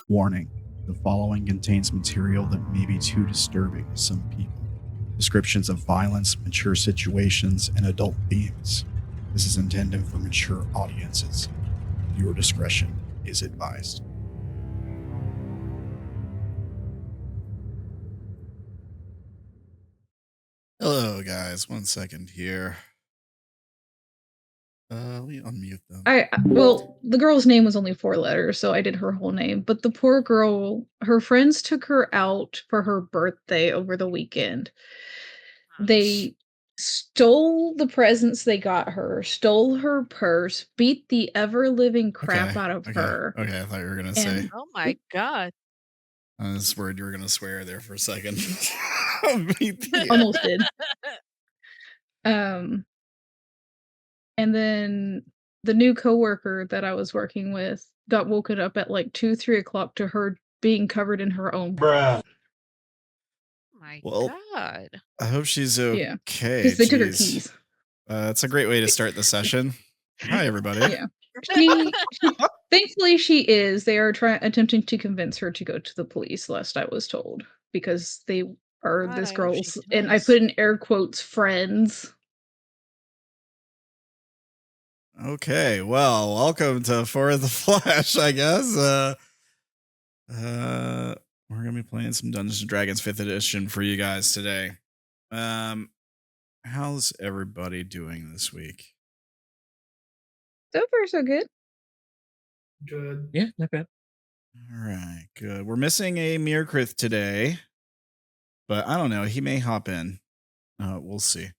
Warning: the following contains material that may be too disturbing to some people. Descriptions of violence, mature situations, and adult themes. This is intended for mature audiences. Your discretion is advised. Hello, guys. 1 second here. Let me unmute them. Well, the girl's name was only 4 letters, so I did her whole name. But the poor girl, her friends took her out for her birthday over the weekend. They stole the presents they got her, stole her purse, beat the ever-living crap out of her. Okay, I thought you were going to say. Oh my god. I was worried you were going to swear there for a second. Almost did. And then the new coworker that I was working with got woken up at like 2, 3 o'clock to her being covered in her own Oh my god. I hope she's okay. Yeah, because they took her keys. That's a great way to start the session. Hi, everybody. Yeah. Thankfully she is. They are attempting to convince her to go to the police, last I was told, because they are God, this I hope girl's, she and I does. put in air quotes, friends. Okay, well, welcome to For the Flash, I guess. We're gonna be playing some Dungeons and Dragons 5th edition for you guys today. How's everybody doing this week? So far, so good. Good. Yeah, not bad. All right, good. We're missing a Mirkrith today, but I don't know. He may hop in. We'll see.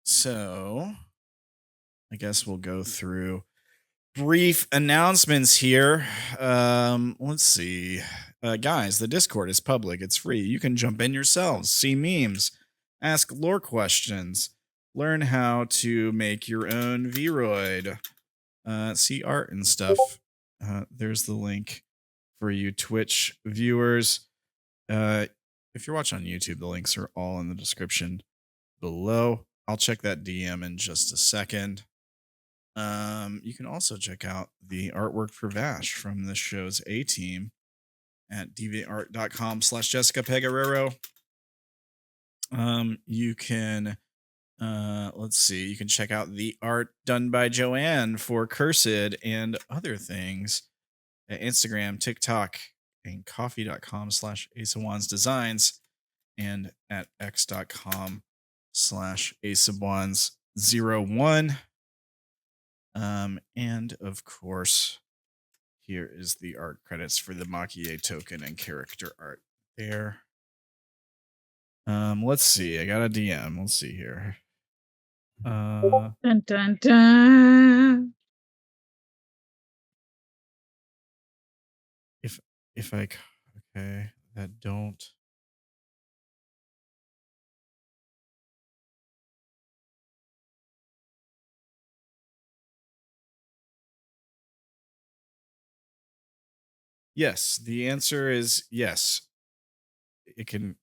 So I guess we'll go through brief announcements here. Let's see. Guys, the Discord is public. It's free. You can jump in yourselves, see memes, ask lore questions, learn how to make your own Vroid, see art and stuff. There's the link for you Twitch viewers. If you're watching on YouTube, the links are all in the description below. I'll check that DM in just a second. You can also check out the artwork for Vash from this show's A-Team at deviantart.com/Jessica Pegarero. You can let's see, you can check out the art done by Joanne for Cursed and other things at Instagram, TikTok, and coffee.com/asawansdesigns and at x.com/asawansdesigns01. And of course, here is the art credits for the Makie token and character art there. Let's see. I got a DM. Let's see here. Dun, dun, dun. If I okay, that don't. Yes, the answer is yes. It can.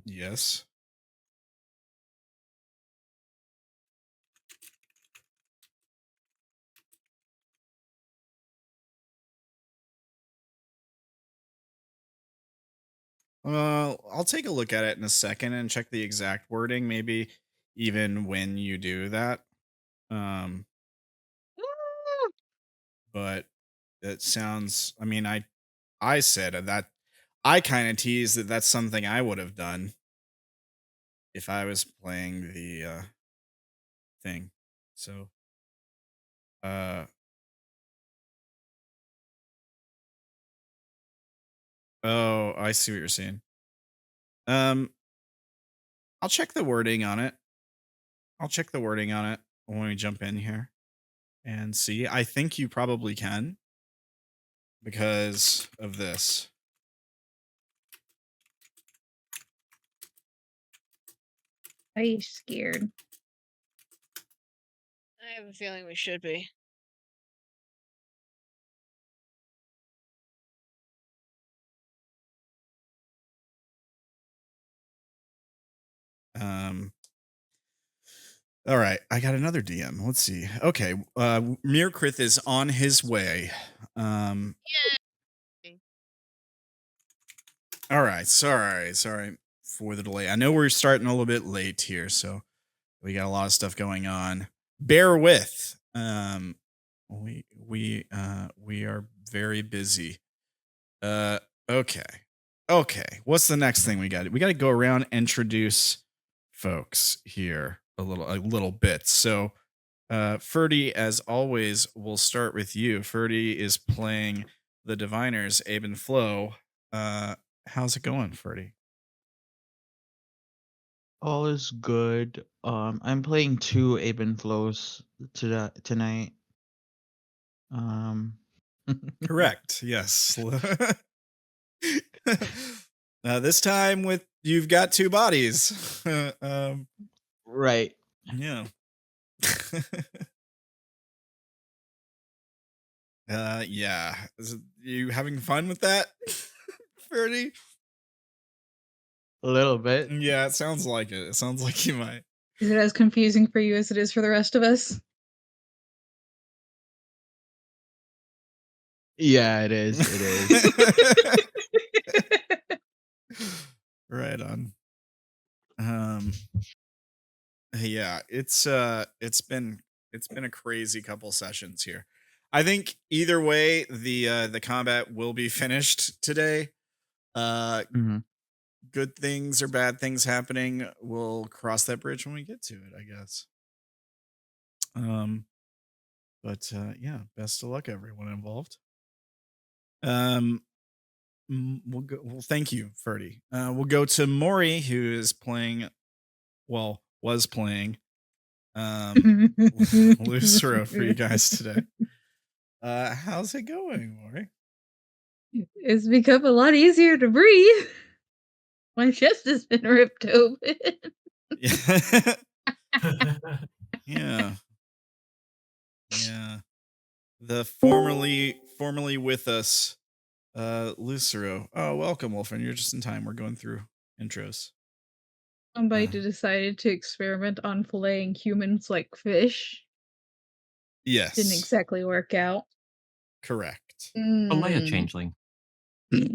Yes. I'll take a look at it in a second and check the exact wording, maybe even when you do that. But it sounds, I mean, I said that I kind of teased that that's something I would have done if I was playing the thing. So oh, I see what you're saying. I'll check the wording on it. I'll check the wording on it when we jump in here and see. I think you probably can because of this. Are you scared? I have a feeling we should be. All right, I got another DM. Let's see. Okay, Mirkrith is on his way. Yay! All right, sorry for the delay. I know we're starting a little bit late here, so we got a lot of stuff going on. Bear with. We are very busy. Okay. What's the next thing we got? We got to go around and introduce folks here a little bit. So, Ferdy, as always, we'll start with you. Ferdy is playing the diviners, Abe and Flo. How's it going, Ferdy? All is good. I'm playing 2 Aben flows tonight. Correct. Yes. This time with you've got 2 bodies. Right. Yeah. Yeah. Is you having fun with that, Ferdy? A little bit. Yeah, it sounds like it. It sounds like you might. Is it as confusing for you as it is for the rest of us? Yeah, it is. It is. Right on. Yeah, it's been a crazy couple sessions here. I think either way the combat will be finished today. Mhm. Good things or bad things happening, we'll cross that bridge when we get to it, I guess. But yeah, best of luck everyone involved. We'll go. Well, thank you, Ferdy. We'll go to Maury, who is playing. Well, was playing. Lucero for you guys today. How's it going, Maury? It's become a lot easier to breathe. My chest has been ripped open. Yeah. Yeah. Yeah. The formerly with us, Lucero. Oh, welcome, Wolfen. You're just in time. We're going through intros. Somebody decided to experiment on filleting humans like fish. Yes. Didn't exactly work out. Correct. Only a changeling. Yeah.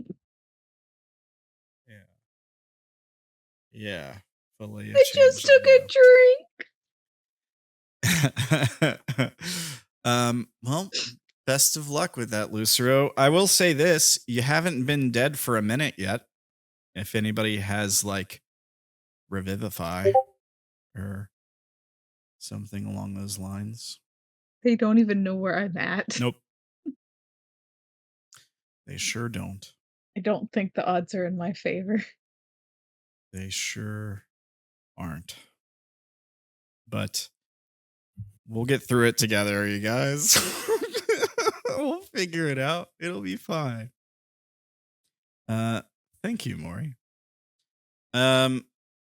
Yeah. Fully I just took a drink. Well, best of luck with that, Lucero. I will say this, you haven't been dead for a minute yet. If anybody has like Revivify or something along those lines. They don't even know where I'm at. Nope. They sure don't. I don't think the odds are in my favor. They sure aren't. But we'll get through it together, you guys. We'll figure it out. It'll be fine. Thank you, Maury.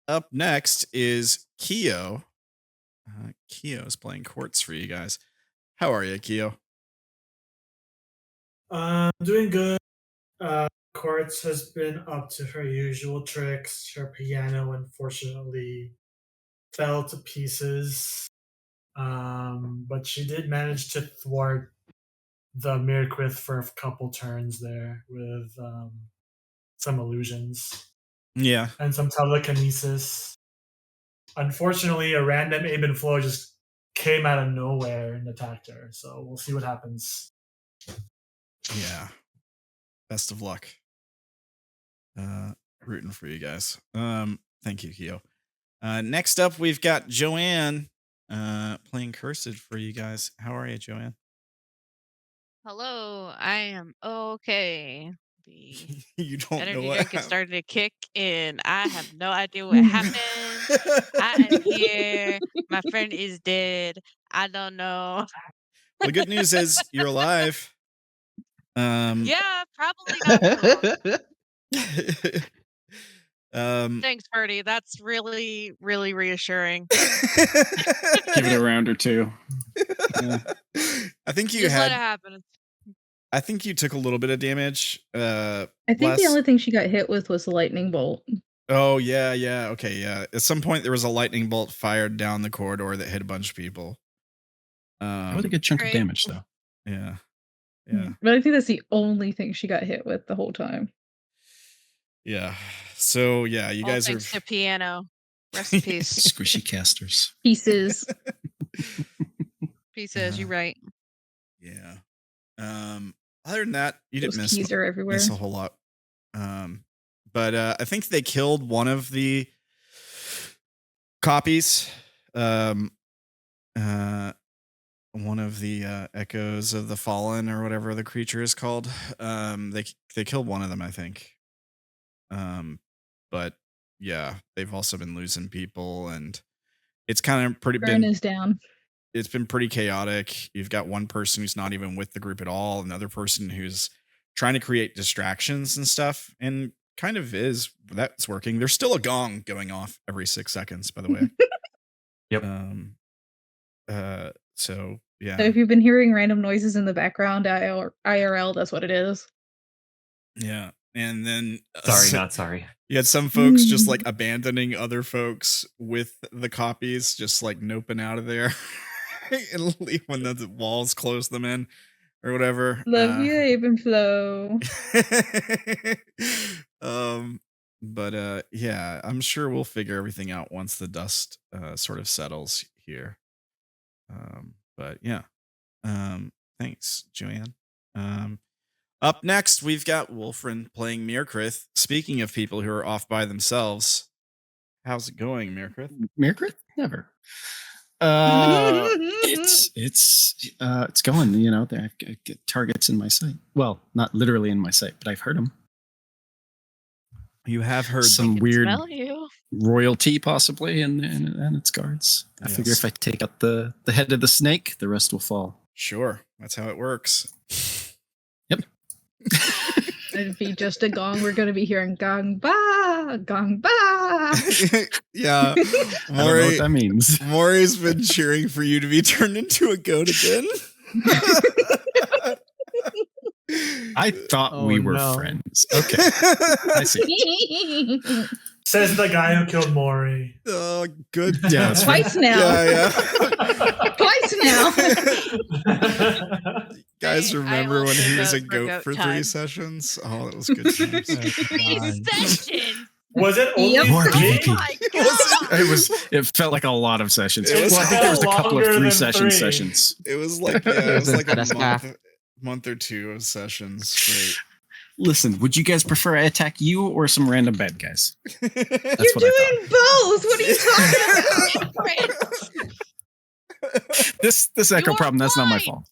Up next is Keo. Keo is playing Quartz for you guys. How are you, Keo? Doing good. Quartz has been up to her usual tricks. Her piano, unfortunately, fell to pieces. But she did manage to thwart the Mirkrith for a couple turns there with some illusions Yeah. and some telekinesis. Unfortunately, a random Aben flow just came out of nowhere and attacked her. So we'll see what happens. Yeah. Best of luck. Rooting for you guys. Thank you, Keo. Next up, we've got Joanne playing Cursed for you guys. How are you, Joanne? Hello, I am okay. The You don't know energy what drink is happened. starting to kick in. I have no idea what happened. I am here. My friend is dead. I don't know. Well, the good news is you're alive. Yeah, probably not for long. um, Thanks, Birdie. That's really, really reassuring. Give it a round or two. Yeah. I think you Just let it had. happen. I think you took a little bit of damage. I think the last. only thing she got hit with was the lightning bolt. Oh yeah, yeah, okay, yeah. At some point, there was a lightning bolt fired down the corridor that hit a bunch of people. That was a good chunk of Great. damage, though. Yeah, yeah, But I think that's the only thing she got hit with the whole time. yeah. So yeah, you All guys are. thanks to piano. Rest in peace. Squishy casters. Pieces. Pieces, you right. Yeah. Other than that, you didn't Those keys are everywhere. miss a whole lot. But I think they killed one of the copies. One of the echoes of the fallen or whatever the creature is called. They killed one of them, I think. But yeah, they've also been losing people, and it's kind of Burn is down. it's been pretty chaotic. You've got one person who's not even with the group at all, another person who's trying to create distractions and stuff, and kind of that's working. There's still a gong going off every 6 seconds, by the way. Yep. So yeah. So if you've been hearing random noises in the background, IRL, that's what it is. Yeah. And then Sorry, not sorry. you had some folks just like abandoning other folks with the copies, just like noping out of there and leave when the walls close them in or whatever. Love you, Abe and Flo. But yeah, I'm sure we'll figure everything out once the dust sort of settles here. But yeah. Thanks, Joanne. Up next, we've got Wolfrin playing Mirkrith. Speaking of people who are off by themselves, how's it going, Mirkrith? Mirkrith? Never. It's going. You know, I've got targets in my sight. Well, not literally in my sight, but I've heard them. You have heard some I can weird smell you. royalty, possibly, and its guards. I figure if I take out the head of the snake, the rest will fall. Sure, that's how it works. Yep. It'd be just a gong. We're going to be hearing gong ba, gong ba. Yeah. I don't know what that means. Maury's been cheering for you to be turned into a goat again. I thought we were friends. Okay. I see. Says the guy who killed Maury. Oh, good. Yeah, that's Twice now. Yeah. Twice now. Guys, remember when he was a goat for 3 time. sessions? Oh, that was good times. 3 sessions. Was it only More three? Vicky. It felt like a lot of sessions. It was Well, I think there was a couple of longer than 3-session three. sessions. It was like a Staff. month or 2 of sessions straight. Listen, would you guys prefer I attack you or some random bad guys? You're That's what I doing both. What are you talking about? This echo are problem, that's not my blind. fault.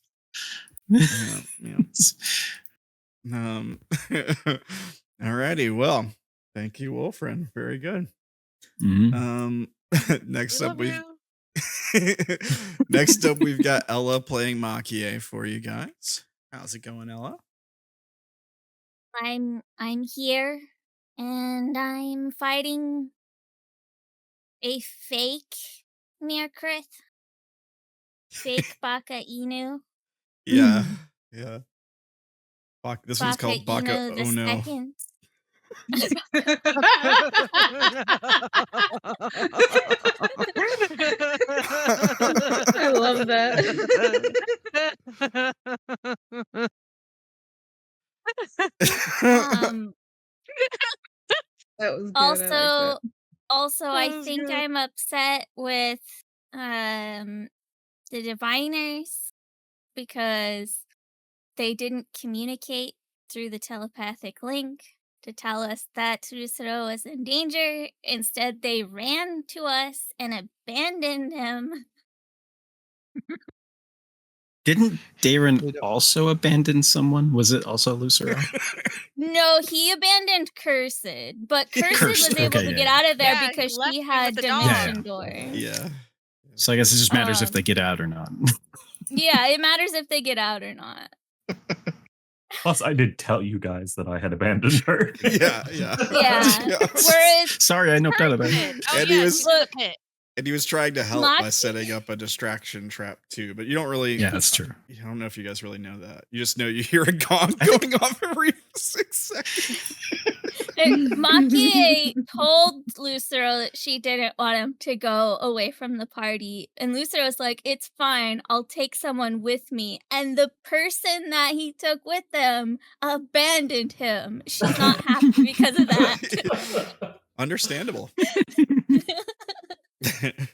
Alrighty, well, thank you, Wolfrin. Very good. Mhm. Next We up, love you. next up we've got Ella playing Makie for you guys. How's it going, Ella? I'm here and I'm fighting a fake Mirkrith. Fake Baka Inu. Yeah, yeah. This one's Baka called Baka Inu the Oh No. second. I love that. That was good. Also, I was think good. I'm upset with the diviners because they didn't communicate through the telepathic link to tell us that Tsusuro was in danger. Instead, they ran to us and abandoned him. Didn't Darren also abandon someone? Was it also Lucero? No, he abandoned Cursed, but Cursed was Cursed, able okay, to yeah, get yeah. out of there Yeah, he because left she me had with the dog. Dimension Door. Yeah. So I guess it just matters if they get out or not. Yeah, it matters if they get out or not. Plus, I did tell you guys that I had abandoned her. Yeah. Yeah. Whereas Sorry, I noped out of Cursed. that. Oh, And yeah, he he was- was in the pit. And he was trying to help by Maki- setting up a distraction trap too, but you don't really. Yeah, that's true. I don't know if you guys really know that. You just know you hear a gong going off every 6 seconds. Maki told Lucero that she didn't want him to go away from the party. And Lucero's like, it's fine. I'll take someone with me. And the person that he took with him abandoned him. She's not happy because of that. Understandable. It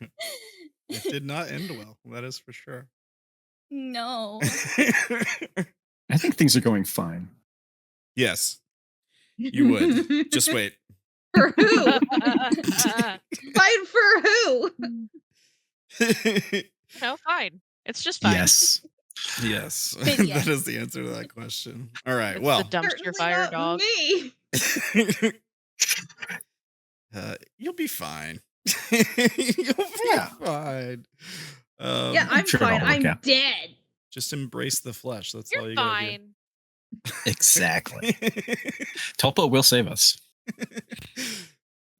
did not end well. That is for sure. No. I think things are going fine. Yes, you would. Just wait. For who? Fight for who? No, fine. It's just fine. Yes. Yes. Yes. That is the answer to that question. All right. It's Well, the dumpster Certainly fire not dog. me. You'll be fine. You'll be fine. Yeah, I'm sure fine. it'll work I'm out. dead. Just embrace the flesh. That's all You're you gotta fine. Exactly. Topo will save us.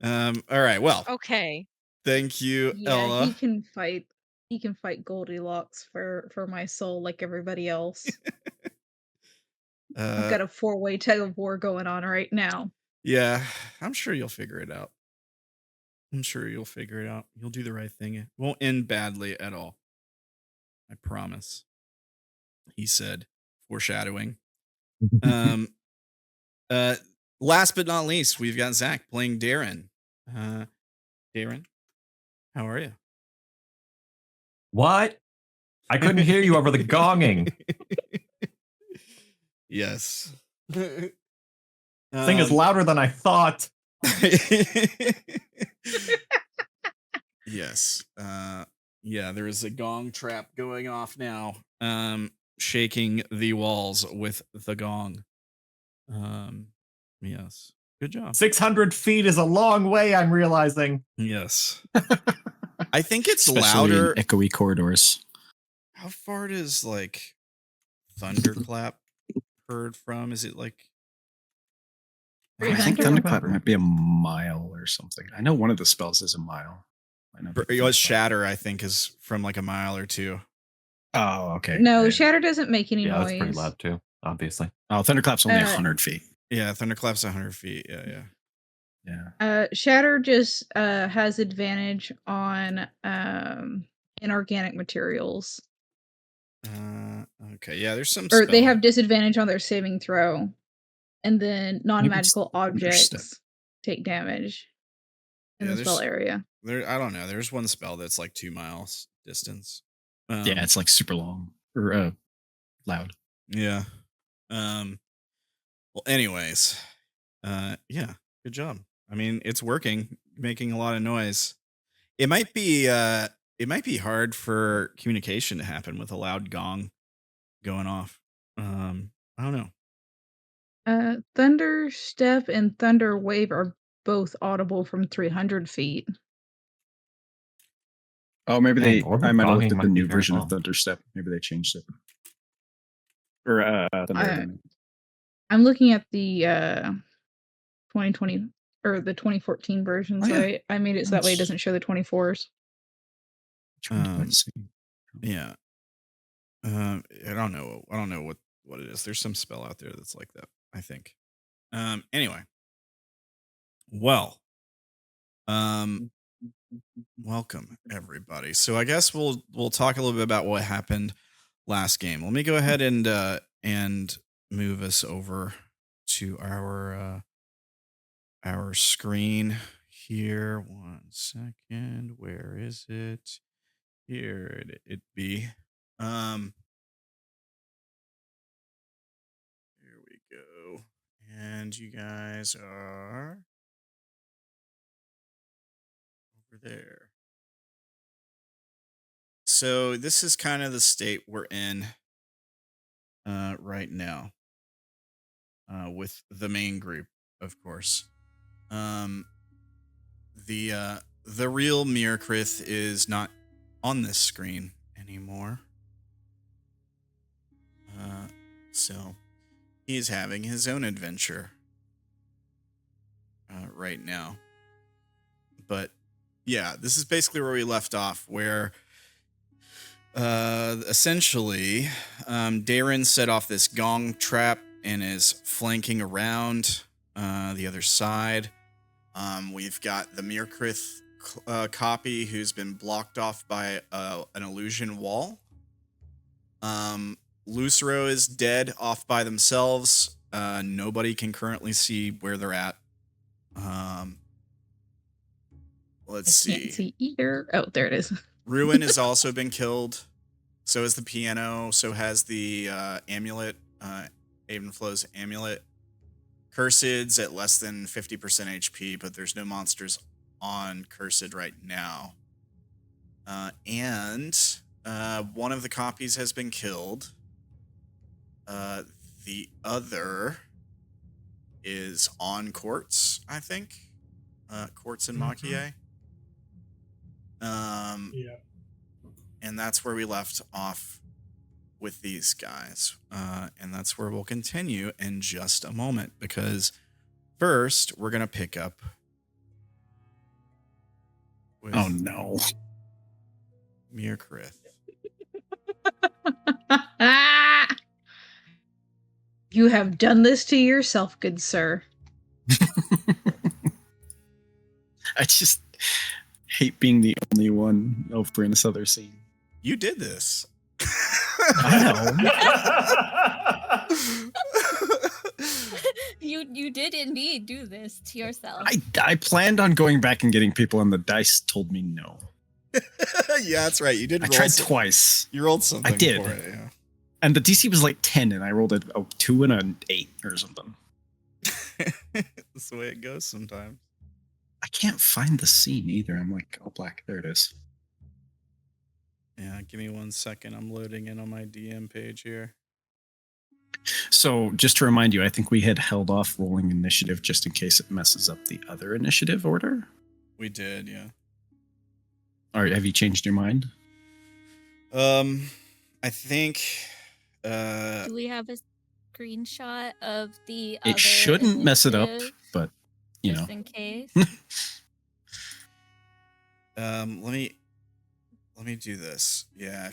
All right. Well, Okay. thank you, Yeah, Ella. he can fight. He can fight Goldilocks for my soul like everybody else. I've got a 4-way tug of war going on right now. Yeah, I'm sure you'll figure it out. You'll do the right thing. It won't end badly at all. I promise. He said, foreshadowing. Last but not least, we've got Zach playing Darren. Darren, how are you? What? I couldn't hear you over the gonging. Yes. Thing is louder than I thought. Yes. Yeah, there is a gong trap going off now. Shaking the walls with the gong. Yes. Good job. 600 feet is a long way, I'm realizing. Yes. I think it's Especially louder. in echoey corridors. How far does like thunderclap heard from? Is it like I think 300? Thunderclap might be a mile or something. I know one of the spells is a mile. Might not be it was Thunderclap. Shatter, I think, is from like a mile or two. Oh, okay. No, Yeah. Shatter doesn't make any Yeah, noise. that's pretty loud too, obviously. Oh, Thunderclap's only 100 100 feet. Yeah, Thunderclap's 100 feet. Yeah. Yeah. Shatter just has advantage on inorganic materials. Okay. Yeah, there's some Or they spell. have disadvantage on their saving throw. And then non-magical Thunderstep. objects take damage in Yeah, the spell there's- area. There, I don't know. There's one spell that's like 2 miles distance. Yeah, it's like super long or loud. Yeah. Well, anyways, yeah, good job. I mean, it's working, making a lot of noise. It might be hard for communication to happen with a loud gong going off. I don't know. Thunder Step and Thunder Wave are both audible from 300 feet. Oh, maybe Dang, they. Orbital I might have Gonging looked at might the be new very version long. of Thunderstep. Maybe they changed it. Or Thunder. I'm looking at the 2020 or the 2014 version, Oh, so yeah. I made it so that way it Nice. doesn't show the 24s. Which one did I Um, see? Yeah. I don't know. I don't know what it is. There's some spell out there that's like that, I think. Anyway. Well. Welcome everybody. So I guess we'll talk a little bit about what happened last game. Let me go ahead and move us over to our screen here. 1 second. Where is it? Here it be. Here we go. And you guys are over there. So this is kind of the state we're in right now. With the main group, of course. The real Mirkrith is not on this screen anymore. So he's having his own adventure right now. But yeah, this is basically where we left off, where essentially Darren set off this gong trap and is flanking around the other side. We've got the Mirkrith copy who's been blocked off by an illusion wall. Lucero is dead off by themselves. Nobody can currently see where they're at. Let's see. Can't see either. Oh, there it is. Ruin has also been killed. So has the piano. So has the amulet, Avenflow's amulet. Cursed's at less than 50% HP, but there's no monsters on Cursed right now. And one of the copies has been killed. The other is on Quartz, I think. Quartz and Makie. Yeah. And that's where we left off with these guys. And that's where we'll continue in just a moment, because first we're going to pick up with Oh no. Mirkrith. You have done this to yourself, good sir. I just hate being the only one over in this other scene. You did this. I know. You did indeed do this to yourself. I planned on going back and getting people, and the dice told me no. Yeah, that's right. You did. I tried twice. You rolled something. I did. For it, yeah. And the DC was like 10, and I rolled a 2 and an 8 or something. That's the way it goes sometimes. I can't find the scene either. I'm like, oh, black. There it is. Yeah, give me 1 second. I'm loading in on my DM page here. So just to remind you, I think we had held off rolling initiative just in case it messes up the other initiative order. We did, yeah. All right, have you changed your mind? I think. Do we have a screenshot of the It shouldn't mess it up, but you just know. in case? Let me do this. Yeah.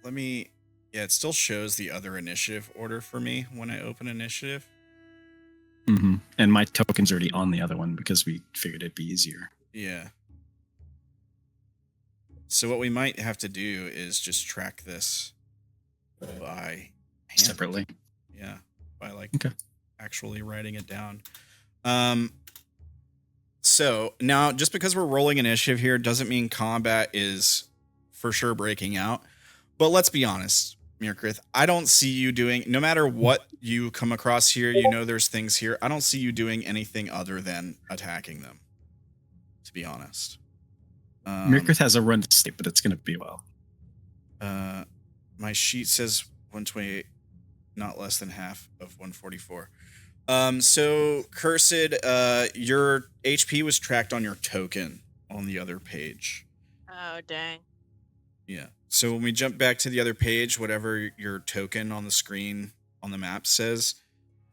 Yeah, it still shows the other initiative order for me when I open initiative. Mm-hmm. And my token's already on the other one because we figured it'd be easier. Yeah. So what we might have to do is just track this by hand. Separately. Yeah. By actually writing it down. So now just because we're rolling initiative here doesn't mean combat is for sure breaking out. But let's be honest, Mirkrith, I don't see you doing, no matter what you come across here, you know there's things here. I don't see you doing anything other than attacking them, to be honest. Mirkrith has a run state, but it's going to be well. My sheet says 128, not less than half of 144. So Cursed, your HP was tracked on your token on the other page. Oh, dang. Yeah. So when we jump back to the other page, whatever your token on the screen on the map says,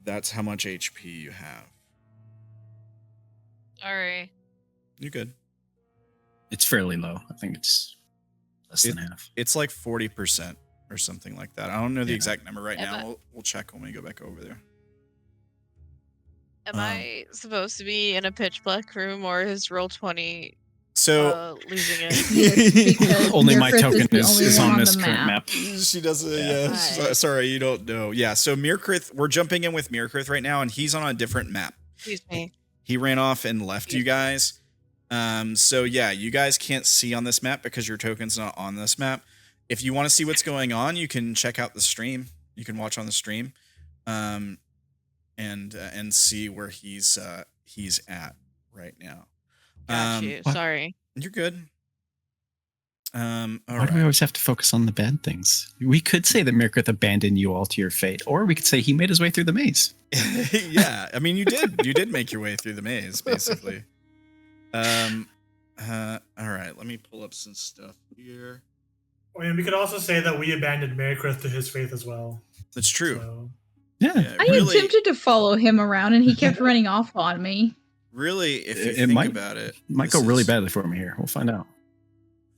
that's how much HP you have. Sorry. You're good. It's fairly low. I think it's less than half. It's like 40% or something like that. I don't know the Yeah. exact number right Yeah, now. We'll check when we go back over there. Am I supposed to be in a pitch black room, or is Roll20 So losing it? Yes, because Only my Mirkrith token the only is one on this the current map. She doesn't. Yeah. Hi. Sorry, you don't know. Yeah. So Mirkrith, we're jumping in with Mirkrith right now, and he's on a different map. Excuse me. He ran off and left you guys. So yeah, you guys can't see on this map because your token's not on this map. If you want to see what's going on, you can check out the stream. You can watch on the stream, and see where he's at right now. Got you. what? Sorry. You're good. All Why do we right. always have to focus on the bad things? We could say that Mirkrith abandoned you all to your fate, or we could say he made his way through the maze. Yeah, I mean, you did make your way through the maze, basically. All right, let me pull up some stuff here. I mean, we could also say that we abandoned Merrykrith to his faith as well. That's true. So, Yeah. I attempted to follow him around, and he kept running off on me. Really, if you It think might- about it, Might go really badly for me here. We'll find out.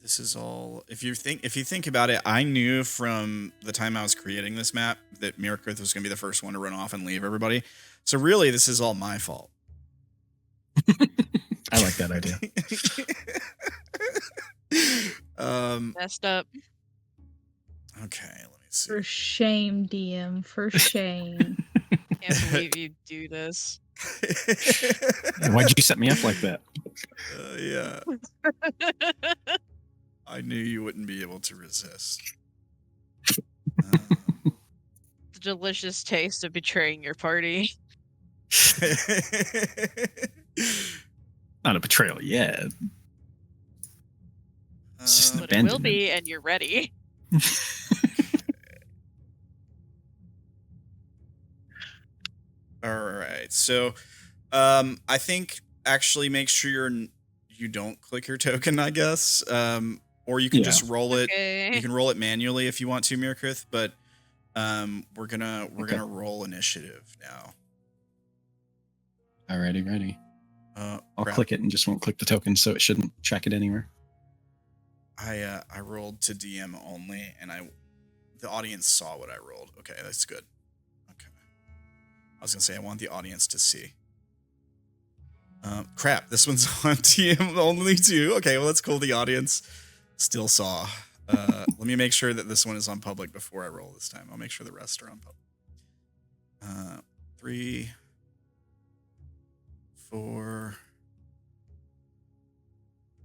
This is all. If you think about it, I knew from the time I was creating this map that Mirkrith was going to be the first one to run off and leave everybody. So really, this is all my fault. I like that idea. Messed up. Okay, let me see. For shame, DM. For shame. Can't believe you do this. Why'd you set me up like that? Yeah. I knew you wouldn't be able to resist. The delicious taste of betraying your party. Not a betrayal yet. It's just an But it will abandonment. be, and you're ready. All right. So, I think actually make sure you don't click your token, I guess. Or you can just roll it. Okay. You can roll it manually if you want to, Mirkrith, but we're gonna roll initiative now. Alrighty, ready. I'll click it and just won't click the token, so it shouldn't track it anywhere. I rolled to DM only, and the audience saw what I rolled. Okay, that's good. Okay. I was gonna say I want the audience to see. Crap, this one's on DM only too. Okay, well that's cool. The audience still saw. Let me make sure that this one is on public before I roll this time. I'll make sure the rest are on public. 3, 4,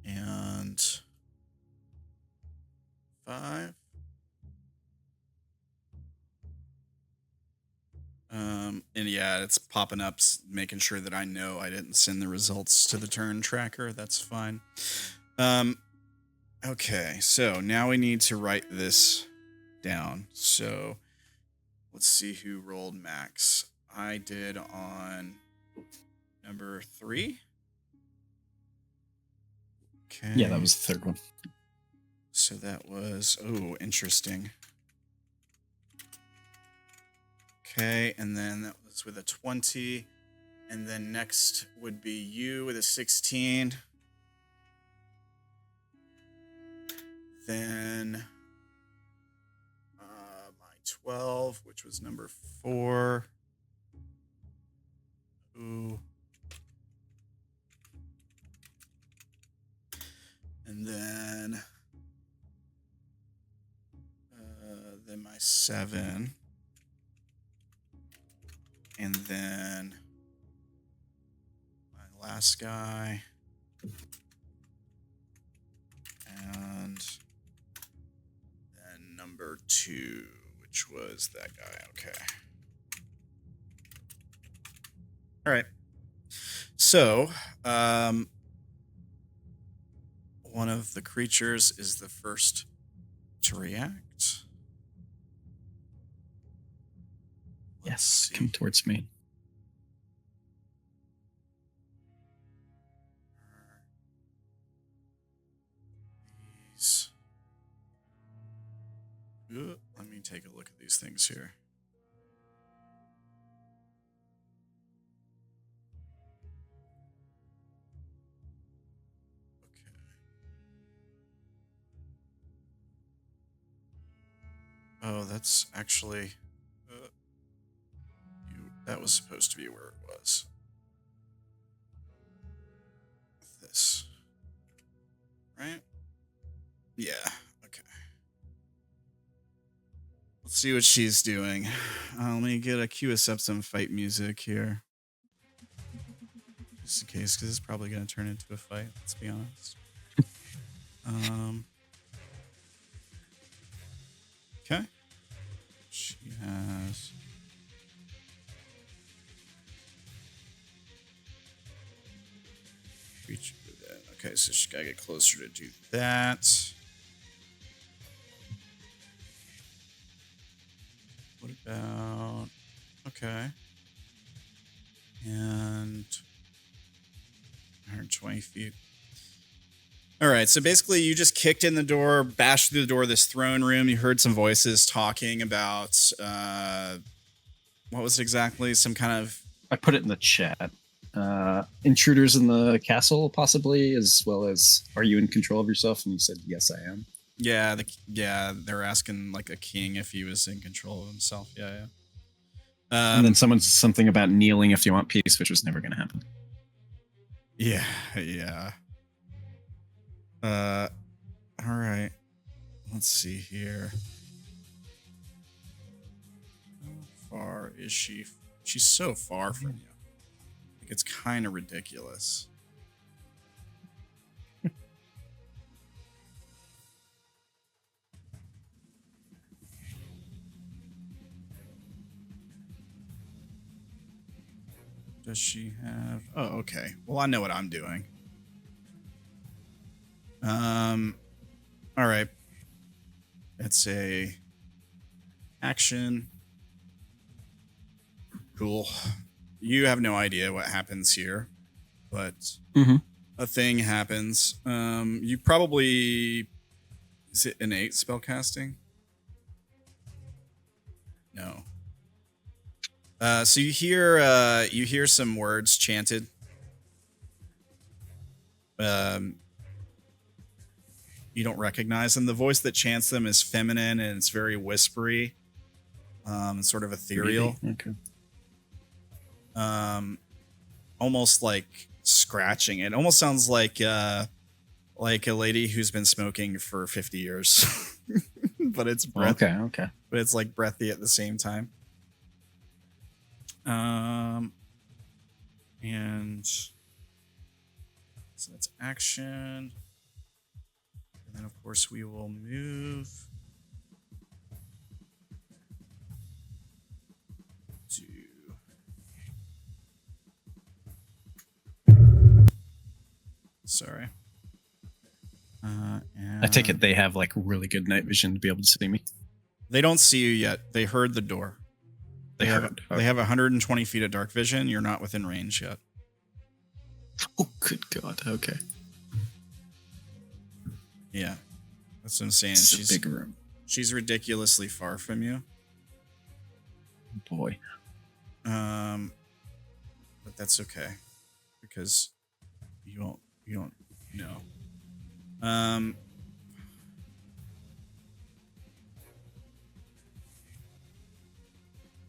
and 5. And yeah, it's popping up, making sure that I know I didn't send the results to the turn tracker. That's fine. Okay, so now we need to write this down. So let's see who rolled max. I did on number 3. Okay. Yeah, that was the third one. So that was, oh, interesting. Okay, and then that was with a 20. And then next would be you with a 16. Then my 12, which was number 4. Ooh. And then my 7. And then my last guy. And then number 2, which was that guy. Okay. All right. So, one of the creatures is the first to react. Yes, come towards me. These. Let me take a look at these things here. Oh, that's actually... that was supposed to be where it was. This. Right? Yeah, okay. Let's see what she's doing. Let me cue us up some fight music here. Just in case, because it's probably going to turn into a fight, let's be honest. Okay. She has... Okay, so she's got to get closer to do that. About okay. And 120 feet. All right, so basically you just kicked in the door, bashed through the door of this throne room. You heard some voices talking about what was it exactly? Some kind of... I put it in the chat. Intruders in the castle, possibly, as well as are you in control of yourself? And you said, yes, I am. Yeah, they're asking like a king if he was in control of himself. Yeah. And then something about kneeling if you want peace, which was never going to happen. Yeah. All right. Let's see here. How far is she? She's so far from you. Like, it's kind of ridiculous. Does she have... Oh, okay. Well, I know what I'm doing. All right. It's a action. Cool. You have no idea what happens here, but a thing happens. You probably... Is it innate spellcasting? No. So you hear some words chanted. You don't recognize them. The voice that chants them is feminine and it's very whispery, sort of ethereal. Okay. Almost like scratching. It almost sounds like a lady who's been smoking for 50 years, but it's breathy. Okay. But it's like breathy at the same time. And so that's action. And then, of course, we will move to... Sorry. I take it they have like really good night vision to be able to see me. They don't see you yet. They heard the door. They have 120 feet of dark vision. You're not within range yet. Oh, good God. Okay. Yeah. That's what I'm saying. She's a big room. She's ridiculously far from you. Boy. But that's okay. Because you don't know.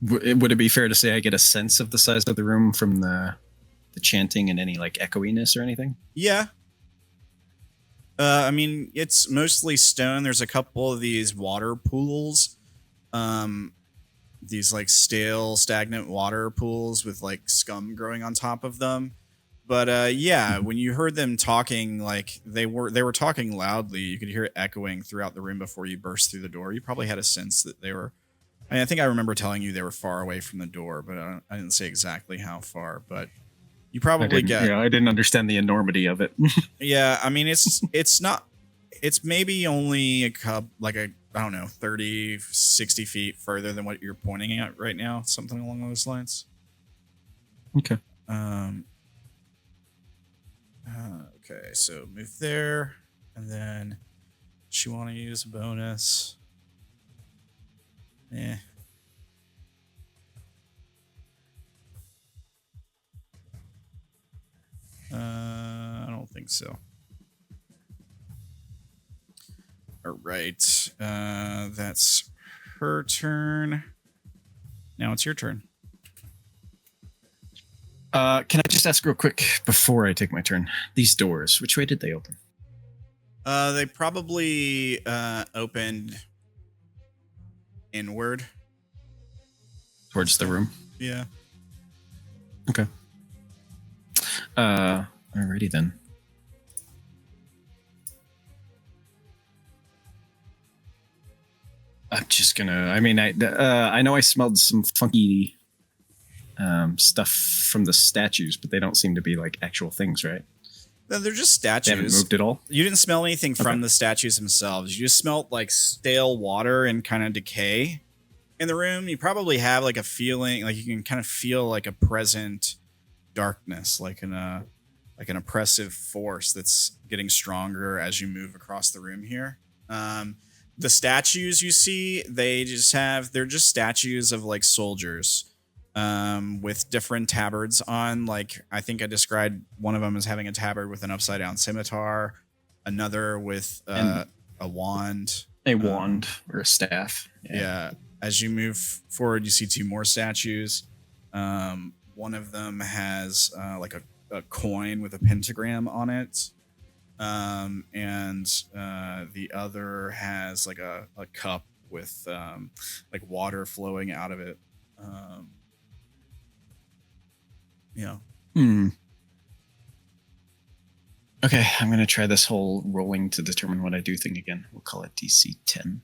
Would it be fair to say I get a sense of the size of the room from the chanting and any like echoiness or anything? Yeah. I mean, it's mostly stone. There's a couple of these water pools. These like stale, stagnant water pools with like scum growing on top of them. But yeah, when you heard them talking, like they were talking loudly, you could hear it echoing throughout the room before you burst through the door. You probably had a sense that they were... I think I remember telling you they were far away from the door, but I didn't say exactly how far. But you probably get... Yeah, I didn't understand the enormity of it. Yeah, I mean, it's not... It's maybe only a couple, like I don't know, 30, 60 feet further than what you're pointing at right now. Something along those lines. Okay. Okay, so move there, and then does she want to use a bonus? I don't think so. All right, that's her turn. Now it's your turn. Can I just ask real quick before I take my turn? These doors, which way did they open? They probably opened inward. Towards the room? Yeah. Okay. Alrighty then. I'm just gonna... I mean, I know I smelled some funky stuff from the statues, but they don't seem to be like actual things, right? No, they're just statues. They haven't moved at all? You didn't smell anything from the statues themselves. You just smelled like stale water and kind of decay. in the room. You probably have like a feeling, like you can kind of feel like a present darkness, like an oppressive force that's getting stronger as you move across the room here. The statues you see, they're just statues of like soldiers with different tabards on. Like I think I described one of them as having a tabard with an upside down scimitar, another with a wand. A wand or a staff. Yeah. As you move forward, you see two more statues. One of them has like a coin with a pentagram on it. And the other has like a cup with like water flowing out of it. Yeah. Okay, I'm going to try this whole rolling to determine what I do thing again. We'll call it DC 10.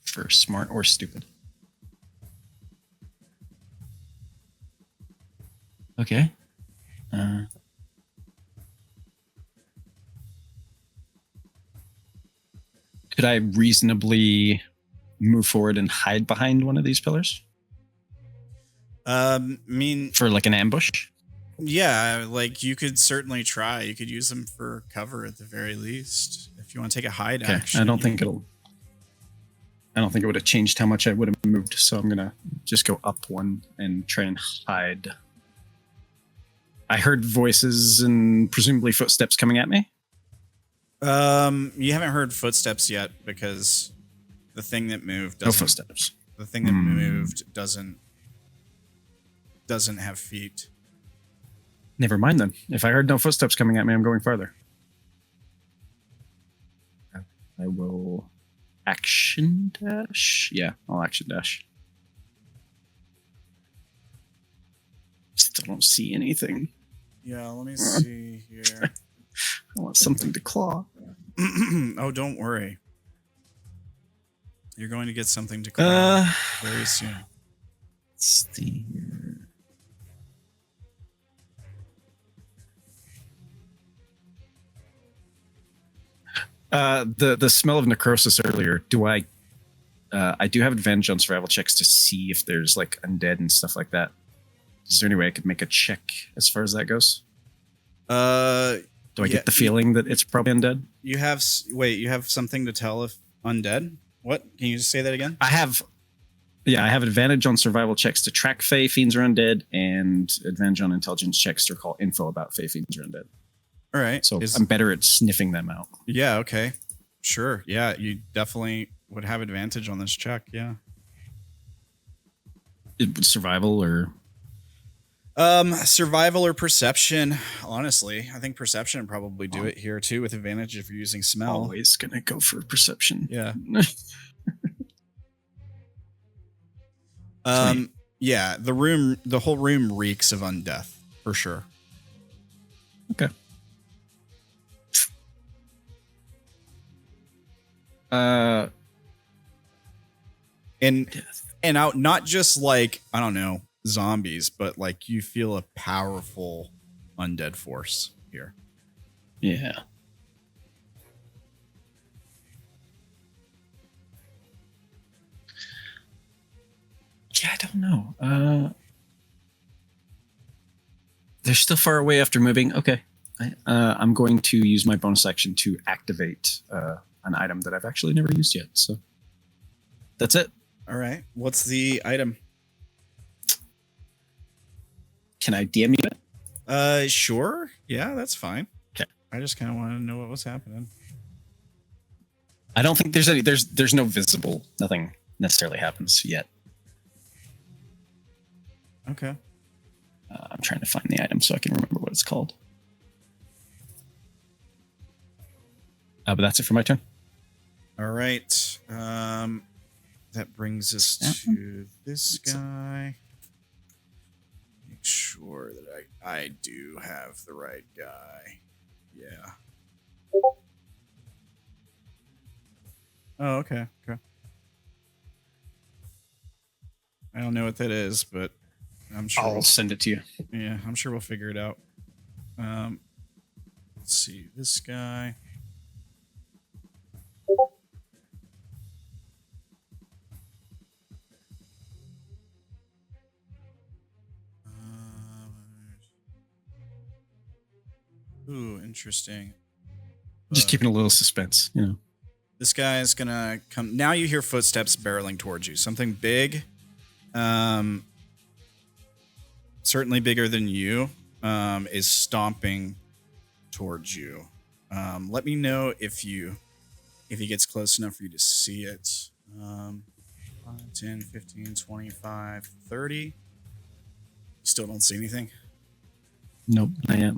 For smart or stupid. Okay. Could I reasonably move forward and hide behind one of these pillars? I mean, for like an ambush? Yeah, like you could certainly try. You could use them for cover at the very least. If you want to take a hide action. I don't think it would have changed how much I would have moved, so I'm gonna just go up one and try and hide. I heard voices and presumably footsteps coming at me. You haven't heard footsteps yet because the thing that moved doesn't. No footsteps. The thing that moved doesn't have feet. Never mind then. If I heard no footsteps coming at me, I'm going farther. I will action dash. Yeah, I'll action dash. Still don't see anything. Yeah, let me see here. I want something to claw. Oh, don't worry. You're going to get something to claw very soon. Let's see here. The smell of necrosis earlier. Do I do have advantage on survival checks to see if there's like undead and stuff like that. Is there any way I could make a check as far as that goes? Do I get the feeling that it's probably undead? You have something to tell if undead? What? Can you just say that again? I have advantage on survival checks to track Fey, fiends, or undead, and advantage on intelligence checks to recall info about Fey, fiends, or undead. All right. So I'm better at sniffing them out. Yeah, okay. Sure. Yeah, you definitely would have advantage on this check, yeah. Survival or survival or perception, honestly. I think perception would probably do it here too with advantage if you're using smell. Always gonna go for perception. Yeah. Yeah, the whole room reeks of undeath, for sure. Okay. And out, not just like, I don't know, zombies, but like you feel a powerful undead force here. Yeah. Yeah, I don't know. They're still far away after moving. Okay. I'm going to use my bonus action to activate an item that I've actually never used yet. So that's it. All right. What's the item? Can I DM you it? Sure. Yeah, that's fine. Okay. I just kind of want to know what was happening. I don't think there's any. There's no visible. Nothing necessarily happens yet. Okay. I'm trying to find the item so I can remember what it's called. But that's it for my turn. All right. That brings us to this guy. Make sure that I do have the right guy. Yeah. Oh, okay. Okay. I don't know what that is, but I'm sure I'll send it to you. Yeah, I'm sure we'll figure it out. Let's see. This guy. Ooh, interesting. Just keeping a little suspense, you know. This guy is gonna come. Now you hear footsteps barreling towards you. Something big, certainly bigger than you, is stomping towards you. Let me know if he gets close enough for you to see it. 5, 10, 15, 25, 30. You still don't see anything? Nope, not yet.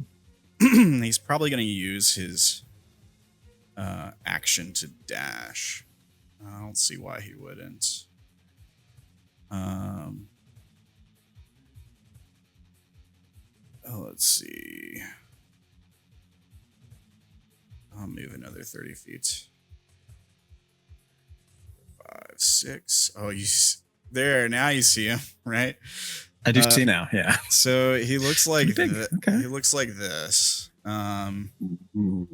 He's probably going to use his action to dash. I don't see why he wouldn't. Let's see. I'll move another 30 feet. 5, 6. Oh, there. Now you see him, right? I do see now. Yeah. So he looks like Okay. he looks like this. Ooh.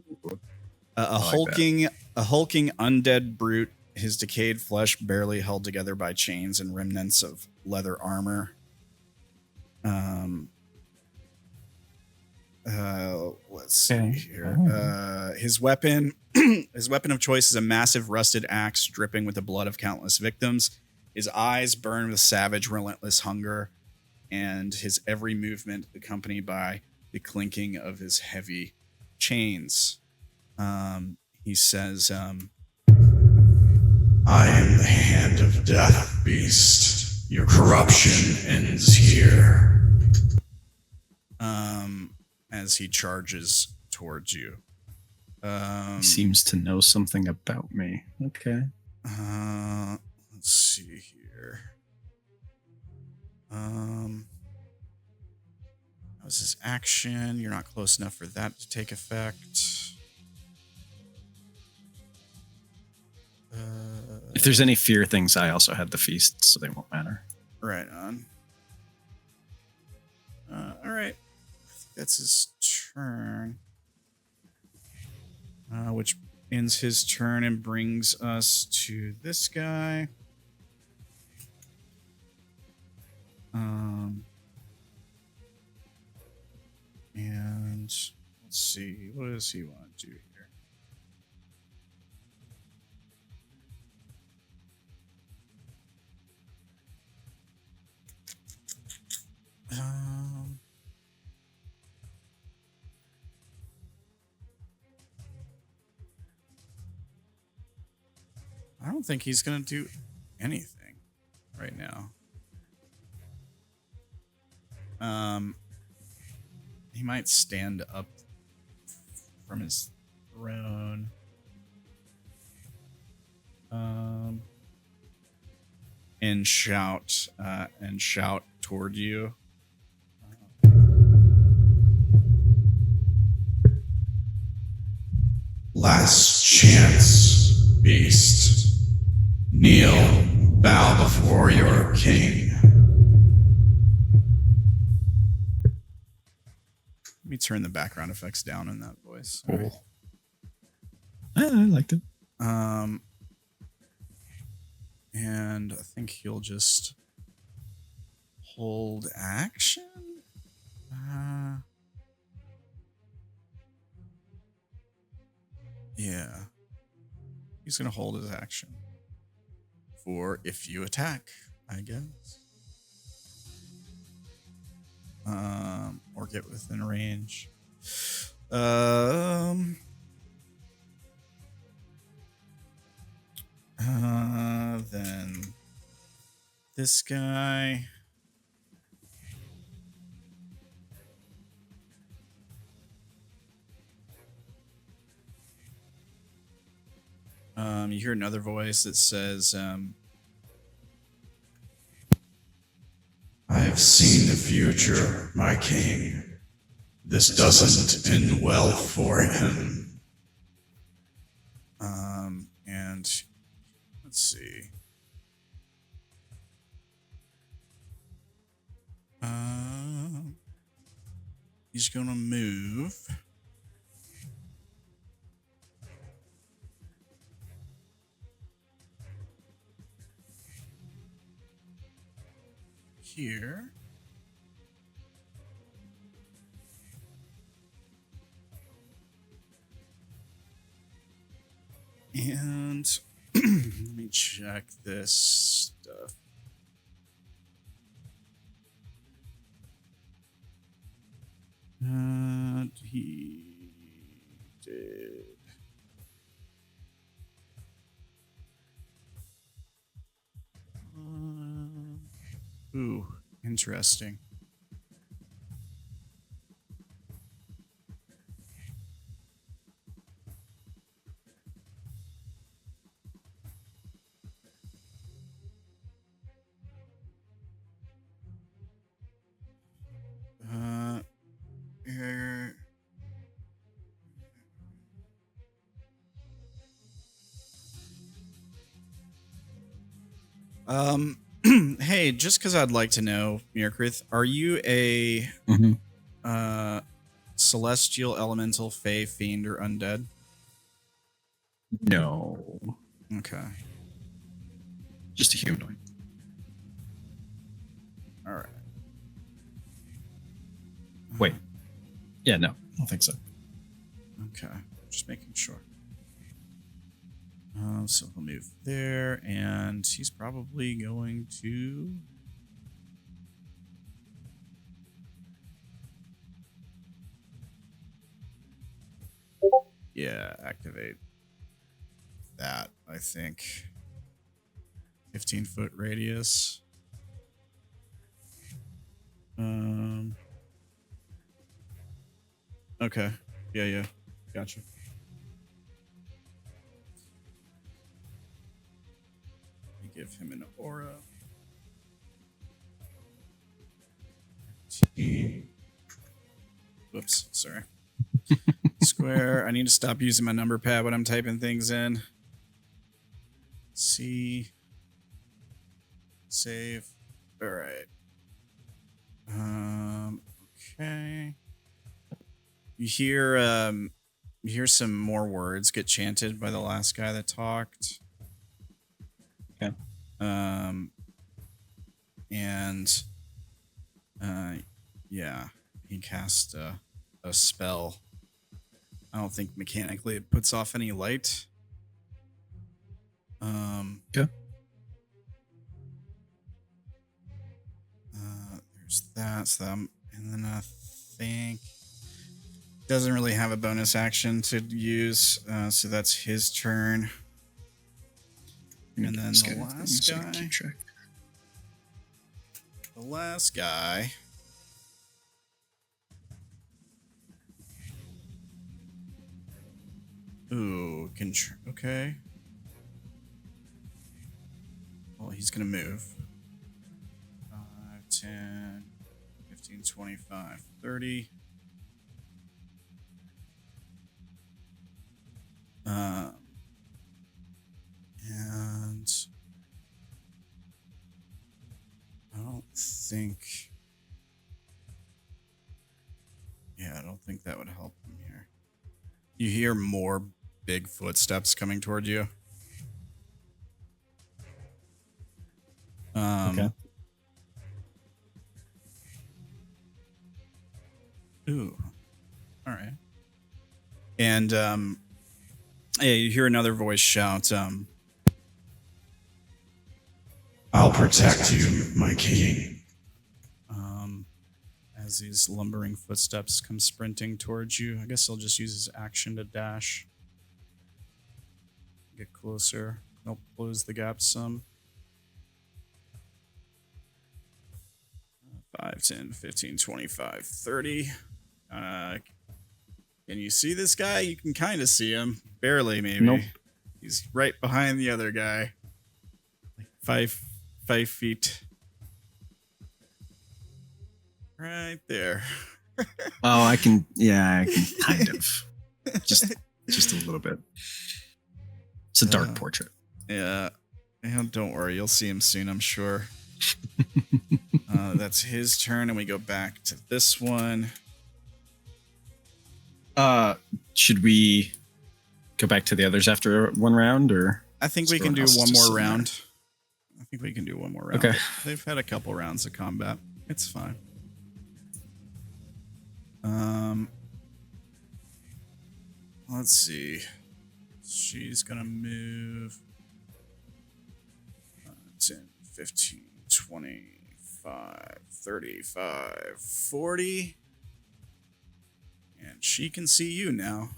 A hulking undead brute, his decayed flesh barely held together by chains and remnants of leather armor. Let's see here. His weapon of choice is a massive rusted axe dripping with the blood of countless victims. His eyes burn with savage, relentless hunger, and his every movement accompanied by the clinking of his heavy chains. He says, I am the hand of death, beast. Your corruption ends here. As he charges towards you. Seems to know something about me. Okay. Let's see here. That was his action. You're not close enough for that to take effect. If there's any fear things, I also had the feast, so they won't matter. Right on. All right. That's his turn. Which ends his turn and brings us to this guy. And let's see. What does he want to do here? I don't think he's going to do anything right now. He might stand up from his throne. And shout toward you. Last chance, beast. Kneel, bow before your king. Let me turn the background effects down in that voice. Cool. I liked it. And I think he'll just hold action. Yeah. He's going to hold his action. For if you attack, I guess. Or get within range. Then this guy. You hear another voice that says, I have seen the future, my king. This doesn't end well for him. And let's see. He's gonna move. Here. And let me check this stuff. He did. Ooh, interesting. Here. Hey, just because I'd like to know, Mirkrith, are you a celestial, elemental, fae, fiend, or undead? No. Okay. Just a humanoid. All right. Wait. Yeah, no. I don't think so. Okay. Just making sure. So he'll move there, and he's probably going to... Yeah, activate that, I think. 15-foot radius. Okay. Yeah. Gotcha. Give him an aura. Whoops, sorry. Square. I need to stop using my number pad when I'm typing things in. C. Save. All right. Okay. You hear some more words get chanted by the last guy that talked. Okay. Yeah, he cast a spell. I don't think mechanically it puts off any light. Okay. There's that, and then I think doesn't really have a bonus action to use, so that's his turn. And then the last guy. The last guy. Ooh, okay. Well, he's gonna move. 5, 10, 15, 25, 30. And I don't think. Yeah, I don't think that would help him here. You hear more big footsteps coming toward you. Okay. Ooh. All right. And yeah, you hear another voice shout, I'll protect you, my king. As these lumbering footsteps come sprinting towards you. I guess he'll just use his action to dash. Get closer. He'll close the gap some. 5, 10, 15, 25, 30. Can you see this guy? You can kind of see him. Barely, maybe. Nope. He's right behind the other guy. Like 5 feet. Right there. Oh, I can kind of. Just a little bit. It's a dark portrait. Yeah. Don't worry, you'll see him soon, I'm sure. That's his turn, and we go back to this one. Should we go back to the others after one round, or? I think we can do one more round. I think we can do one more round. Okay. They've had a couple rounds of combat. It's fine. Let's see. She's gonna move 10, 15, 25, 35, 40. And she can see you now.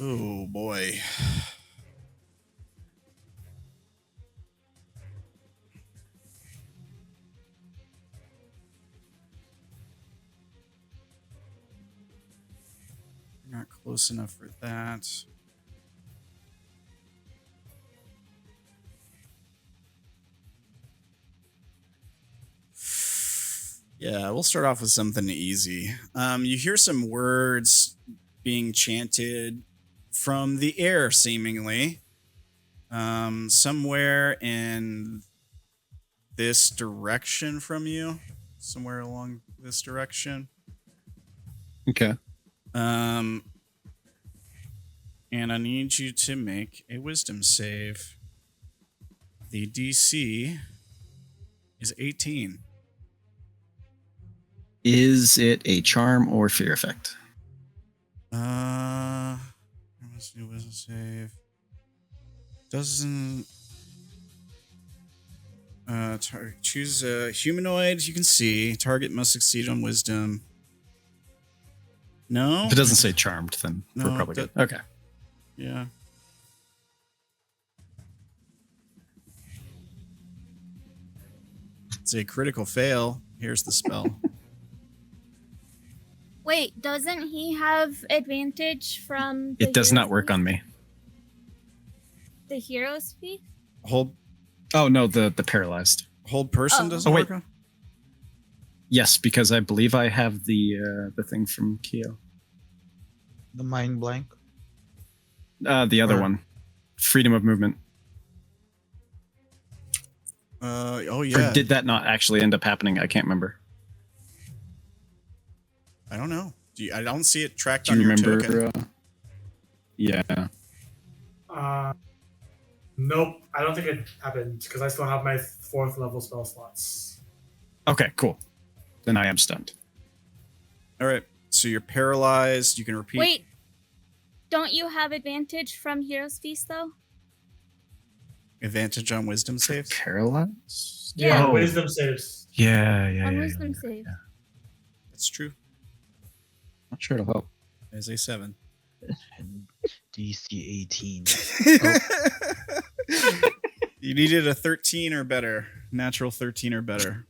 Oh boy. Not close enough for that. Yeah, we'll start off with something easy. You hear some words being chanted from the air, seemingly. Somewhere in this direction from you. Somewhere along this direction. Okay. And I need you to make a wisdom save. The DC is 18. Is it a charm or fear effect? Let's do wisdom save. Doesn't choose a humanoid you can see. Target must succeed on wisdom. No? If it doesn't say charmed, then No, we're probably good. Okay. Yeah. It's a critical fail. Here's the spell. Wait, doesn't he have advantage from the It does not hero's work piece? on me. The hero's piece? Hold Oh no, the paralyzed. hold person Oh. doesn't Oh, wait. work on? Yes, because I believe I have the thing from Keo. The mind blank. The other Or- one, freedom of movement. Oh Or yeah. did that not actually end up happening? I can't remember. I don't know. I don't see it tracked Do on you your remember? token. Yeah. Nope, I don't think it happened because I still have my 4th level spell slots. Okay, cool. Then I am stunned. All right. So you're paralyzed. You can repeat. Wait, don't you have advantage from hero's feast though? Advantage on wisdom saves. Paralyzed? Yeah. Oh. Wisdom saves. Yeah. On wisdom save. That's true. Not sure it'll help. There's a 7. DC 18. You needed a 13 or better. Natural 13 or better.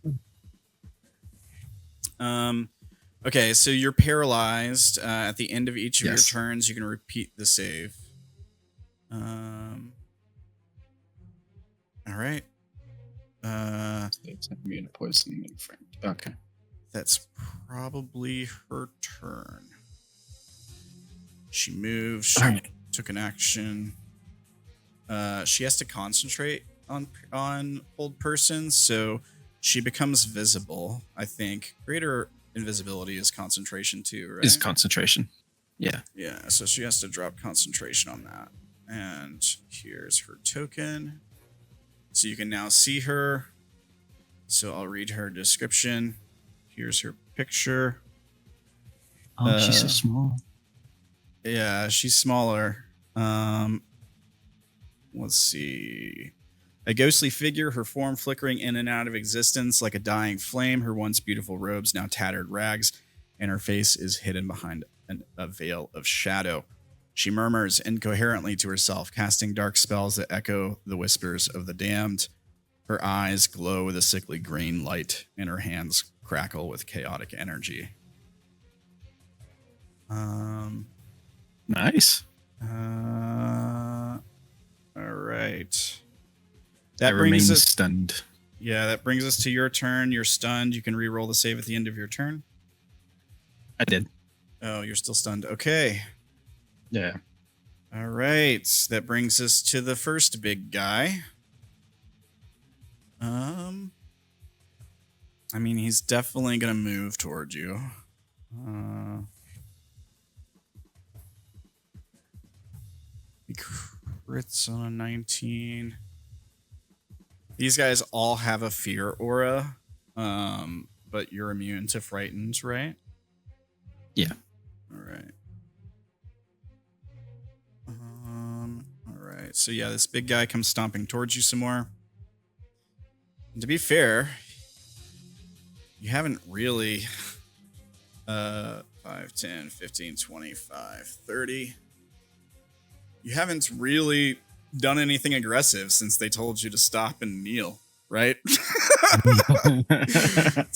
Okay, so you're paralyzed. At the end of each of your Yes. turns, you can repeat the save. All right. It's immune to poisoning and friend. Okay. That's probably her turn. She moved. She All right. took an action. She has to concentrate on hold person, so she becomes visible. I think greater invisibility is concentration too, right? Is concentration. Yeah. Yeah, so she has to drop concentration on that. And here's her token. So you can now see her. So I'll read her description. Here's her picture. Oh, she's so small. Yeah, she's smaller. Let's see. A ghostly figure, her form flickering in and out of existence like a dying flame, her once beautiful robes now tattered rags, and her face is hidden behind a veil of shadow. She murmurs incoherently to herself, casting dark spells that echo the whispers of the damned. Her eyes glow with a sickly green light, and her hands crackle with chaotic energy. Nice. All right. I That remain brings us. stunned. Yeah, that brings us to your turn. You're stunned. You can re-roll the save at the end of your turn. I did. Oh, you're still stunned. Okay. Yeah. All right. That brings us to the first big guy. I mean, he's definitely gonna move towards you. He crits on a 19. These guys all have a fear aura, but you're immune to frightened, right? Yeah. All right. All right. So yeah, this big guy comes stomping towards you some more. And to be fair, you haven't really 5, 10, 15, 25, 30. You haven't really done anything aggressive since they told you to stop and kneel, right? To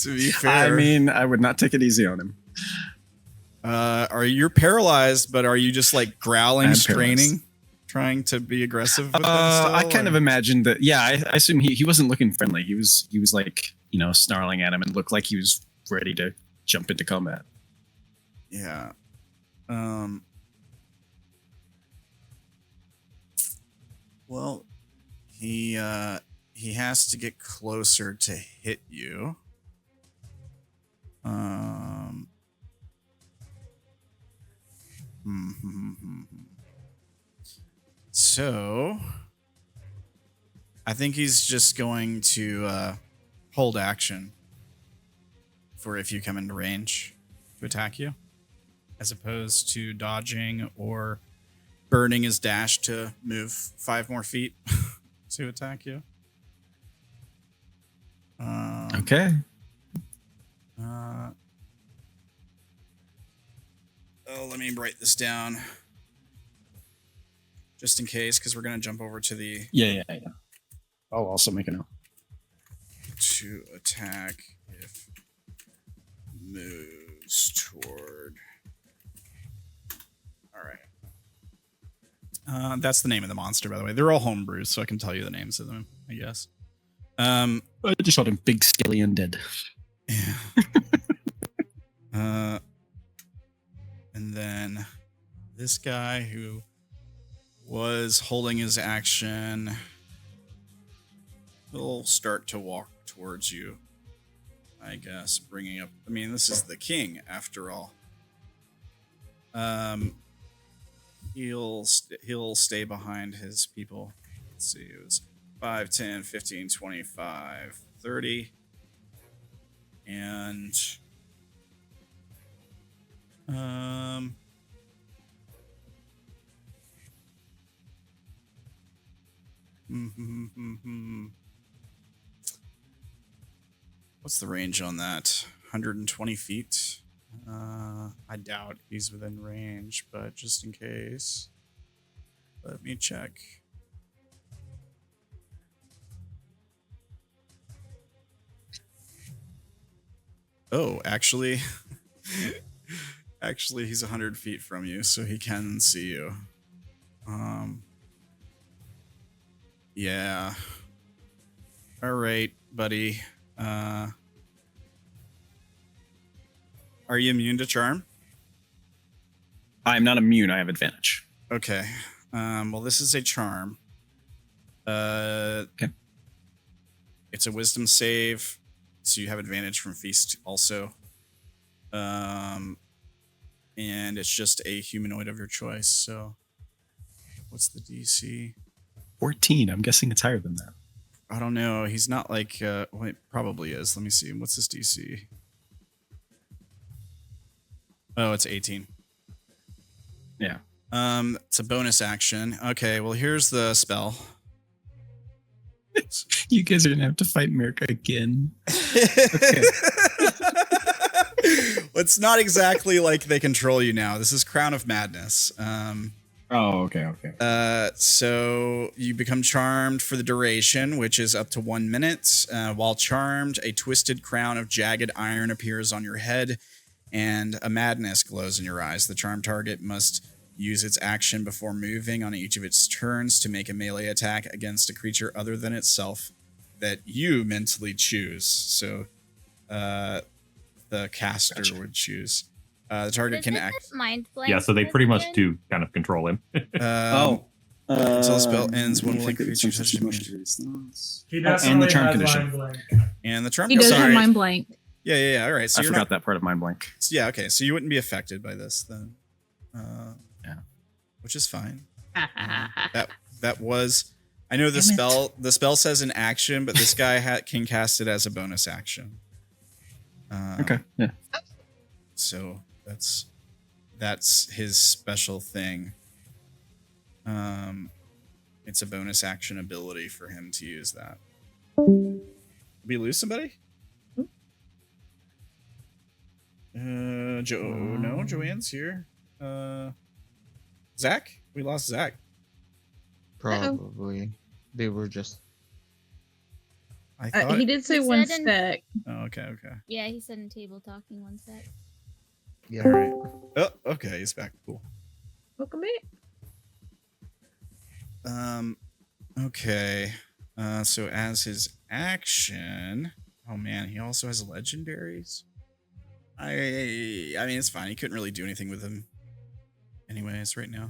be fair. I mean, I would not take it easy on him. Are you paralyzed, but are you just like growling, I'm straining, paralyzed. trying to be aggressive with them still, I kind or? of imagined that. Yeah, I assume he wasn't looking friendly. He was like, snarling at him and looked like he was ready to jump into combat. Yeah. Well, he has to get closer to hit you. So I think he's just going to hold action for if you come into range to attack you, as opposed to dodging or burning his dash to move 5 more feet to attack you. Okay. Let me write this down just in case, because we're going to jump over to the Yeah. I'll also make a note. to attack if moves toward. All right. That's the name of the monster, by the way. They're all homebrews, so I can tell you the names of them, I guess. I just shot him big, skelly undead. Yeah. And then this guy who was holding his action will start to walk towards you, I guess, bringing up. I mean, this is the king after all. He'll stay behind his people. Let's see, it was 5, 10, 15, 25, 30. And what's the range on that? 120 feet? I doubt he's within range, but just in case, let me check. Oh, actually, he's 100 feet from you, so he can see you. Yeah. All right, buddy. Are you immune to charm? I'm not immune. I have advantage. Okay. Well, this is a charm. Okay. It's a wisdom save, so you have advantage from feast also. And it's just a humanoid of your choice. So, what's the DC? 14. I'm guessing it's higher than that. I don't know. He's not like. Well, it probably is. Let me see. What's his DC? Oh, it's 18. Yeah. It's a bonus action. Okay. Well, here's the spell. You guys are gonna have to fight America again. Okay. Well, it's not exactly like they control you now. This is Crown of Madness. Okay. So you become charmed for the duration, which is up to 1 minute. While charmed, a twisted crown of jagged iron appears on your head, and a madness glows in your eyes. The charmed target must use its action before moving on each of its turns to make a melee attack against a creature other than itself that you mentally choose. So the caster would choose. The target can act. Mind blank. Yeah, so they pretty much do kind of control him. Until the spell ends, one point creature touches He and definitely the charm has condition. mind blank. And the charm. He does have Sorry. mind blank. Yeah. All right. So I you're forgot not, that part of mind blank. Yeah. Okay. So you wouldn't be affected by this then. Yeah. Which is fine. That was I know the Damn it. spell says an action, but this guy can cast it as a bonus action. Okay. Yeah. So that's his special thing. It's a bonus action ability for him to use that. Did we lose somebody? No, Joanne's here. Zach? We lost Zach. Probably. They were just. I thought He did say He one said in- sec. Oh, okay. Yeah, he said in table talking 1 sec. Yeah. All right. Oh, okay. He's back. Cool. Welcome back. Okay. So as his action, oh man, he also has legendaries. I mean, it's fine. He couldn't really do anything with them, anyways, right now.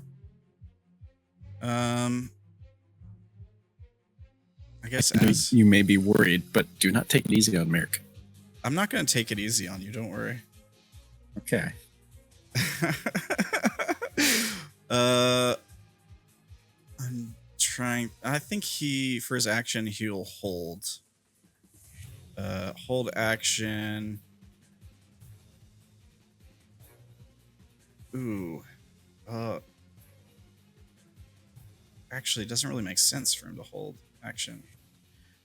I guess as You may be worried, but do not take it easy on Merrick. I'm not gonna take it easy on you. Don't worry. Okay. I'm trying. I think for his action he'll hold. Hold action. Ooh. Actually, it doesn't really make sense for him to hold action.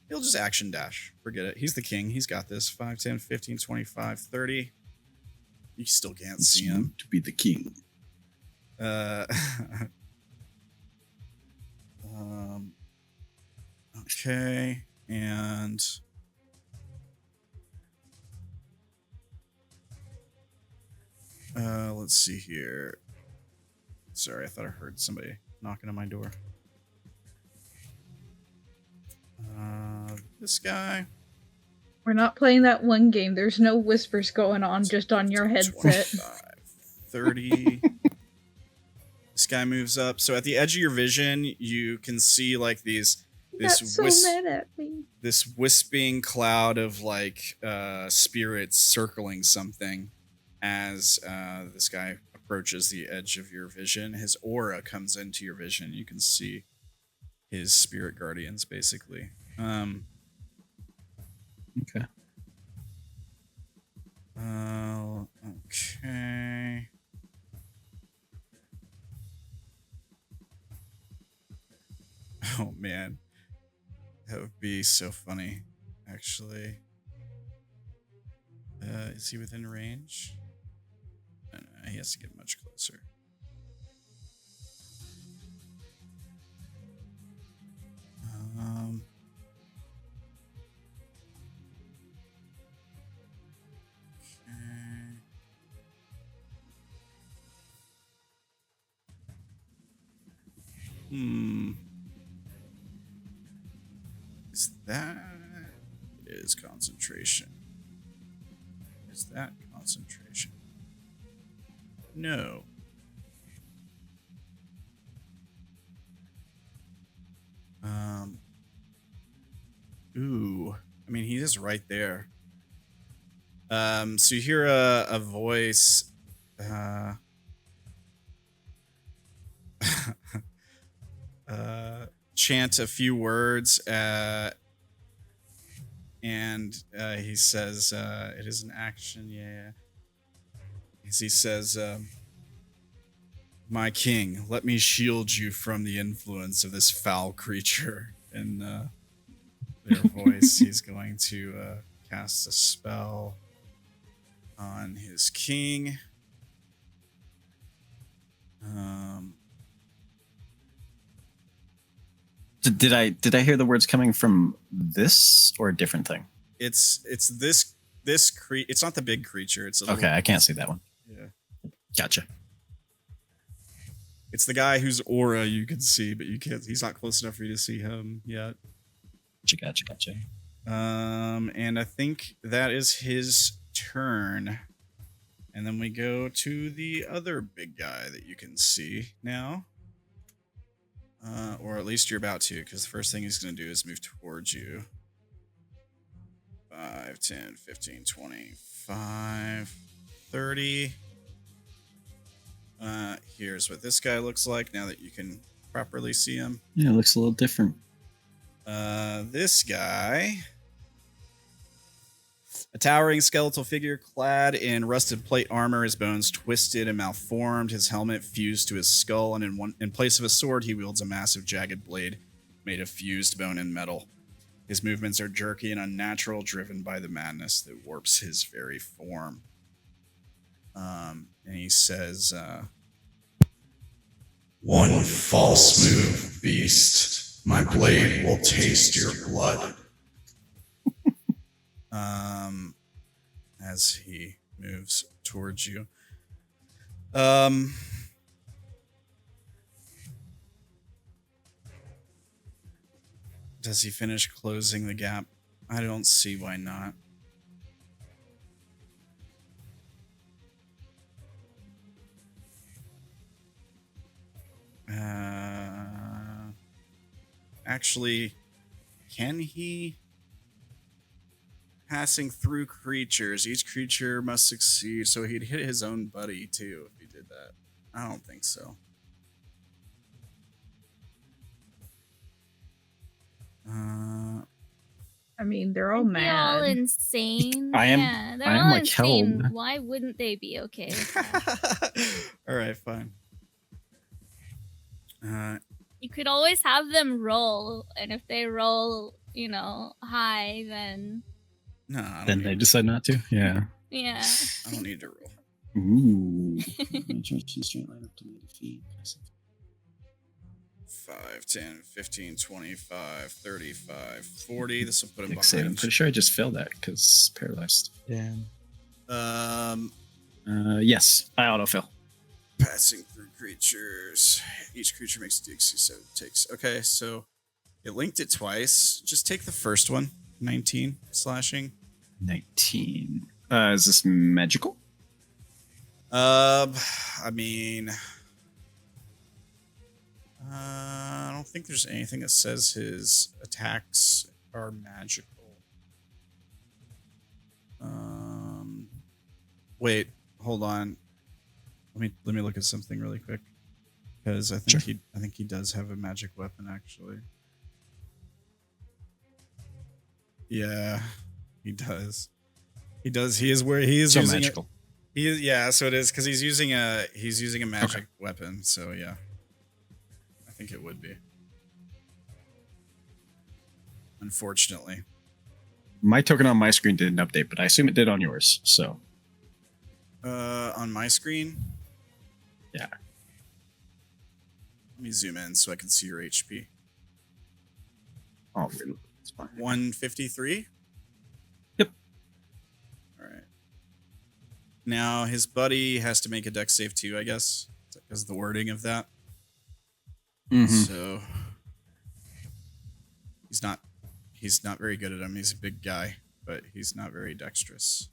He'll just action dash. Forget it. He's the king. He's got this. 5, 10, 15, 25, 30. You still can't see him. To be the king. Okay. And let's see here. Sorry, I thought I heard somebody knocking on my door. This guy. We're not playing that one game. There's no whispers going on, just on your headset. 25, 30. This guy moves up. So at the edge of your vision, you can see like this mad at me. This wisping cloud of like spirits circling something as this guy approaches the edge of your vision. His aura comes into your vision. You can see his spirit guardians basically. Okay. Okay. Oh man, that would be so funny. Actually, is he within range? No, he has to get much closer. Is that... It is concentration. Is that concentration? No. Ooh. I mean, he is right there. So you hear a voice... chant a few words, and he says, it is an action, yeah. As he says, my king, let me shield you from the influence of this foul creature. In their voice, he's going to cast a spell on his king. Did I hear the words coming from this or a different thing? It's this it's not the big creature. It's a little, okay. I can't see that one. Yeah, Gotcha. it's the guy whose aura you can see, but you can't. He's not close enough for you to see him yet. Gotcha. And I think that is his turn. And then we go to the other big guy that you can see now. Or at least you're about to, because the first thing he's going to do is move towards you. 5, 10, 15, 25, 30. Here's what this guy looks like now that you can properly see him. Yeah, it looks a little different. This guy, a towering skeletal figure clad in rusted plate armor, his bones twisted and malformed, his helmet fused to his skull, and in place of a sword, he wields a massive jagged blade made of fused bone and metal. His movements are jerky and unnatural, driven by the madness that warps his very form. And he says, One false move, beast. My blade will taste your blood. As he moves towards you. Does he finish closing the gap? I don't see why not. Actually, can he? Passing through creatures. Each creature must succeed, so he'd hit his own buddy too if he did that. I don't think so. I mean, they're all They're all mad. insane. I am- Yeah, they're I am all like insane. held. Why wouldn't they be okay with that? All right, fine. You could always have them roll, and if they roll, high, then No, I Then don't, they need, decide not to. Yeah. yeah. I don't need to roll. Ooh. 5, 10, 15, 25, 35, 40. This will put him Dick save. I'm behind. pretty sure I just failed that because paralyzed. Damn. Yes, I autofill. Passing through creatures. Each creature makes a DC, so it takes. Okay, so it linked it twice. Just take the first one. 19 slashing. 19. Is this magical? I mean, I don't think there's anything that says his attacks are magical. Wait, hold on. Let me look at something really quick, because I think he does have a magic weapon actually. Yeah, he does. He does. He is where he is So using magical. He is, yeah, so it is because he's using a magic weapon. So yeah, I think it would be. Unfortunately, My token on my screen didn't update, but I assume it did on yours. So on my screen, yeah. let me zoom in so I can see your HP. Oh, really? It's fine. 153. Yep. All right. Now his buddy has to make a dex save too, I guess, because the wording of that. Mhm. So he's not very good at him. He's a big guy, but he's not very dexterous.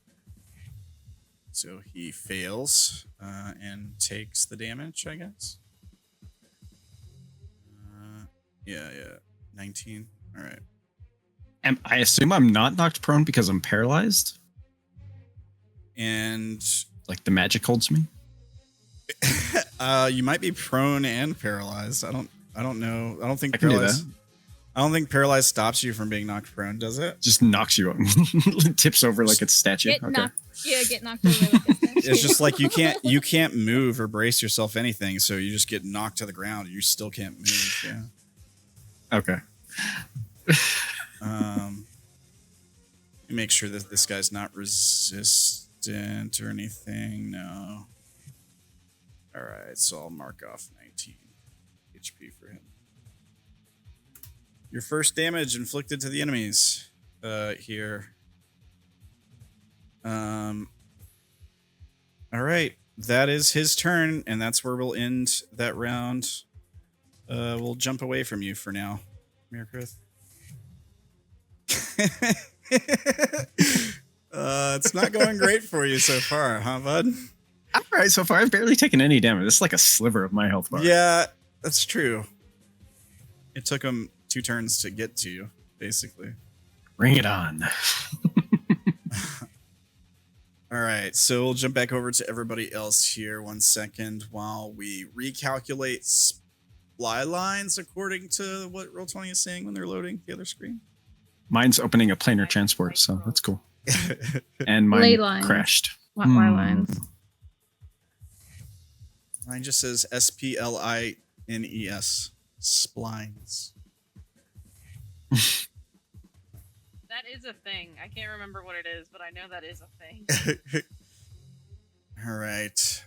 So he fails and takes the damage, I guess. Yeah. 19. All right. And I assume I'm not knocked prone because I'm paralyzed. And Like the magic holds me. you might be prone and paralyzed. I don't know. I don't think I can do paralyzed. that. I don't think paralyzed stops you from being knocked prone, does it? Just knocks you up. Tips over like it's a statue. Get Okay. knocked over like a statue. It's just like you can't move or brace yourself anything, so you just get knocked to the ground. You still can't move. Yeah. Okay. Let me make sure that this guy's not resistant or anything. No. All right, so I'll mark off 19 HP for him. Your first damage inflicted to the enemies here. All right, that is his turn, and that's where we'll end that round. We'll jump away from you for now, Mirkrith. It's not going great for you so far, huh, bud? All right, so far I've barely taken any damage. This is like a sliver of my health bar. Yeah, that's true. It took him 2 turns to get to you, basically. Bring it on. All right, so we'll jump back over to everybody else here 1 second while we recalculate supply lines according to what Roll20 is saying when they're loading the other screen? Mine's opening a planar transport, so that's cool. And Ley mine lines. crashed. Not my lines. Mine just says SPLINES. Splines. That is a thing. I can't remember what it is, but I know that is a thing. All right.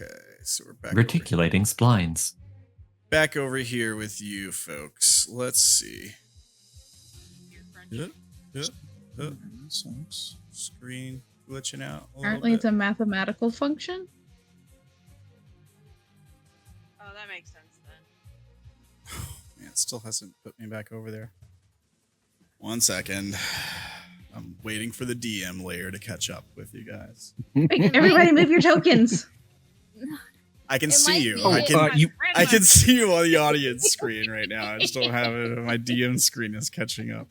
Okay, so we're back. Reticulating splines. Back over here with you folks. Let's see. Screen glitching out. Apparently, it's a mathematical function. Oh, that makes sense then. Man, it still hasn't put me back over there. 1 second. I'm waiting for the DM layer to catch up with you guys. Hey, everybody, move your tokens. I can It see might you. be I can see you on the audience screen right now. I just don't have it. My DM screen is catching up.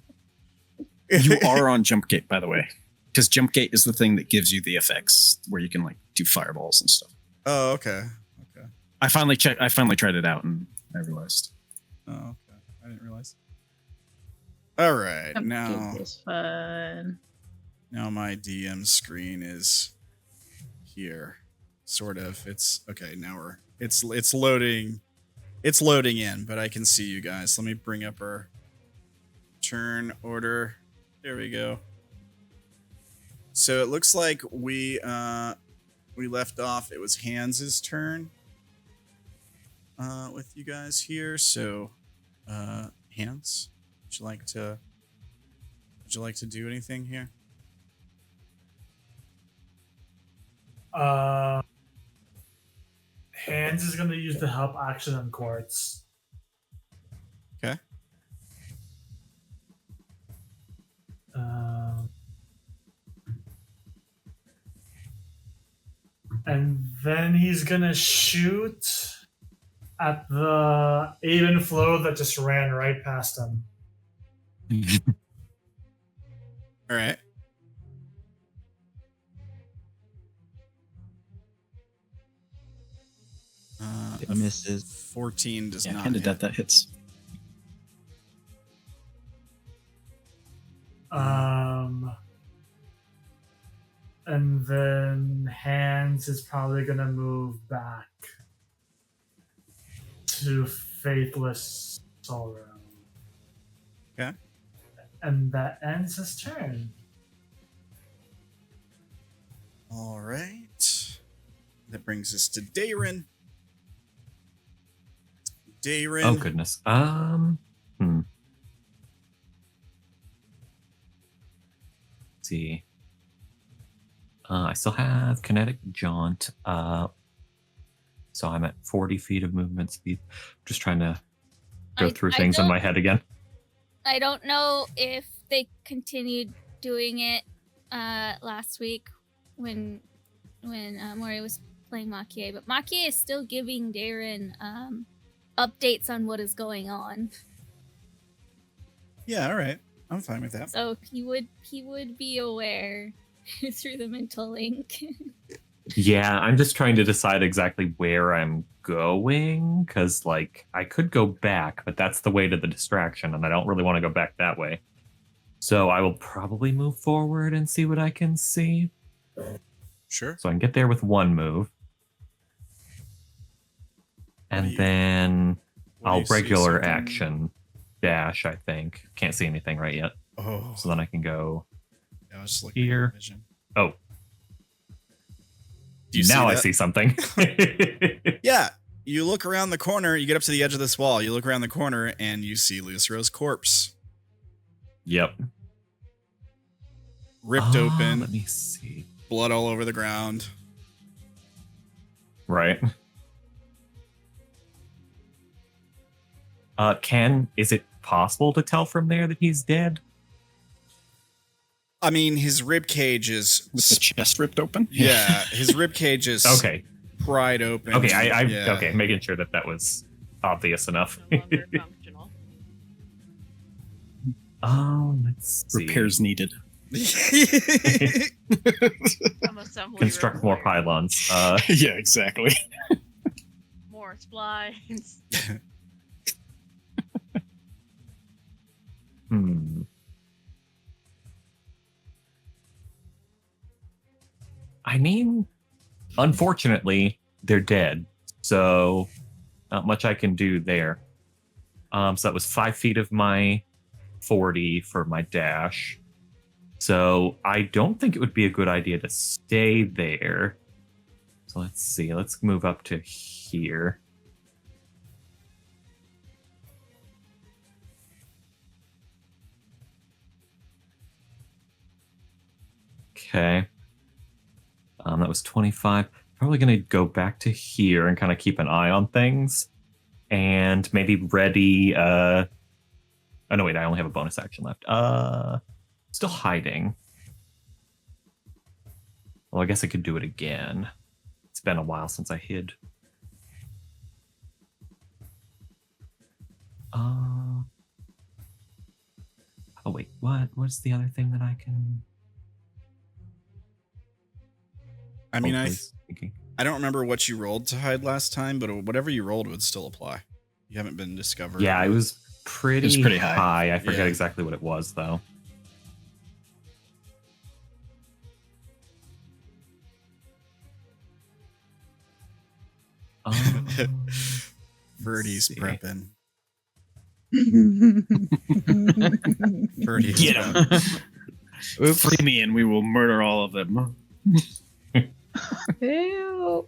You are on jump gate, by the way, because jump gate is the thing that gives you the effects where you can like do fireballs and stuff. Oh, okay. Okay. I finally tried it out and I realized. Oh, okay. I didn't realize. All right, now This is fun. now my DM screen is here. Sort of. It's okay. Now it's loading. It's loading in, but I can see you guys. Let me bring up our turn order. There we go. So it looks like we left off. It was Hans's turn with you guys here. So Hans, would you like to do anything here? Hands is going to use the help action on Quartz. Okay. And then he's going to shoot at the even flow that just ran right past him. All right. It misses. 14 does not Handed hit. that hits. And then Hands is probably going to move back to Faithless Sorrow. Okay. And that ends his turn. All right. That brings us to Darren. Darren. Oh goodness. Let's see. I still have kinetic jaunt. So I'm at 40 feet of movement speed. Just trying to go through things in my head again. I don't know if they continued doing it last week when Mori was playing Makie, but Makie is still giving Darren updates on what is going on. Yeah, all right. I'm fine with that. So he would be aware through the mental link. Yeah, I'm just trying to decide exactly where I'm going, because, like, I could go back, but that's the way to the distraction, and I don't really want to go back that way. So I will probably move forward and see what I can see. Sure. So I can get there with one move. And then I'll regular action dash, I think. Can't see anything right yet. Oh. So then I can go I was just looking here. at vision. Oh. Do you now see I that? see something. Yeah. You look around the corner, you get up to the edge of this wall, you look around the corner, and you see Lucero's corpse. Yep. Ripped open. Let me see. Blood all over the ground. Right. Is it possible to tell from there that he's dead? I mean, his rib cage is with the chest ripped open. Yeah, his rib cage is okay. Pried open. Okay, okay, making sure that was obvious enough. Functional. Let's see. Repairs needed. Some assembly Construct more required. pylons. Yeah, exactly. More splines. I mean, unfortunately, they're dead. So not much I can do there. So that was 5 feet of my 40 for my dash. So I don't think it would be a good idea to stay there. So let's see. Let's move up to here. Okay. That was 25. Probably going to go back to here and kind of keep an eye on things. And maybe ready... Oh, no, wait. I only have a bonus action left. Still hiding. Well, I guess I could do it again. It's been a while since I hid. Oh, wait. What? What's the other thing that I can... I mean, Thinking. I don't remember what you rolled to hide last time, but whatever you rolled would still apply. You haven't been discovered. Yeah, it was pretty high. I forget Yeah. exactly what it was, though. Verdi's see. prepping. Verdi. Verdi is Get prepping. him. Free me and we will murder all of them. Ew.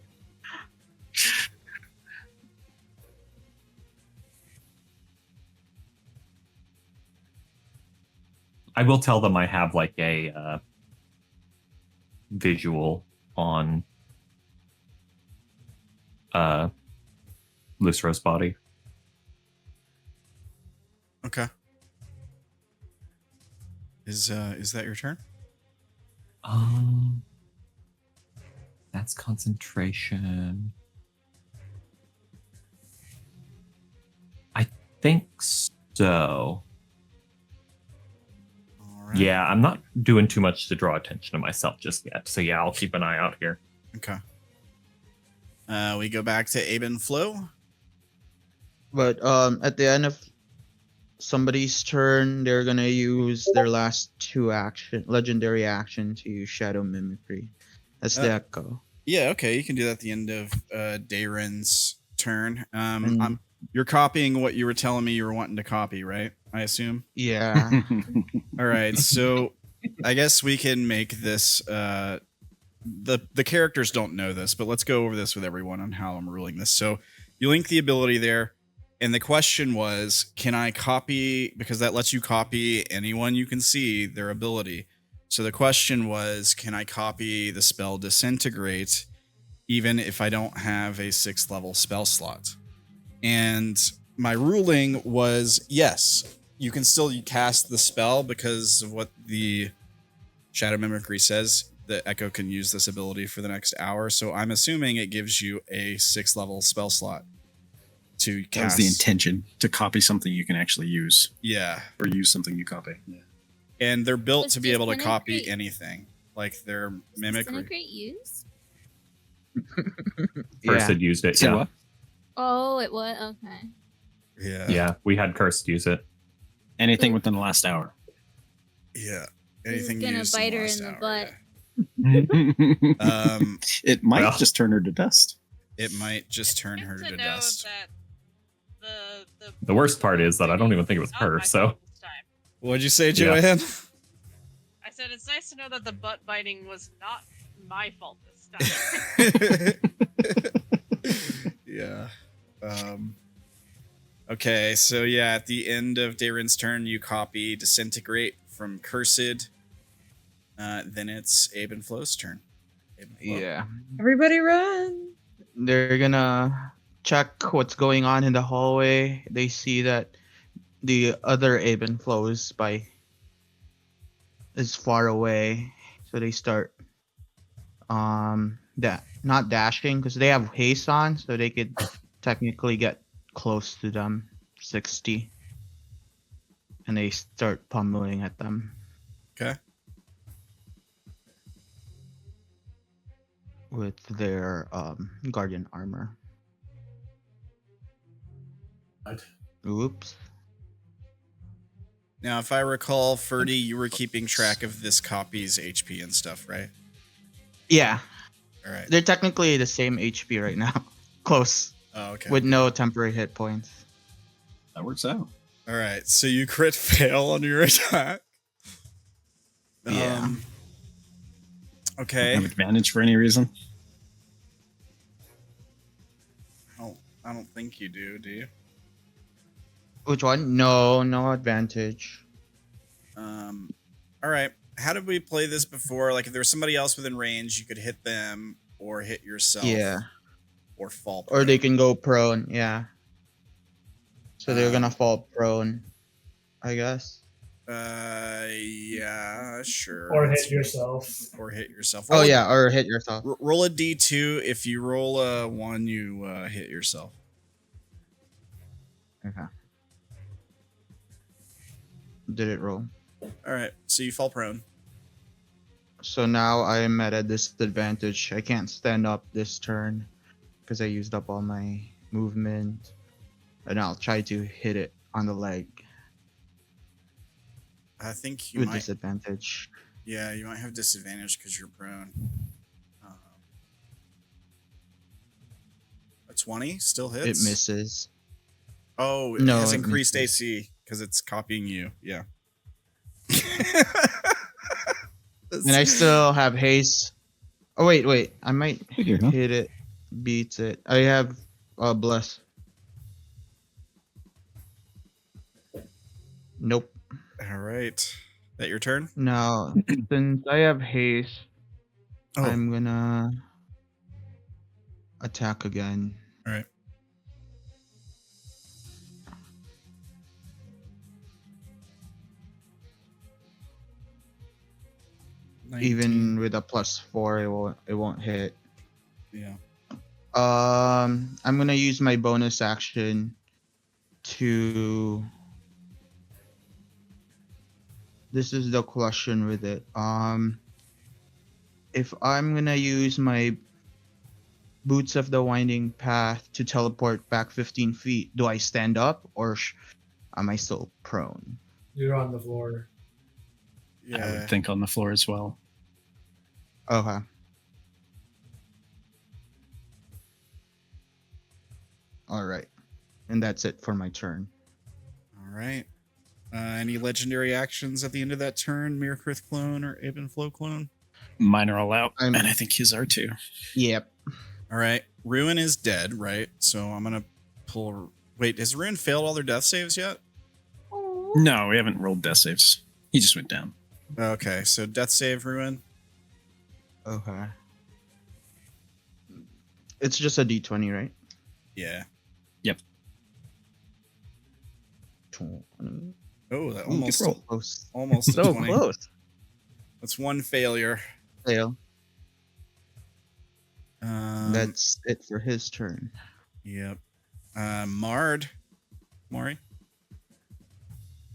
I will tell them I have like a visual on Lucero's body. Okay. Is that your turn? That's concentration. I think so. All right. Yeah, I'm not doing too much to draw attention to myself just yet. So yeah, I'll keep an eye out here. Okay. We go back to Abe and Flo. But at the end of somebody's turn, they're gonna use their last 2 legendary action to use shadow mimicry. That's the echo. Yeah, okay, you can do that at the end of Daren's turn. Mm. You're copying what you were telling me you were wanting to copy, right? I assume. Yeah. All right, so I guess we can make this. The characters don't know this, but let's go over this with everyone on how I'm ruling this. So you link the ability there, and the question was, can I copy, because that lets you copy anyone you can see their ability. So the question was, can I copy the spell Disintegrate even if I don't have a 6th level spell slot? And my ruling was yes, you can still cast the spell because of what the Shadow Mimicry says. The Echo can use this ability for the next hour. So I'm assuming it gives you a 6th level spell slot to cast. That was the intention, to copy something you can actually use. Yeah. Or use something you copy. Yeah. And they're built Was to be able to copy Disintegrate- anything. Like their mimicry. Disintegrate use? First Yeah. had used it, Say yeah. what? Oh, it was okay. Yeah. Yeah, we had Cursed use it. Anything within the last hour. Yeah. This is Anything gonna used bite in her last in the hour, butt. yeah. It might Well. just turn her to dust. It might just turn her to dust. That The worst part is that I don't even think it was her, so. What'd you say, Yeah. Joanne? I said it's nice to know that the butt biting was not my fault this time. Yeah. Okay, so yeah, at the end of Daren's turn, you copy Disintegrate from Cursed. Then it's Abe and Flo's turn. Abe and Flo. Yeah. Everybody run. They're gonna check what's going on in the hallway. They see that the other Aben flows is far away, so they start not dashing because they have haste on, so they could technically get close to them, 60, and they start pummeling at them. Okay. with their guardian armor. What? Oops. Now, if I recall, Ferdy, you were keeping track of this copy's HP and stuff, right? Yeah, All right. they're technically the same HP right now. Close. Oh, okay. With no temporary hit points. That works out. All right. So you crit fail on your attack. Yeah. Okay. Have advantage for any reason? I don't think you do you? Which one? No advantage. All right. How did we play this before? Like, if there was somebody else within range, you could hit them or hit yourself. Yeah. Or fall. Or they can go prone. Yeah. So they're gonna Um, fall prone, I guess. Yeah, sure. Or hit yourself. Or hit yourself. Oh yeah, or hit yourself. Roll a d2. If you roll a 1, you hit yourself. Okay. Did it roll? All right. So you fall prone. So now I am at a disadvantage. I can't stand up this turn because I used up all my movement. And I'll try to hit it on the leg I think you with might. disadvantage. Yeah, you might have disadvantage because you're prone. A 20 still hits. It misses. Oh, it No, has it increased misses. AC because it's copying you. Yeah. And I still have haste. Oh wait. I might Figure, huh? hit it. Beats it. I have bless. Nope. All right. That your turn? Now, since I have haste, Oh. I'm gonna attack again. All right. Even with a +4, it won't hit. Yeah. I'm gonna use my bonus action to. This is the question with it. If I'm gonna use my Boots of the Winding Path to teleport back 15 feet, do I stand up or am I still prone? You're on the floor. Yeah. I would think on the floor as well. Okay. All right, and that's it for my turn. All right. Any legendary actions at the end of that turn? Miracrith clone or Aben Flow clone? Mine are all out, I'm- and I think his are too. Yep. All right. Ruin is dead, right? So I'm going to pull. Wait, has Ruin failed all their death saves yet? No, we haven't rolled death saves. He just went down. Okay. So death save, Ruin. Okay. It's just a D20, right? Yeah. Yep. 20. Oh, that Ooh, almost good roll. Close. almost a So 20. close. That's one failure. Fail. That's That's it for his turn. Yep. Mari.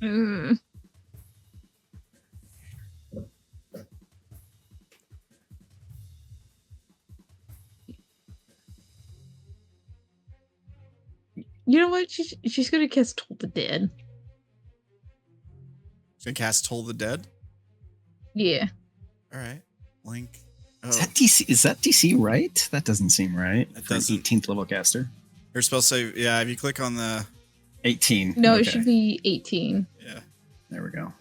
Mm. You know what? She's gonna cast Toll the Dead. She's gonna cast Toll the Dead. Yeah. All right. Link. Oh, Is that DC? Is that DC right? That doesn't seem right. It For an doesn't. 18th level caster. you're supposed to say, yeah, if you click on the 18. No, it Okay. should be 18. yeah. There we go.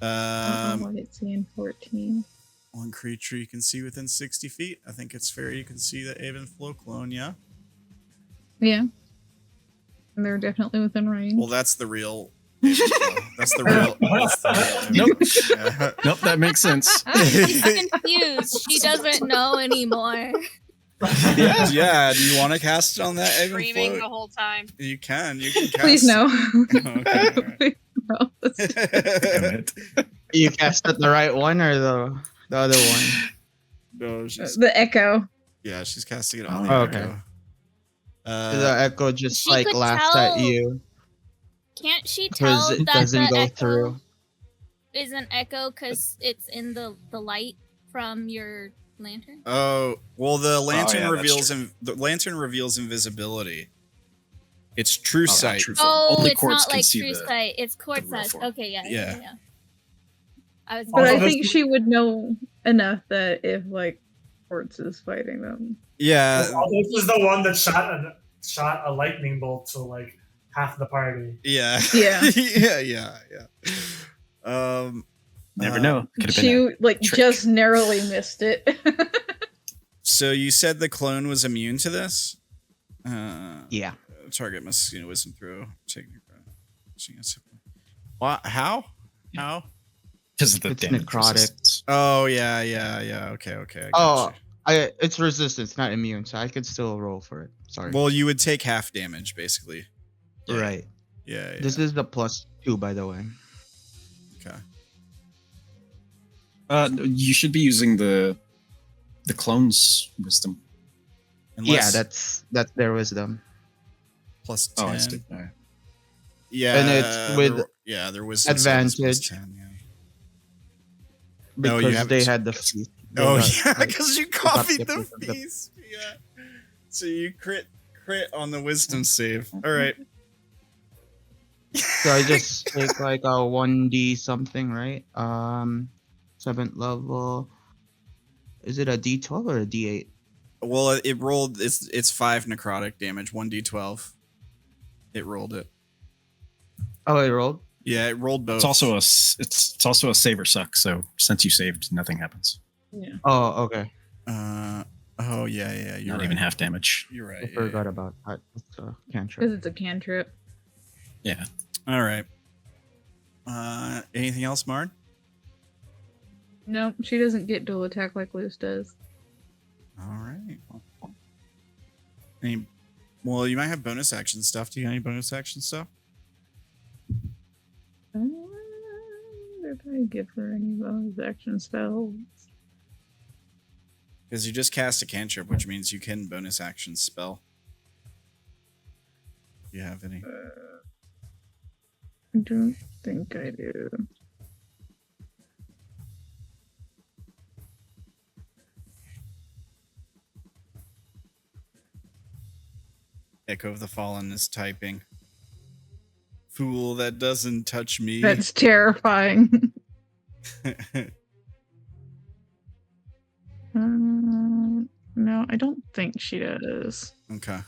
I don't know what it's saying. 14. One creature you can see within 60 feet. I think it's fair you can see the Aven Flow clone, yeah? Yeah. And they're definitely within range. Well, that's the real Aven Flow. That's the real. That's the real Nope. Yeah. Nope, that makes sense. She's confused. She doesn't know anymore. Yeah. Yeah. Do you want to cast it on that Aven Screaming the Flow? whole time. You can. You can cast. Please no. Okay, all right. Please no. Damn it. You casted the right one or the other one? No, she's, The echo. yeah, she's casting it on the Oh, okay. echo. The echo just She like could laughs at tell- you Can't she because tell it that doesn't the go echo through. is an echo because it's in the light from your lantern? Oh, well, the lantern yeah, that's reveals true. the lantern reveals invisibility. It's true sight. True form. Oh, Only it's quartz not can like see true the. sight. It's real quartz. form. Okay, yeah. Yeah. I was But Also, I this- think she would know enough that if like Quartz is fighting them. Yeah, This is the one that shot a lightning bolt to like half the party. yeah, Yeah. yeah. Never know. Could have been. She like trick. just narrowly missed it. So you said the clone was immune to this? Yeah. Target must wisdom throw. What? How? How? Because of the It's damage necrotic. resistance. Oh yeah. Okay. I got It's resistance, not immune, so I could still roll for it. Sorry. you. Well, you would take half damage basically. Yeah. Right. Yeah. This is the +2, by the way. Okay. You should be using the clone's wisdom. Unless, Yeah, that's their wisdom. plus 10. Oh, I see. All right. Yeah, And it's with their wisdom save is plus advantage. 10, yeah. Because you have they it. had the feast. They Oh got, yeah, like, because you got copied the different from the- feast. Yeah. So you crit on the wisdom save. All right. So I just take like a 1d something, right? 7th level. Is it a d12 or a d8? Well, it rolled. It's 5 necrotic damage, 1d12. It rolled it. Oh, it rolled. Yeah, it rolled both. It's also a save or suck. So since you saved, nothing happens. Yeah. Oh, okay. Oh yeah. You're Not right. even half damage. You're right. I forgot about that. It's a cantrip. Because it's a cantrip. Yeah. All right. Anything else, Marn? No, she doesn't get dual attack like Luce does. All right. Well, you might have bonus action stuff. Do you have any bonus action stuff? Did I give her any bonus action spells? Because you just cast a cantrip, which means you can bonus action spell. Do you have any? I don't think I do. Echo of the Fallen is typing. Fool that doesn't touch me. That's terrifying. No, I don't think she does. Okay.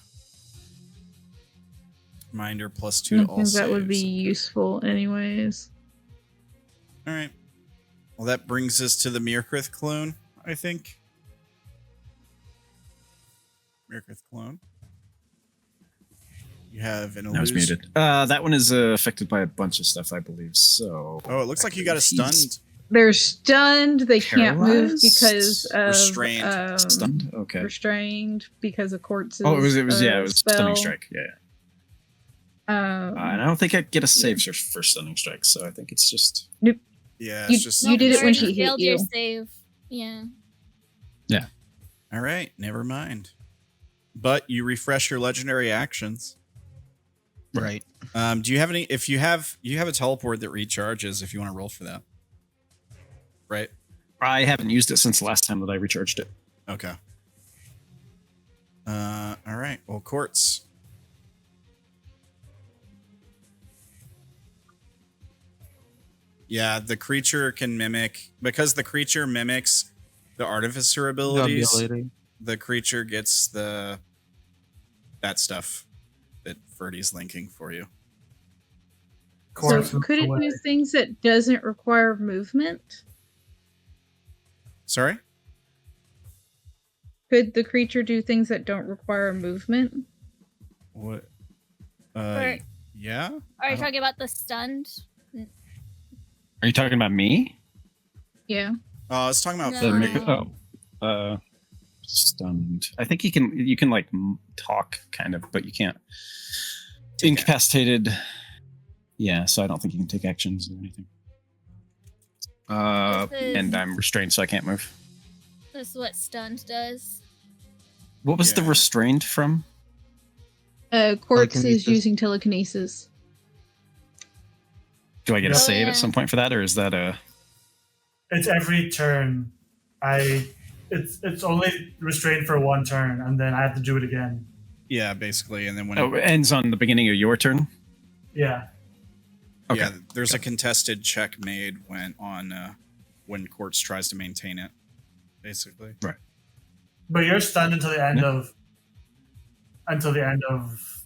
Reminder +2 I to don't all think that would be saves. useful anyways. All right. Well, that brings us to the Mirkrith clone, I think. Mirkrith clone. You have an I was illusion. muted. That one is affected by a bunch of stuff, I believe. So. Oh, it looks like you got a stunned. They're stunned. They can't move Paralyzed? because of Restrained. Stunned. Okay. restrained because of Quartz's Oh, it was spell. stunning strike. Yeah. And I don't think I get a save for stunning strike, so I think it's just. Yeah, You- it's just. you did it when already she hit failed your you. save. Yeah. All right, never mind. But you refresh your legendary actions. Right. Do you have any? If you have a teleport that recharges, if you want to roll for that, right? I haven't used it since the last time that I recharged it. Okay. All right. Well, Quartz. Yeah, the creature can mimic because the creature mimics the artificer abilities. The ability. The creature gets that stuff that Ferdy's linking for you. Quartz So moves could it away. do things that doesn't require movement? Sorry? Could the creature do things that don't require movement? What? Or- Yeah. Are I you don't- talking about the stunned? Are you talking about me? Yeah. I was talking about No. Ferdy. Stunned. I think you can like talk kind of, but you can't. Incapacitated. Yeah, so I don't think you can take actions or anything. And I'm restrained, so I can't move. This is what stunned does. What was the Yeah. restrained from? Quartz is Telekinesis. using telekinesis. Do I get a Oh, save yeah. at some point for that, or is that a? It's every turn. I It's only restrained for one turn, and then I have to do it again. Yeah, basically, and then when Oh, it ends on the beginning of your turn? Yeah. Okay. Yeah, there's a contested check made when Quartz tries to maintain it, basically. Right. But you're stunned until the end of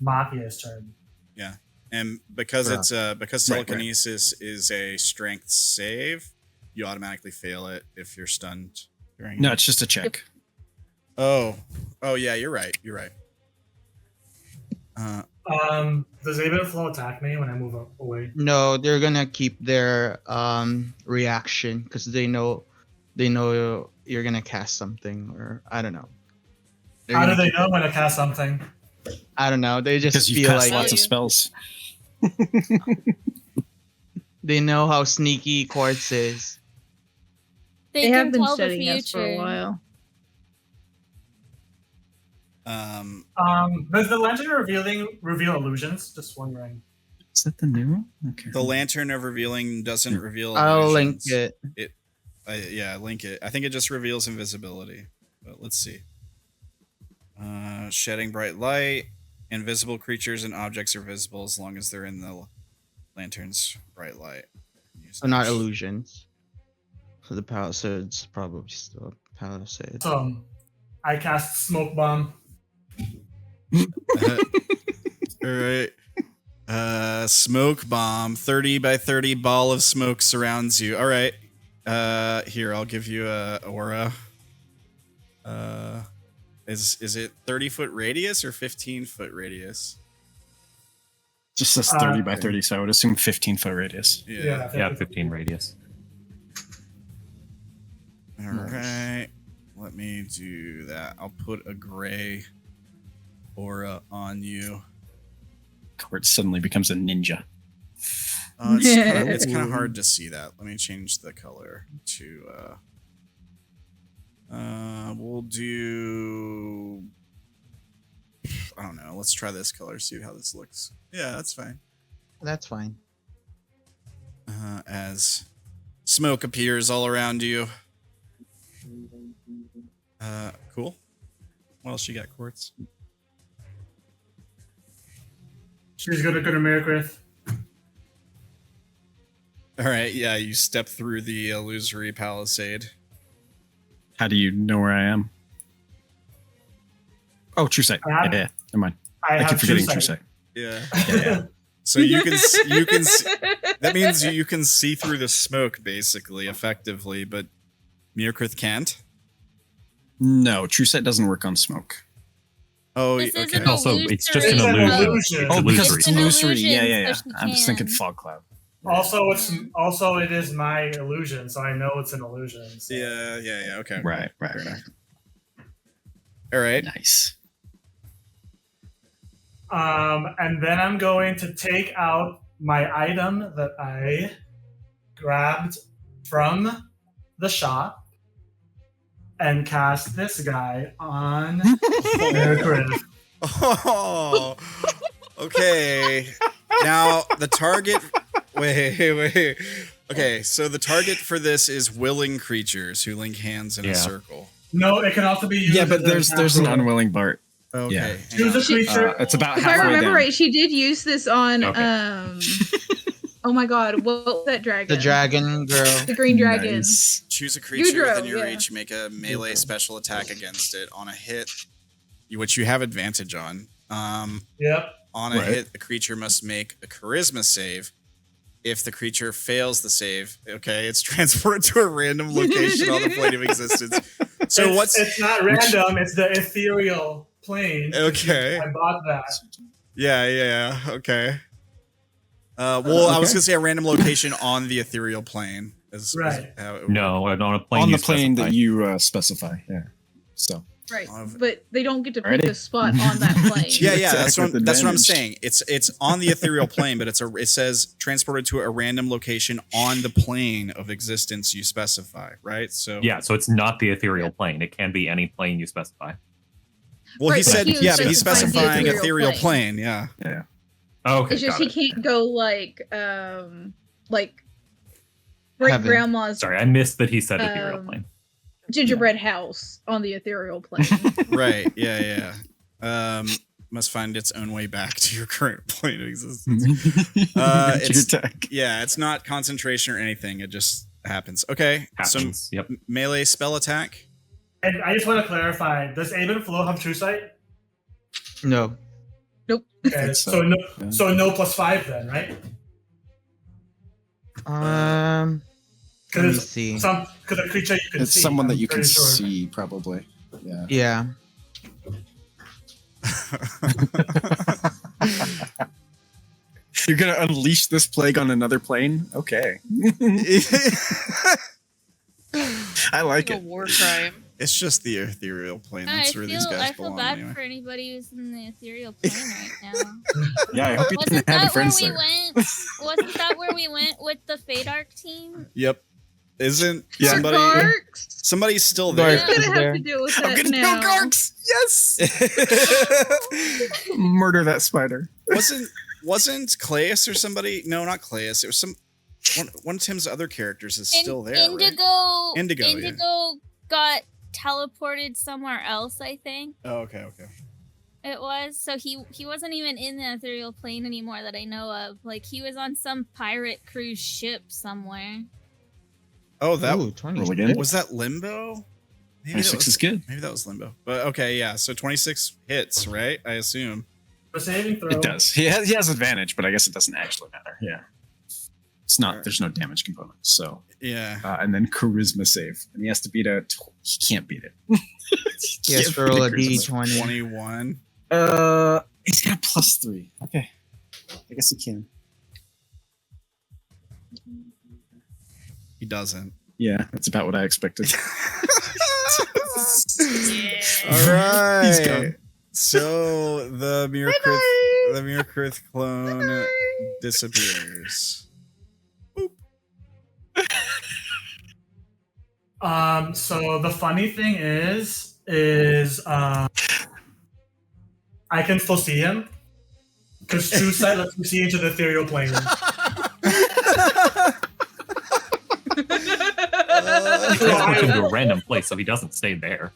Machia's turn. Yeah, and because it's because Right, telekinesis is a strength save, you automatically fail it if you're stunned during. No, it's just a check. Oh, yeah, you're right. You're right. Does Aven Flow attack me when I move away? No, they're gonna keep their reaction because they know you're gonna cast something, or I don't know. How do they know when I cast something? I don't know. They just Because you feel cast like lots of spells. they know how sneaky Quartz is. They can have been tell the studying us for a future. while. Does the lantern reveal illusions? Just wondering. Is that the new one? Okay. The Lantern of Revealing doesn't reveal. I'll link illusions. it. Link it. I think it just reveals invisibility. But let's see. Shedding bright light. Invisible creatures and objects are visible as long as they're in the lantern's bright light. So not illusions. So the palisade's probably still a palisade. So I cast Smoke Bomb. All right. Smoke bomb. 30 by 30 ball of smoke surrounds you. All right. Here, I'll give you a aura. Is it 30-foot radius or 15-foot radius? Just says 30 by 30, so I would assume 15-foot radius. Yeah, 15 radius. All right. Let me do that. I'll put a gray aura on you. Quartz suddenly becomes a ninja. It's kind of hard to see that. Let me change the color to we'll do, I don't know, let's try this color, see how this looks. Yeah, that's fine. That's fine. As smoke appears all around you. Cool. What else you got, Quartz? She's gonna go to Miracrith. All right, yeah, you step through the illusory palisade. How do you know where I am? Oh, True Sight. Yeah, never mind. I keep forgetting True Sight. Yeah. So you can that means you can see through the smoke basically, effectively, but Mirkrith can't. No, True Sight doesn't work on smoke. Oh, This is okay. an Also, it's just illusory. an illusion. illusion. It's Oh, because illusory. it's an illusory. illusion, Yeah. so she I was thinking can. fog cloud. Also, it is my illusion, so I know it's an illusion. So. Yeah. Okay. Right. Fair enough. All right. Nice. And then I'm going to take out my item that I grabbed from the shop and cast this guy on Miracrith. Oh, okay. Now the target. Wait. Okay, so the target for this is willing creatures who link hands in a circle. No, it can also be used. Yeah, but as there's an natural. unwilling Bart. Okay. Yeah. hang Choose a on. creature. It's about If I halfway remember down. right, she did use this on Okay. oh my god, what was that dragon? The dragon girl. The green dragon. Nice. Choose a creature Udro, within your yeah. reach. Make a melee special attack against it on a hit, which you have advantage on. Yep. On a Right. hit, the creature must make a charisma save. If the creature fails the save, okay, it's transported to a random location on the plane of existence. So It's not random. It's the ethereal plane. Okay. I bought that. Yeah. Okay. Well, I was gonna say a random location on the ethereal plane. Is Right. how it No, on a plane. On you the plane specify. that you specify. Yeah. So. Right. Of- But they don't get to pick Alrighty. a spot on that plane. Yeah, Attack that's what with that's what I'm advantage. saying. It's on the ethereal plane, but it says transported to a random location on the plane of existence you specify, right? So Yeah, so it's not the ethereal plane. It can be any plane you specify. well, he Right, but said he was yeah, but he's specifying the specifying ethereal ethereal plane. plane. Yeah. Oh, okay, It's just got he it. can't go like great Heaven. grandma's Sorry, I missed that he said ethereal Um, plane. gingerbread house on the ethereal plane. Right. Yeah. Must find its own way back to your current plane of existence. It's not concentration or anything. It just happens. Okay. Happens. Yep. Melee spell attack. And I just want to clarify: does Ebb and Flow have True Sight? No. Nope. Okay, so no, so no +5 then, right? Let me see. Because a creature you can It's see. someone that I'm you can pretty sure. see, probably. Yeah. Yeah. You're gonna unleash this plague on another plane? Okay. I like A it. war crime. It's just the ethereal plane. That's where these guys I feel belong. bad Anyway. for anybody who's in the ethereal plane right now. Yeah, I hope you Wasn't didn't have that where friends we there. went? Wasn't that where we went with the Fate Arc team? Yep. Isn't Yeah. somebody's still there? I'm gonna have to deal with I'm that gonna now. kill Garks! Yes! Murder that spider. Wasn't Clayus or somebody? No, not Clayus. It was one of Tim's other characters is still there. Indigo. Right? Indigo. Indigo got teleported somewhere else. I think Oh, okay. it was. So he wasn't even in the ethereal plane anymore that I know of. Like he was on some pirate cruise ship somewhere. Oh, that Ooh, 20. Roll again. was that Limbo. Maybe that 26 was, is good. Maybe that was Limbo. But okay, yeah. So 26 hits, right? I assume. A saving throw. It does. He has advantage, but I guess it doesn't actually matter. Yeah. It's not. There's no damage component. So Yeah. and then charisma save, and he has to beat a. He can't beat it. He has to roll a d20. 21. He's got +3. Okay. I guess he can. He doesn't. Yeah, that's about what I expected. All right. He's gone. So the Mirkrith clone disappears. So the funny thing is I can still see him because True Sight lets me see into the ethereal plane. He transports him to a random place, so he doesn't stay there.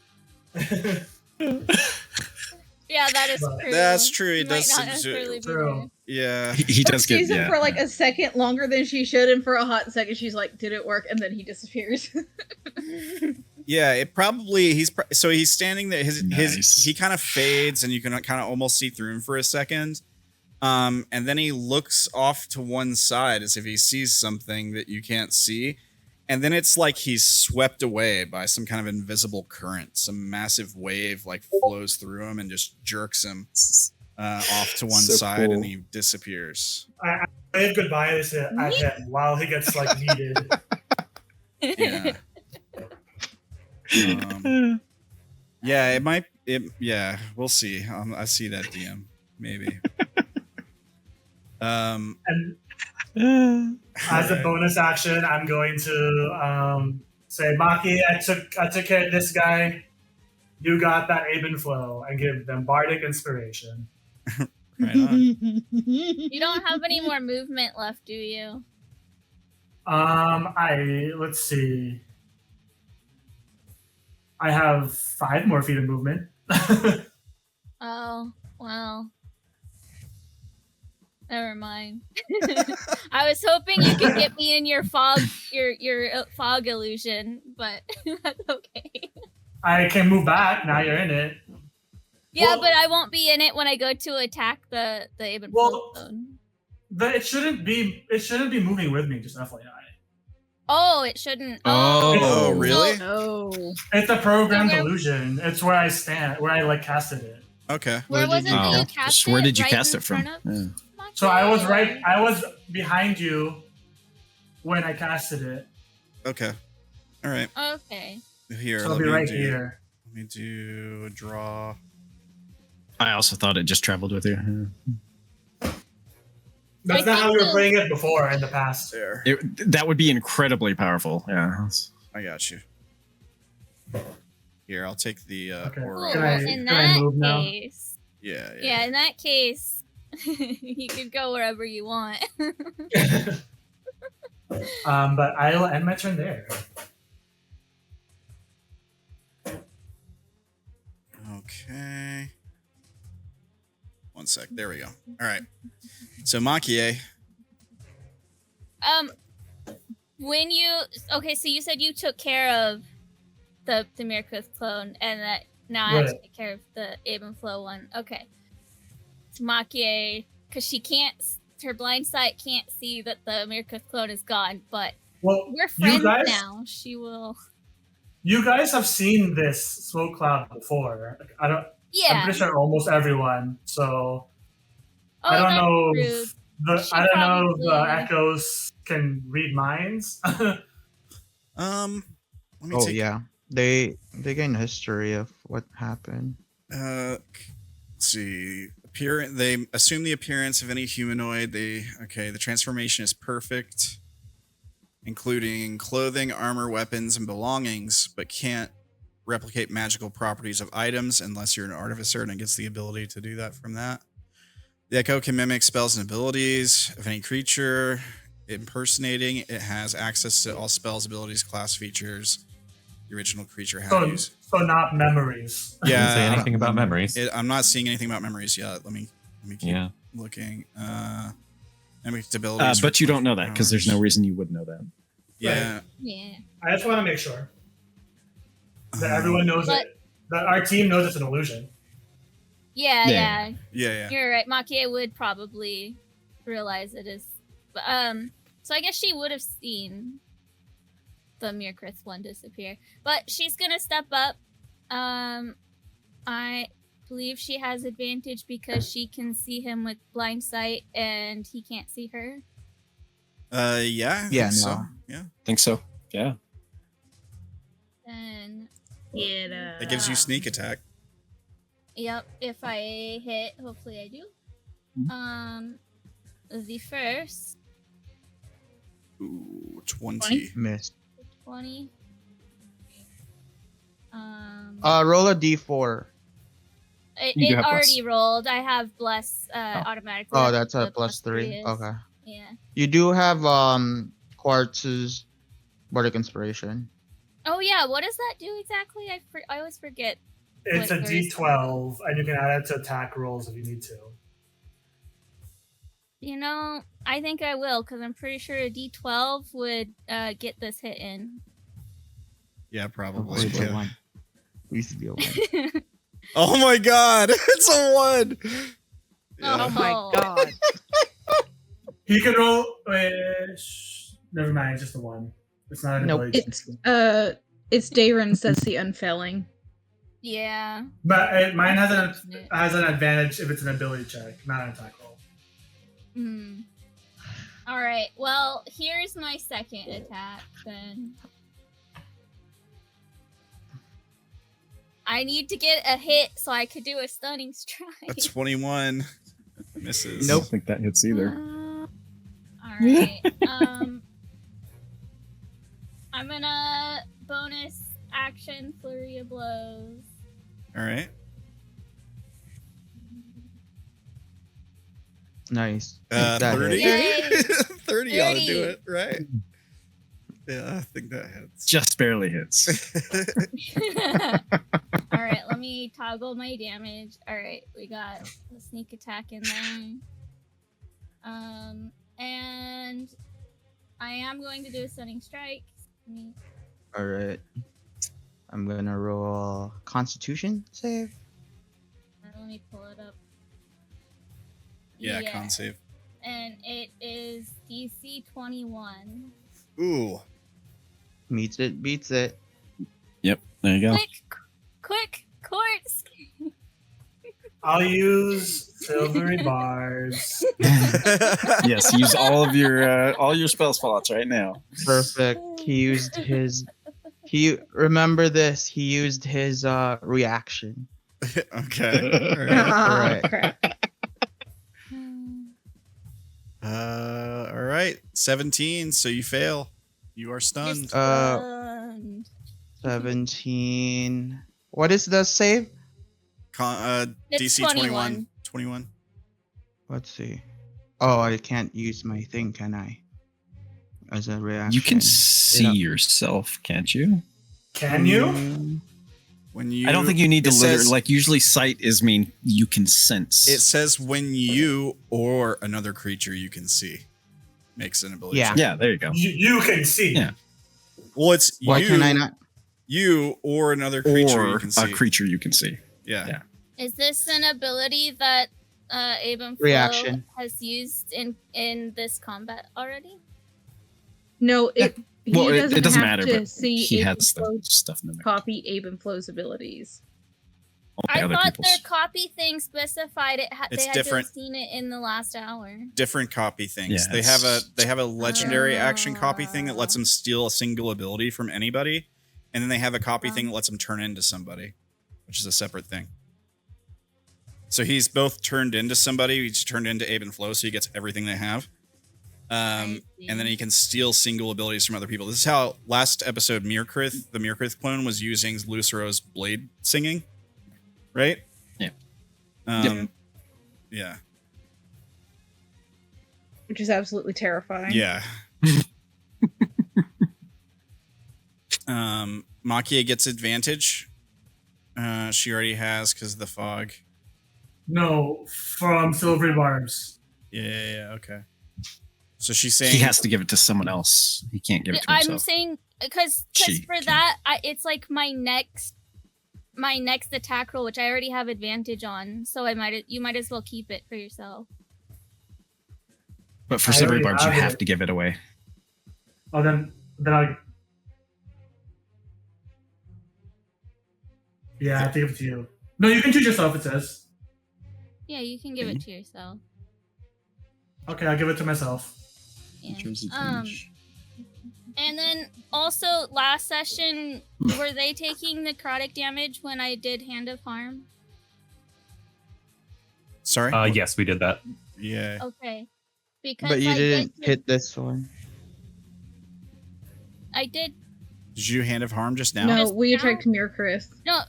Yeah, that is true. That's true. He He does might not seem necessarily be True. Yeah. He does get. Sees him Yeah. for like a second longer than she should, and for a hot second she's like, "Did it work?" And then he disappears. Yeah, it probably so he's standing there. Nice. He kind of fades, and you can kind of almost see through him for a second. And then he looks off to one side as if he sees something that you can't see. And then it's like he's swept away by some kind of invisible current. Some massive wave like flows through him and just jerks him off to one So side, cool. and he disappears. I wave goodbye at him while he gets like needed. Yeah. Yeah, it might. Yeah, we'll see. I see that DM maybe. And as a bonus action, I'm going to say, Maki, I took care of this guy. You got that ebb and flow, and give them bardic inspiration. Right on. You don't have any more movement left, do you? Let's see. I have 5 more feet of movement. Oh, well. Never mind. I was hoping you could get me in your fog illusion, but that's okay. I can move back. Now you're in it. Yeah, Well- but I won't be in it when I go to attack the Aben Well- zone. It shouldn't be moving with me. Just FYI. Oh, it shouldn't. Oh, So- really? Oh. It's a program Where- delusion. It's where I stand, where I like casted it. Okay. Where was it that Oh, you cast where it? did you Right cast in it from? front of Yeah. Maki? So I was behind you when I casted it. Okay. All right. Okay. Here. So I'll be right here. Let me do a draw. I also thought it just traveled with you. That's I not how we think were playing it before in the past. There. That would be incredibly powerful. Yeah. I got you. Here, I'll take the Okay. aura. Cool. Can I- In can I move that now? case, Yeah. yeah, in that case, you could go wherever you want. But I'll end my turn there. 1 sec. There we go. All right. So Makie. When you so you said you took care of the Mirkus clone, and that now I have to take care of the Ebb and Flow one. Okay, it's Makie, because she can't. Her blind sight can't see that the Mirkus clone is gone, but we're friends now. She will. You guys have seen this smoke cloud before. Like, Yeah. I'm pretty sure almost everyone. So I don't know. If the echoes can read minds. Let me take. Yeah, they gain history of what happened. Let's see. They assume the appearance of any humanoid. The transformation is perfect, including clothing, armor, weapons, and belongings, but can't replicate magical properties of items unless you're an artificer, and it gets the ability to do that from that. The Echo can mimic spells and abilities of any creature. Impersonating, it has access to all spells, abilities, class features the original creature has. So not memories. Yeah. Doesn't say anything about memories. I'm not seeing anything about memories yet. Let me keep looking. Abilities. But you don't know that because there's no reason you would know that. Yeah. Right. Yeah. I just want to make sure that everyone knows it. That our team knows it's an illusion. Yeah. Yeah. You're right. Makie would probably realize it is. So I guess she would have seen the Mirkrith one disappear. But she's gonna step up. I believe she has advantage because she can see him with blind sight and he can't see her. Yeah. So. Yeah. Think so. Yeah. And it gives you sneak attack. Yep, if I hit, hopefully I do. The first. Ooh, 20. Missed. 20. Roll a d4. It already rolled. I have bless automatically. Oh, that's a +3. Okay. Yeah. You do have Quartz's Bardic Inspiration. Oh yeah, what does that do exactly? I always forget. It's a D12, and you can add it to attack rolls if you need to. You know, I think I will, because I'm pretty sure a D12 would get this hit in. Yeah, probably. Used to be a 1. Oh my god, it's a 1! Oh my god. He can roll. Never mind, it's just a 1. It's not an ability. It's Darren's that's the unfailing. Yeah. But mine has an advantage if it's an ability check, not an attack roll. All right. Well, here's my second attack then. I need to get a hit so I could do a stunning strike. A 21 misses. Nope. I don't think that hits either. All right. I'm gonna bonus action flurry of blows. All right. Nice. 30? 30 ought to do it, right? Yeah, I think that hits. Just barely hits. All right, let me toggle my damage. All right, we got the sneak attack in there. And I am going to do a stunning strike. All right. I'm gonna roll Constitution save. Let me pull it up. Yeah, con save. And it is DC 21. Ooh. Meets it, beats it. Yep, there you go. Quick, Quartz! I'll use silvery bars. Yes, use all your spell slots right now. Perfect. He used his. Remember this. He used his reaction. Okay. Right. All right. 17. So you fail. You are stunned. 17. What is the save? DC 21. 21. Let's see. Oh, I can't use my thing, can I? As a reaction. You can see yourself, can't you? Can you? When you, I don't think you need to it literally, says- like, usually sight is mean you can sense. It says when you or another creature you can see makes an ability Yeah. check. Yeah, there you go. You can see. Yeah. Well, it's Why you, can I not? you or another creature you Or can a see. creature you can see. Yeah. Yeah. Is this an ability that Abe and Flo Reaction. has used in this combat already? No, he Well, doesn't, it doesn't have matter, to but see he Abe has and the Flo stuff mimicked. copy Abe and Flo's abilities. All the I other thought people's. their copy thing specified It's they had different. to have seen it in the last hour. Different copy things. Yeah, They have a legendary action copy thing that lets Ah. them steal a single ability from anybody, and then they have a copy Ah. thing that lets them turn into somebody, which is a separate thing. So he's both turned into somebody. He's turned into Abe and Flo, so he gets everything they have. I And then see. he can steal single abilities from other people. This is how last episode Mirkrith, the Mirkrith clone, was using Lucero's blade singing, right? Yeah. Yeah. Which is absolutely terrifying. Yeah. Makia gets advantage. She already has because of the fog. No, from silvery barbs. Yeah, okay. So she's saying He has to give it to someone else. He can't give it to I'm himself. saying because She for can. that it's like my next attack roll, which I already have advantage on. So you might as well keep it for yourself. But for I silvery already barbs, you have have it. to give it away. Oh, then I. Yeah, I have to give it to you. No, you can choose yourself. It says. Yeah, you can give it to yourself. Okay, I'll give it to myself. Yeah. Choose advantage. And then also last session, were they taking necrotic damage when I did Hand of Harm? Sorry? Yes, we did that. Yeah. Okay. Because But you I didn't did, hit this one. I did Did you Hand of Harm just now? No, Just we now? attacked Mirkrith. no.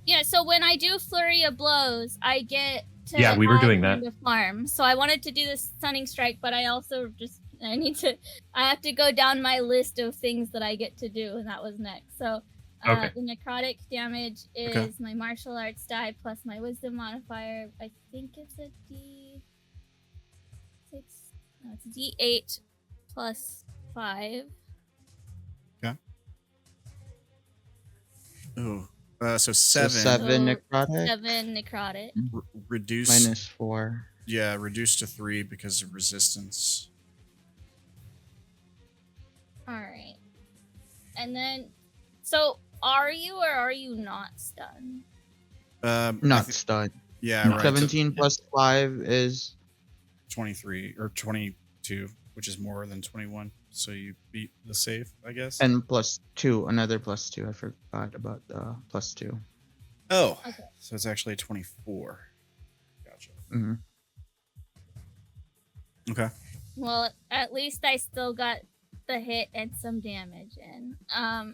Yeah, so when I do Flurry of Blows, I get to Yeah, we were add doing that. Hand of Harm. So I wanted to do the Stunning Strike, but I also I have to go down my list of things that I get to do, and that was next. So Okay. the necrotic damage is my martial arts die plus my wisdom modifier. I think it's a D6. No, it's a D8 plus 5. Ooh. So So 7. 7 So necrotic 7 necrotic. Reduce. minus 4. Yeah, reduce to 3 because of resistance. Alright. And then, so are you or are you not stunned? I Not thi- stunned. yeah, No. right. 17 plus 5 is 23 or 22, which is more than 21. So you beat the save, I guess. and plus 2. Another plus 2. I forgot about the plus 2. oh, Okay. so it's actually 24. Gotcha. Mm-hmm. Okay. Well, at least I still got the hit and some damage in. I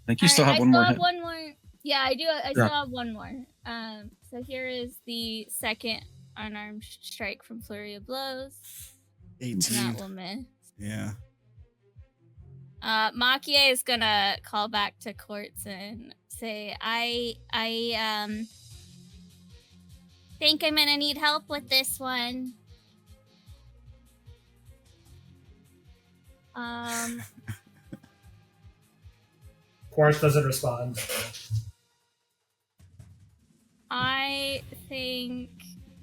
think you still alright, have one more I still hit. have one more. Yeah, I do. I Yeah. still have one more. So here is the second unarmed strike from Flurry of Blows. 18. That will miss. Yeah. Makie is gonna call back to Quartz and say, I think I'm gonna need help with this one. Quartz doesn't respond. I think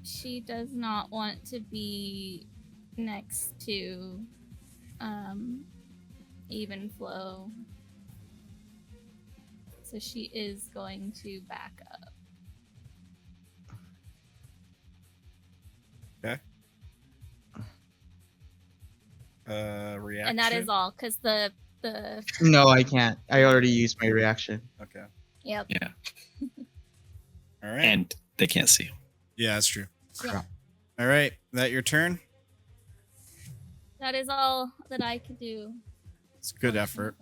she does not want to be next to even flow. So she is going to back up. Okay. Reaction. And that is all, because the No, I can't. I already used my reaction. Okay. yep. Yeah. All right. And they can't see. yeah, that's true. Yeah. All right. That your turn? That is all that I could do. It's a good effort.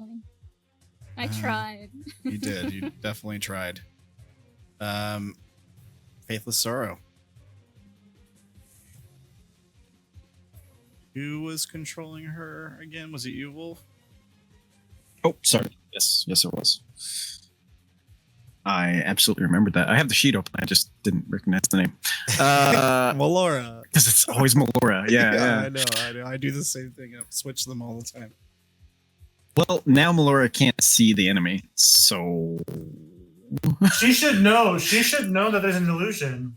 I tried. You did. You definitely tried. Faithless Sorrow. Who was controlling her again? Was it you, Wolf? Oh, sorry. Yes, it was. I absolutely remembered that. I have the sheet open. I just didn't recognize the name. Melora. Because it's always Melora. Yeah. I know. I do the same thing. I switch them all the time. Well, now Melora can't see the enemy, so She should know. She should know that there's an illusion.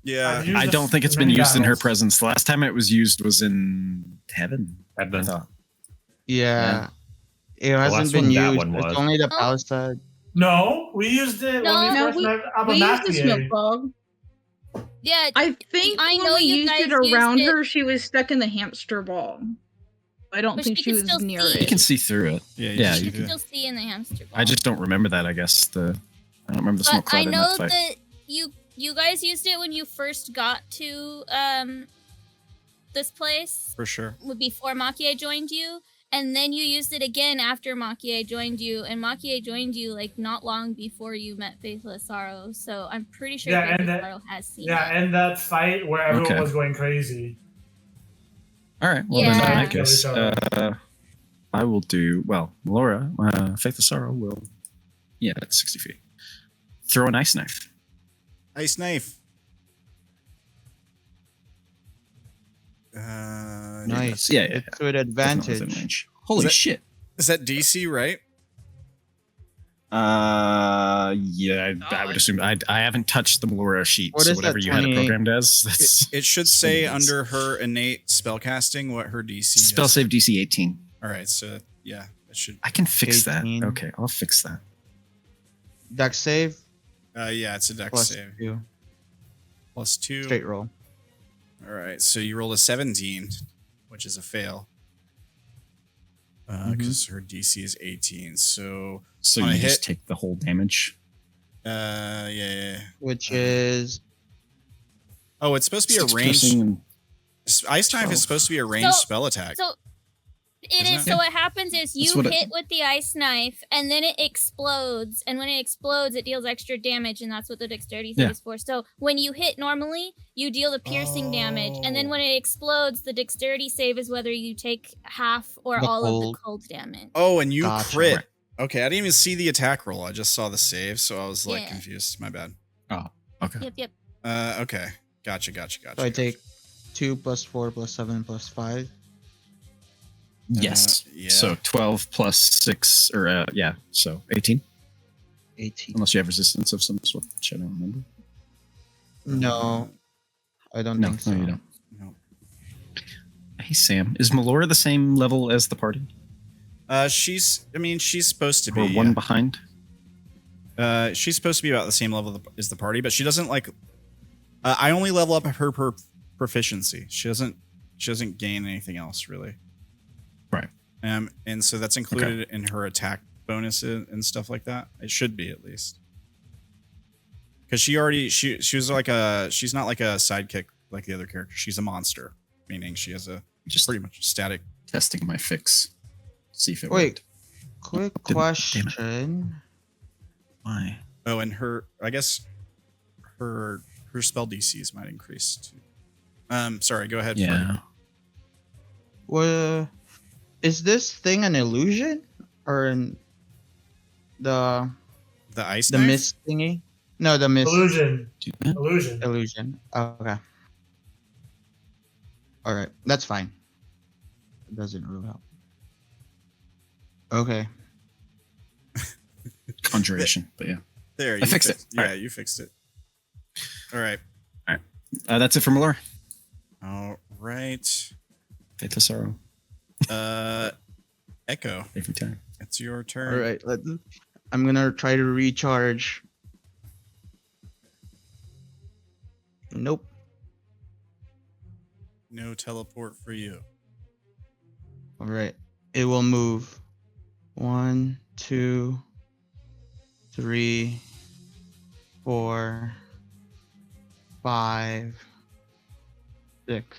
Yeah. I don't think it's been used in her presence. The last time it was used was in Heaven. I thought. Yeah. It last hasn't been one, that used. one was. It's only the Oh. Palisade. No, we used it No, when we No, first met we used the smoke Abernathy. bog. Yeah, I think I when know we you used it guys used around it- her, she was stuck in the hamster ball. I don't But think she she can was still near see. it. You can see through it. Yeah, Yeah, you you can can. still see in the hamster ball. I just don't remember that. I guess I don't remember the smoke But cloud I in know that fight. that you guys used it when you first got to this place For sure. before Makie joined you, and then you used it again after Makie joined you, and Makie joined you like not long before you met Faithless Sorrow. So I'm pretty sure Yeah, and Faithless that- Sorrow has seen Yeah, it. and that fight where everyone Okay. was going crazy. All right. Well, then in Yeah. that case, I will do Melora, Faith of Sorrow will. Yeah, that's 60 feet. Throw an ice knife. Ice knife. Nice. Yeah. It's with Definitely advantage. within range. Holy that- shit. Is that DC, right? Yeah, I would assume. I haven't touched the Melora sheet, What so is whatever that, you had it 28? programmed as, that's It should so say nice. under her innate spellcasting what her DC is. spell save DC 18. All right, so yeah, it should. I can fix 18. that. Okay, I'll fix that. Dex save Yeah, it's a dex plus save. 2. Plus 2. Straight roll. All right, so you rolled a 17, which is a fail. Because her DC is 18. So So on you a just hit, take the whole damage. yeah. Which is Oh, it's supposed to be a Six ranged. piercing and- Ice knife 12. is supposed to be a ranged So- spell attack. So it Isn't is. it? So what happens is you what it- hit with the ice knife, and then it explodes. And when it explodes, it deals extra damage, and that's what the dexterity save Yeah. is for. So when you hit normally, you deal the piercing damage, and then when it explodes, the dexterity save is whether you take half or The all of cold. the cold damage. Oh, and you Gotcha. crit. Okay, I didn't even see the attack roll. I just saw the save, so I was like Yeah. confused. My bad. Oh, okay. Yep. Okay. Gotcha. so I take 2 plus 4 plus 7 plus 5. Yes. yeah. So 12 plus 6, or so 18. 18. Unless you have resistance of some sort, which I don't remember. No, I don't No, think so. no, you don't. No. Hey, Sam, is Melora the same level as the party? She's supposed to be Or one behind? she's supposed to be about the same level as the party, but she doesn't like. I only level up her proficiency. She doesn't gain anything else really. Right. And so that's included in her attack bonuses and stuff like that. It should be at least. Because she was like she's not like a sidekick like the other character. She's a monster, meaning she has a Just pretty much static. testing my fix. See if it Wait, worked. quick Damn it. question. Why? Oh, and I guess her spell DCs might increase too. Sorry, go ahead. Yeah. Fred. Well, is this thing an illusion or the The the knife? mist thingy? No, the mist Illusion. Do that? Illusion. illusion. Okay. All right, that's fine. It doesn't rule out. Okay. Conjuration, but yeah. There, I you fixed it. Yeah, Alright. you fixed it. All right. That's it for Melora. All right. Faith of Sorrow. Echo, Every time. it's your turn. All right. I'm gonna try to recharge. Nope. No teleport for you. All right. It will move. 1, 2, 3, 4, 5, 6.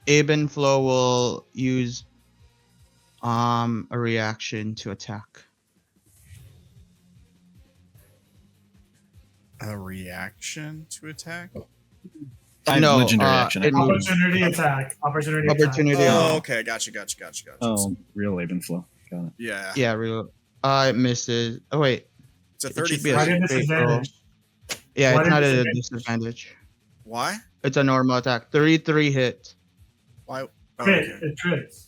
Abe and Flo will use a reaction to attack. A reaction to attack? I have No, legendary action. it moves. Opportunity attack. Opportunity attack. Opportunity. Oh, okay. Gotcha. Oh, real Laban flow. Got it. Yeah. Yeah, real. It misses. Oh wait, It's a it should be a Why 33. did straight roll. disadvantage? Yeah, Why it's did not a disadvantage? disadvantage. Why? It's a normal attack. 3 hit. Why? Oh, Crit. okay. It crits.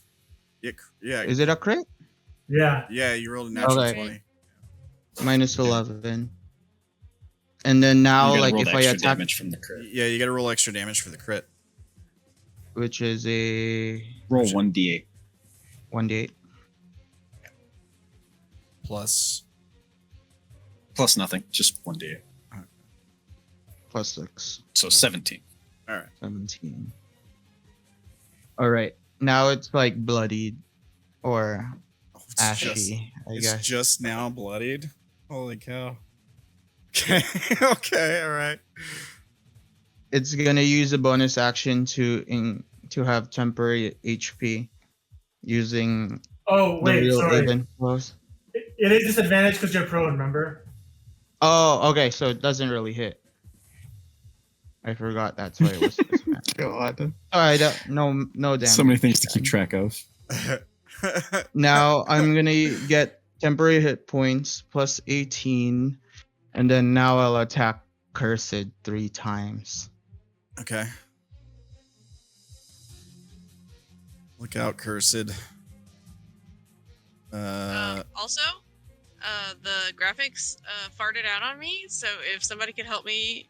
Yeah. Is it a crit? Yeah. Yeah, you rolled a natural Okay. 20. Minus 11. And then now, you gotta like, roll if the I extra attack, damage from the crit. Yeah, you got to roll extra damage for the crit. which is a Roll 1d8. 1d8 Plus. Plus nothing, just 1d8. plus 6, So 17. All right. 17. All right. Now it's like bloodied or Oh, it's ashy, just, I it's guess. just now bloodied. Holy cow. Okay. Okay. All right. It's gonna use a bonus action to have temporary HP using Oh, the wait, real sorry. even close. It is disadvantage because you're prone, remember? Oh, okay. So it doesn't really hit. I forgot that's why it was. God. Alright, no damage. So many things to keep then. track of. Now I'm gonna get temporary hit points plus 18, and then now I'll attack Cursed 3 times. Okay. Look out, cursed. Also, the graphics farted out on me, so if somebody could help me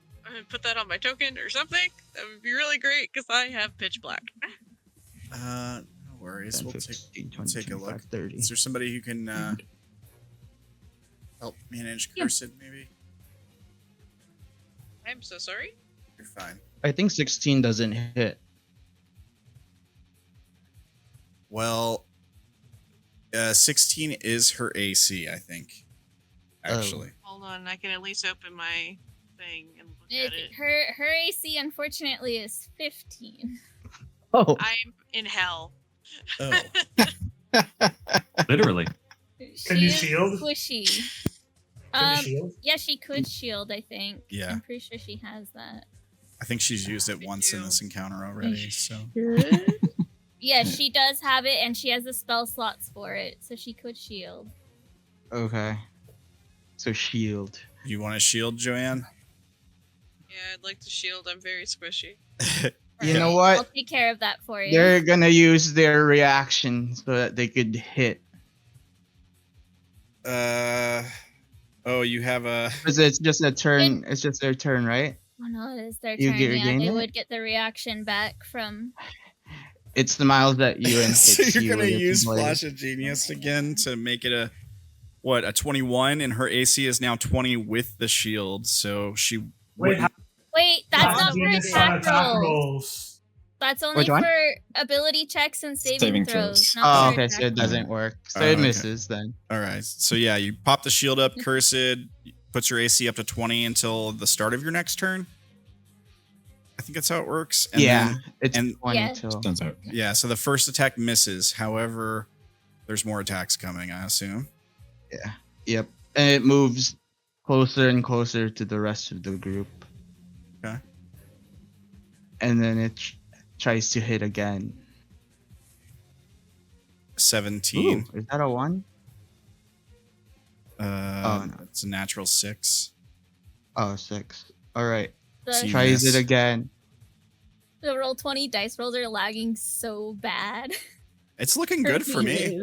put that on my token or something, that would be really great, because I have pitch black. No worries. 10, We'll 15, take 20, a 25, look. 30. Is there somebody who can help manage Yeah. cursed? Maybe I'm so sorry. you're fine. I think 16 doesn't hit. Well, 16 is her AC, I think. Actually, Hold on, I can at least open my thing and look at it. Her AC unfortunately is 15. Oh, I'm in hell. oh, Literally. Can you She is shield? Squishy. Can you shield? Yeah, she could shield, I think. Yeah. I'm pretty sure she has that. I think she's used it Me once in too. this encounter already. So Yeah, she does have it, and she has the spell slots for it, so she could shield. okay. So shield. you want to shield, Joanne? Yeah, I'd like to shield. I'm very squishy. You know I'll what? take care of that for you. They're gonna use their reaction so that they could hit. Oh, you have a. Because it's just a turn. It's just their turn, right? Oh no, it is their You turn. get- Yeah, regain they it? would get the reaction back from. It smiles at you and So hits you're you gonna with its use blade. Flash of Genius again to make it a 21, and her AC is now 20 with the shield. So she Wait, wouldn't- Wait, that's Flash not of for Genius attack rolls. rolls. That's only Which one? for ability checks and saving, Saving throws. throws. Not Oh, for okay. attack So it rolls. doesn't work. So Oh, it okay. misses then. All right. So yeah, you pop the shield up, Cursed, puts your AC up to 20 until the start of your next turn. I think that's how it works. And yeah, then- it's and- 20 Yeah. till. Sounds out. yeah. So the first attack misses. However, there's more attacks coming, I assume. Yep, and it moves closer and closer to the rest of the group. Okay. And then it tries to hit again. 17. Ooh, is that a 1? no. It's a natural 6. Oh, 6. All right. The, See, Tries miss. it again. the roll 20 dice rolls are lagging so bad. It's looking good for me.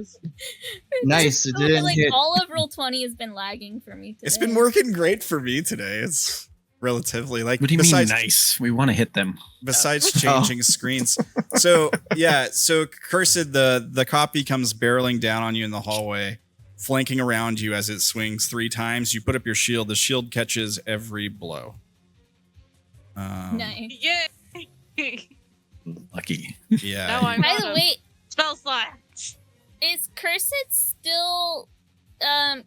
Nice. It didn't Like hit. all of roll 20 has been lagging for me today. It's been working great for me today. It's relatively like What do you besides mean nice? We want to hit them. besides changing screens. So yeah, so Cursed, the copy comes barreling down on you in the hallway, flanking around you as it swings 3 times. You put up your shield. The shield catches every blow. Nice. Yay! Lucky. Yeah. Now I'm By out the of way, spell slots. is Cursed still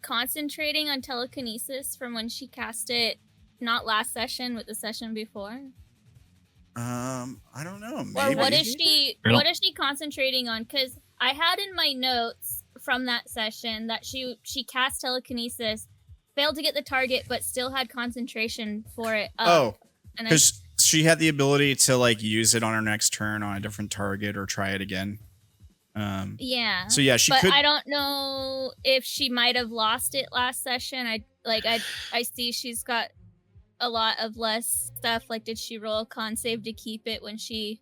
concentrating on telekinesis from when she cast it not last session but the session before? I don't know. Or Maybe. what is she I don't- what is she concentrating on? Because I had in my notes from that session that she cast telekinesis, failed to get the target, but still had concentration for it up. Oh, and I, because she had the ability to like use it on her next turn on a different target or try it again. Yeah. So yeah, she but could. I don't know if she might have lost it last session. I see she's got a lot of less stuff. Like, did she roll a con save to keep it when she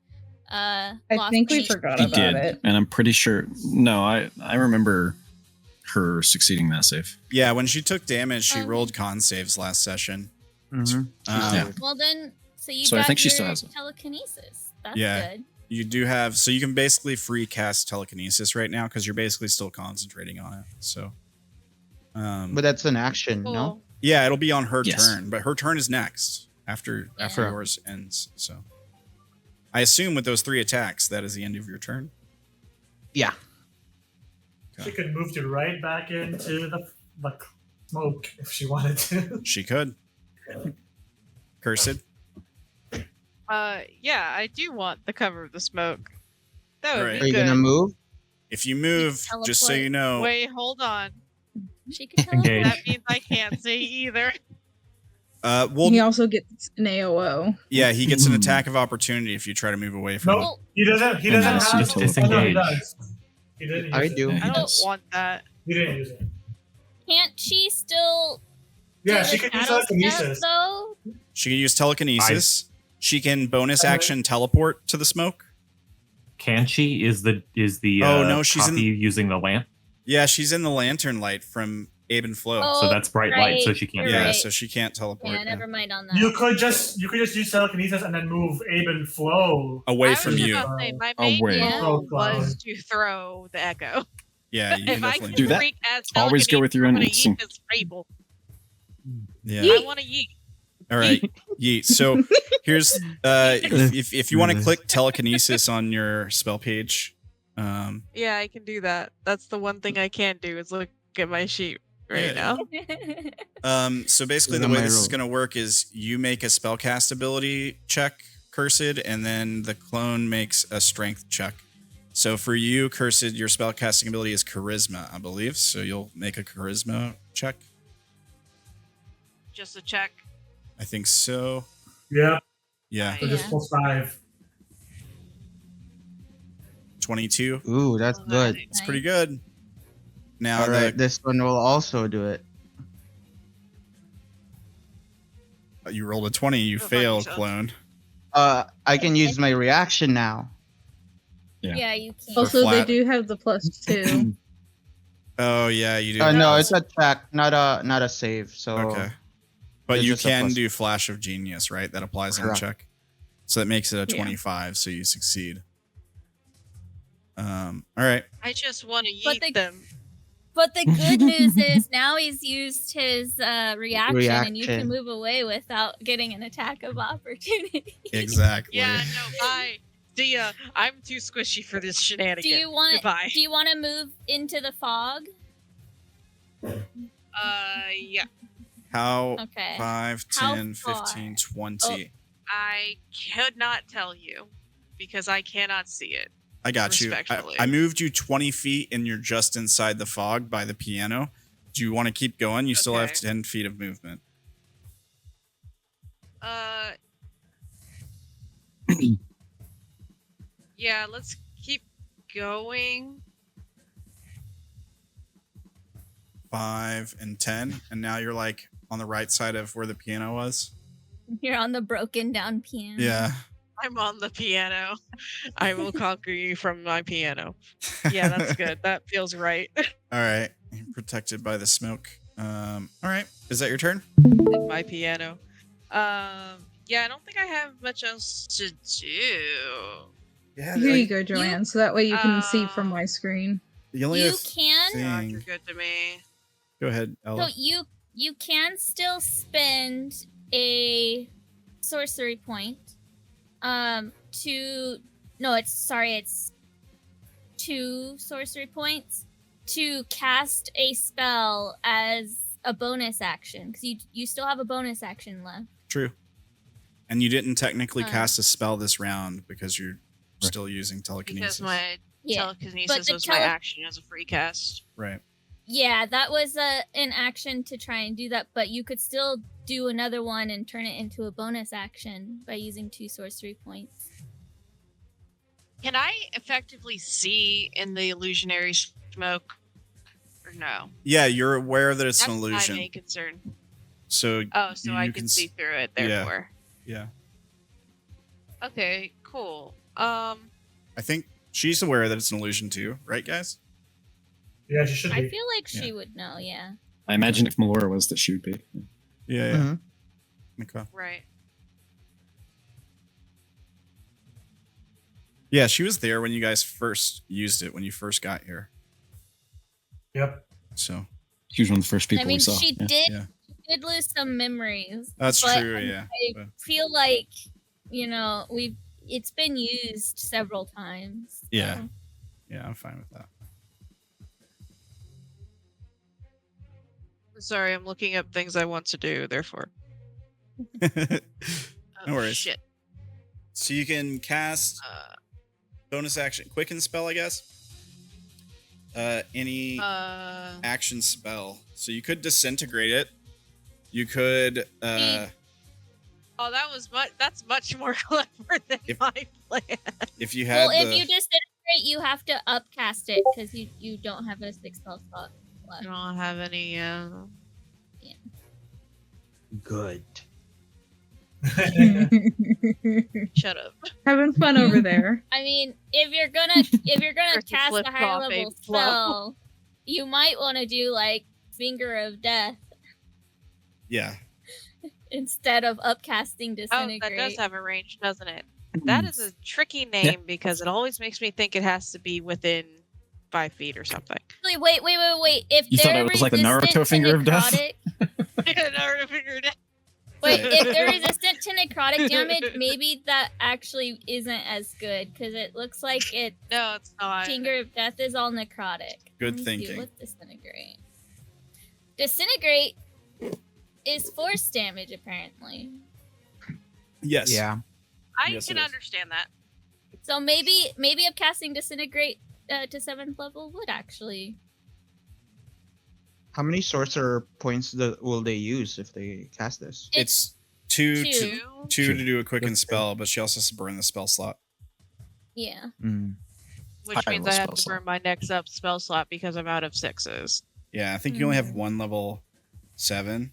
I lost think we any- forgot He about did, it. and I'm pretty sure. No, I remember her succeeding that save. Yeah, when she took damage, she Okay. rolled con saves last session. Mhm. Yeah. Well then, so you So I got think she your still has it. telekinesis. That's Yeah. good. You do have, so you can basically free cast telekinesis right now because you're basically still concentrating on it. So, But that's an action, no? Cool. yeah, it'll be on her Yes. turn, but her turn is next after Yeah. yours ends. So, I assume with those 3 attacks, that is the end of your turn. Yeah. She could move you right back into the smoke if she wanted to. She could. Cursed. Yeah, I do want the cover of the smoke. That would Right. Are be you good. gonna move? If you move, just so teleport. you know, Wait, hold on. She could Engage. teleport. That means I can't say either. well, He also gets an AOO. yeah, he gets an attack of opportunity if you try to move away from him. Nope. He doesn't. He doesn't Unless have you to. disengage. Oh, no, he does. He didn't. I Use do. It. Yeah, I he don't does. want that. He didn't use it. Can't she still Yeah, do she the could use shadow step, telekinesis. though? She can use telekinesis. She can bonus action teleport to the smoke. Can she? Is the Oh, no, she's in- copy using the lamp? Yeah, she's in the lantern light from Abe and Flo. Oh, So that's bright light, so right, she can't. you're do yeah, it. right. so she can't teleport. Yeah, never mind on that. You could just use telekinesis and then move Abe and Flo. Away I from was you. about to say, my main Away. goal Yeah. was to throw the echo. Yeah, you can If I definitely can do Do that. freak as Always go with your I'm gonna instinct. yeet this Fable. Yeah. I want to yeet. All right. Yeet. So here's if you want to click telekinesis on your spell page, Yeah, I can do that. That's the one thing I can't do is look at my sheet right Yeah. now. so basically Look the at way my this is roll. going to work is you make a spellcast ability check, Cursed, and then the clone makes a strength check. So for you, Cursed, your spellcasting ability is charisma, I believe. So you'll make a charisma check. Just a check. I think so. Yeah. Yeah. So just Yeah. +5. 22. Ooh, that's Well, good. It's pretty good. Now All right, this one will also do it. you rolled a 20, you Go fuck failed, yourself. clone. I can use my reaction now. Yeah, you can. Also, they flat. do have the +2. Oh yeah, you do. No, it's a check, not a save. So Okay. But It's you just a can plus- do Flash of Genius, right? That applies on the Correct. check. So that makes it a Yeah. 25, so you succeed. All right. I just want to But yeet the- them. But the good news is now he's used his reaction, and you can Reaction. move away without getting an attack of opportunity. Exactly. Yeah, no, bye. See ya. I'm too squishy for this shenanigan. Do you want? Goodbye. Do you want to move into the fog? Yeah. How Okay. 5, How 10, far? 15, 20. I could not tell you because I cannot see it. I got you. Respectfully. I moved you 20 feet and you're just inside the fog by the piano. Do you want to keep going? You still have Okay. 10 feet of movement. Yeah, let's keep going. 5 and 10. And now you're like on the right side of where the piano was. You're on the broken down piano. Yeah. I'm on the piano. I will conquer you from my piano. Yeah, that's good. That feels right. All right. You're protected by the smoke. All right. Is that your turn? My piano. Yeah, I don't think I have much else to do. Yeah. Here you go, Joanne, so that way you can see from my screen. The only You other can. God, thing. you're good to me. Go ahead, Ella. So you can still spend a sorcery point it's 2 sorcery points to cast a spell as a bonus action because you still have a bonus action left. True. And you didn't technically Uh. cast a spell this round because you're still using telekinesis. Because my Yeah. telekinesis the was my action as a free cast. Right. Yeah, that was an action to try and do that, but you could still do another one and turn it into a bonus action by using 2 sorcery points. Can I effectively see in the illusionary smoke, or no? Yeah, you're aware that it's That's an illusion. my main concern. So So I can see through it. Therefore, Yeah. okay, cool. I think she's aware that it's an illusion too, right, guys? Yeah, she should be. I feel like she would know, yeah. I imagine if Melora was, that she would be. Yeah. Mhm. Okay. right. Yeah, she was there when you guys first used it, when you first got here. Yep. So She was one of the first people I mean, we saw. she Yeah. did lose some memories. That's but true, yeah. I feel like, it's been used several times. Yeah. so. Yeah, I'm fine with that. Sorry, I'm looking up things I want to do. Therefore, No Oh, worries. Shit. So you can cast bonus action quicken spell, I guess. Any action spell. So you could disintegrate it. You could Oh, that's much more clever than my plan. if you had Well, if you disintegrate, you have to upcast it because you don't have a 6 spell slot I left. don't have any. Good. Shut up. Having fun over there. I mean, if you're gonna Versus cast a flip-flop, higher level baby, flow. spell, you might want to do like Finger of Death Yeah. instead of upcasting Oh, Disintegrate. that does have a range, doesn't it? That is a tricky name because it always makes me think it has to be within 5 feet or something. Actually, wait. If You thought they're it was like the resistant Naruto to Finger of Death? necrotic- Naruto figured it. Wait, if they're resistant to necrotic damage, maybe that actually isn't as good because it looks like it. No, it's not. Finger of Death is all necrotic. Good Let me see, thinking. what's Disintegrate? Disintegrate is force damage, apparently. Yes. Yeah. I Yes, can it is. understand that. So maybe upcasting Disintegrate to 7th level would actually. How many sorcerer points will they use if they cast this? It's two Two. to do a quicken Okay. spell, but she also has to burn the spell slot. Yeah. Mm. Which High means level I have spell to slot. burn my next up spell slot because I'm out of 6s. Yeah, I think you only have one level 7.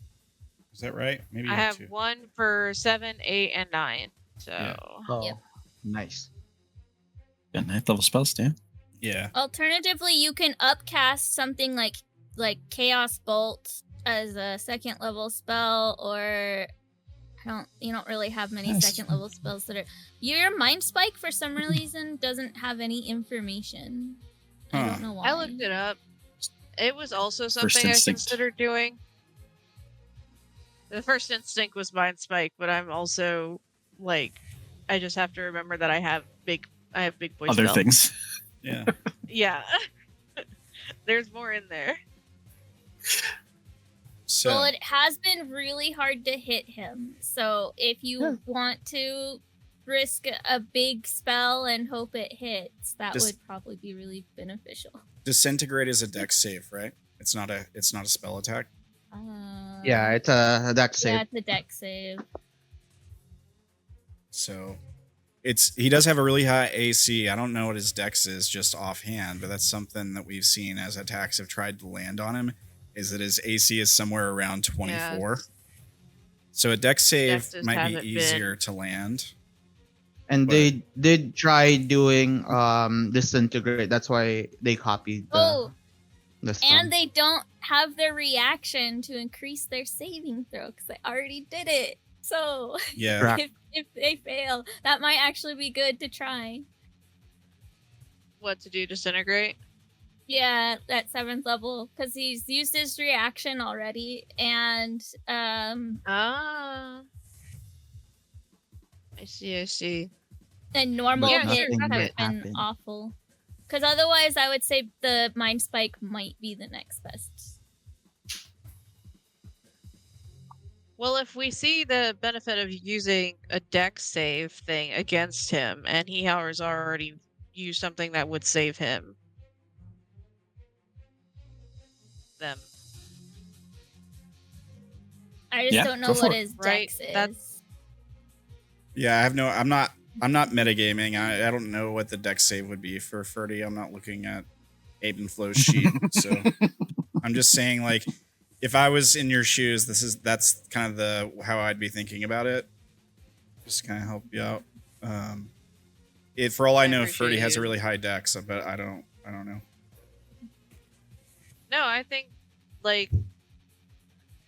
Is that right? Maybe you I have 2. 1 for 7, 8, and 9. So Yeah. Oh, Yep. nice. Yeah, 9th level spells, damn. Yeah. Alternatively, you can upcast something like Chaos Bolt as a 2nd level spell, or you don't really have many Yes. 2nd level spells that are. Your Mind Spike for some reason doesn't have any information. I Huh. don't know why. I looked it up. It was also something I instinct. considered doing. The first instinct was Mind Spike, but I'm also like, I just have to remember that I have big boy Other spell. things. Yeah. Yeah. There's more in there. So Well, it has been really hard to hit him. So if you want to risk a big spell and hope it hits, that Dis- would probably be really beneficial. disintegrate is a dex save, right? It's not a spell attack. Yeah, it's a dex Yeah, save. it's a dex save. So he does have a really high AC. I don't know what his dex is just offhand, but that's something that we've seen as attacks have tried to land on him, is that his AC is somewhere around 24. Yeah. So a dex save Dexes might haven't be been- easier to land. And But- they did try doing disintegrate. That's why they copied the spell. And they don't have their reaction to increase their saving throw because they already did it. So Yeah. Correct. if they fail, that might actually be good to try. What to do? Disintegrate? Yeah, at 7th level because he's used his reaction already, and Ah. I see. and normal Yeah, hits sure, have nothing been happened. awful. Because otherwise, I would say the Mind Spike might be the next best. Well, if we see the benefit of using a dex save thing against him, and he has already used something that would save him, then I just Yeah, don't know go for what it. his Right, dex that's- is. Yeah, I'm not I'm not metagaming. I don't know what the dex save would be for Ferdy. I'm not looking at Abe and Flo's sheet. So I'm just saying, like, if I was in your shoes, that's kind of how I'd be thinking about it. Just kind of help you out. For all I know, Ferdy has a really high dex, but I don't know. No, I think like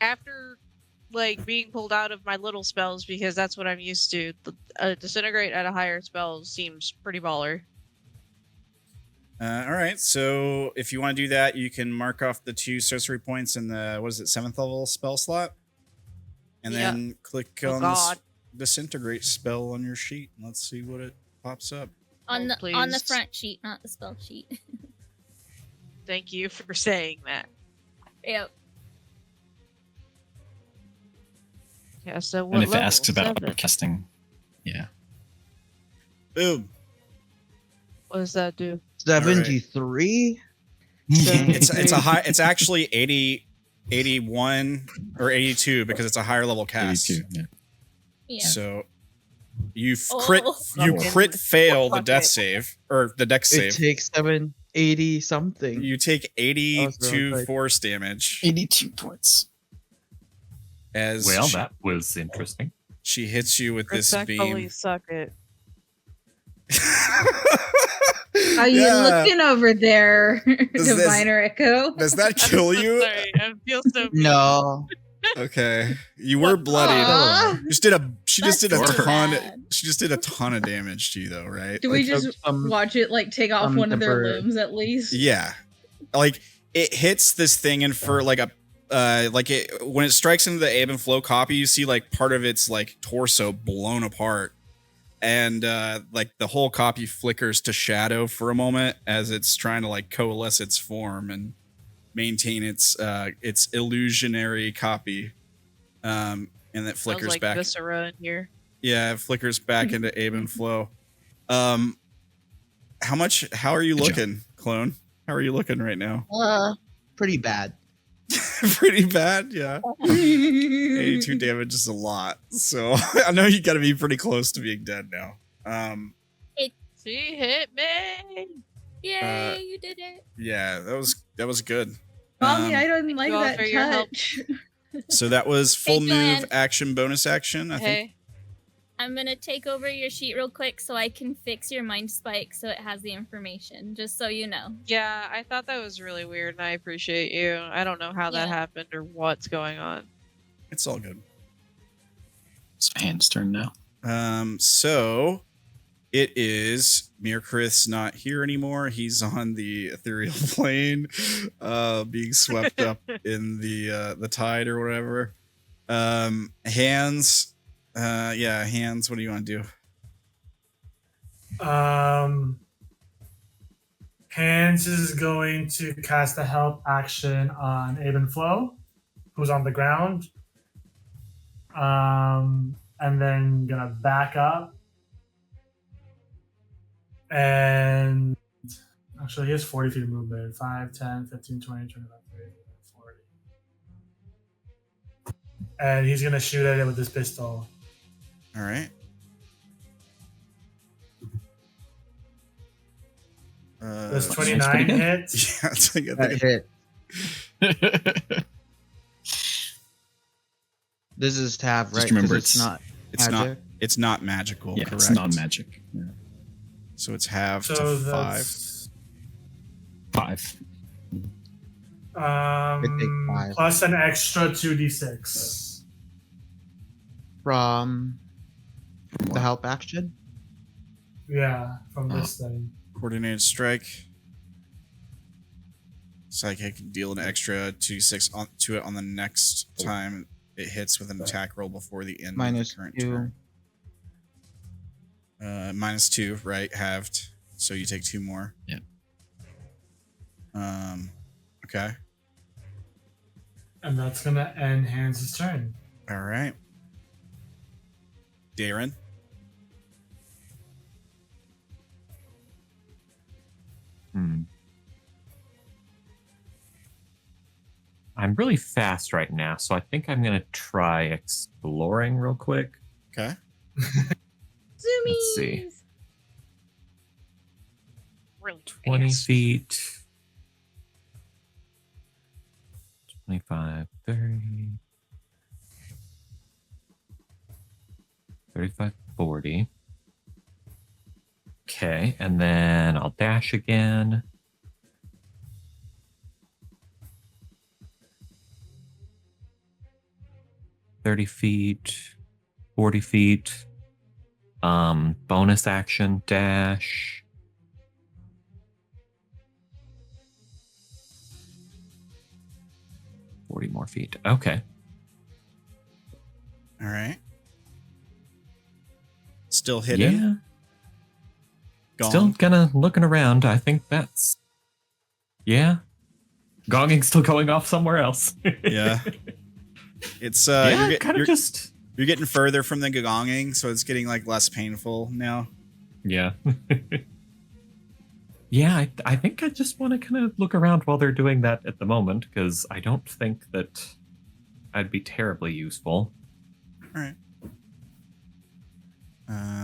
after like being pulled out of my little spells, because that's what I'm used to, disintegrate at a higher spell seems pretty baller. All right, so if you want to do that, you can mark off the 2 sorcery points in the 7th level spell slot, and then click on this disintegrate spell on your sheet, and let's see what it pops up. On the front sheet, not the spell sheet. Thank you for saying that. Yep. Yeah. So what? And if it level? asks about 7. casting, yeah. Boom. What does that do? 73. It's a high. It's actually 80, 81 or 82 because it's a higher level cast. 82, yeah. Yeah. So you crit fail the death save or the dex It save. takes 780 something. You take 82 really force damage. 82 points. That was interesting. She hits you with this beam. Suck it. Are you looking over there, Diviner Echo? Does that kill you? Sorry, I feel so mean. No. Okay, you were bloodied. She just did a ton of damage to you, though, right? Do we just watch it like take off one of their limbs at least? Yeah, like it hits this thing, and for like when it strikes into the Abe and Flow copy, you see like part of its like torso blown apart, and like the whole copy flickers to shadow for a moment as it's trying to like coalesce its form and maintain its illusionary copy, and it flickers like back. Viscera in here. Yeah, it flickers back into Abe and Flow. How are you looking, Clone? How are you looking right now? Pretty bad. Pretty bad, yeah. 82 damage is a lot, so I know you got to be pretty close to being dead now. She hit me. Yay, you did it. Yeah, that was good. Mommy, I don't like that for your help. touch. So that was full move, Joanne. action, bonus action. I think. I'm gonna take over your sheet real quick so I can fix your mind spike so it has the information, just so you know. Yeah, I thought that was really weird, and I appreciate you. I don't know how that happened or what's going on. It's all good. It's Hand's turn now. So it is Mirkrith's not here anymore. He's on the ethereal plane, being swept up in the tide or whatever. Hands. Hands, what do you want to do? Hands is going to cast a help action on Abe and Flo, who's on the ground. And then gonna back up. And actually, he has 40 feet of movement. 5, 10, 15, 20, 25, 30, 40. And he's gonna shoot at it with his pistol. All right. Does 29 hits? Yeah, I think That hit. This is Tav, right? Just remember, it's not. It's not magical. Yeah, correct? it's non-magic. Yeah. So it's half So to that's 5. I take 5. Plus an extra 2d6. From the help action? Yeah, from this thing. Coordinated strike. Psychic can deal an extra 2d6 to it on the next time it hits with an attack roll before the end of the current turn. -2, right? Halved. So you take 2 more. Yeah. Okay. And that's gonna end Hans' turn. All right. Darren. I'm really fast right now, so I think I'm gonna try exploring real quick. Okay. Zoom Let's see. Zoomies. Really 20 fast. feet. 25, 30. 35, 40. Okay, and then I'll dash again. $30, 40 feet. Bonus action dash. $40 more feet. Okay. All right. Still hidden. Yeah. Gong. Still kind of looking around. I think that's. Yeah. Gonging's still going off somewhere else. Yeah. It's yeah, kind of just. You're getting further from the gonging, so it's getting like less painful now. Yeah. Yeah, I think I just want to kind of look around while they're doing that at the moment, because I don't think that I'd be terribly useful. All right.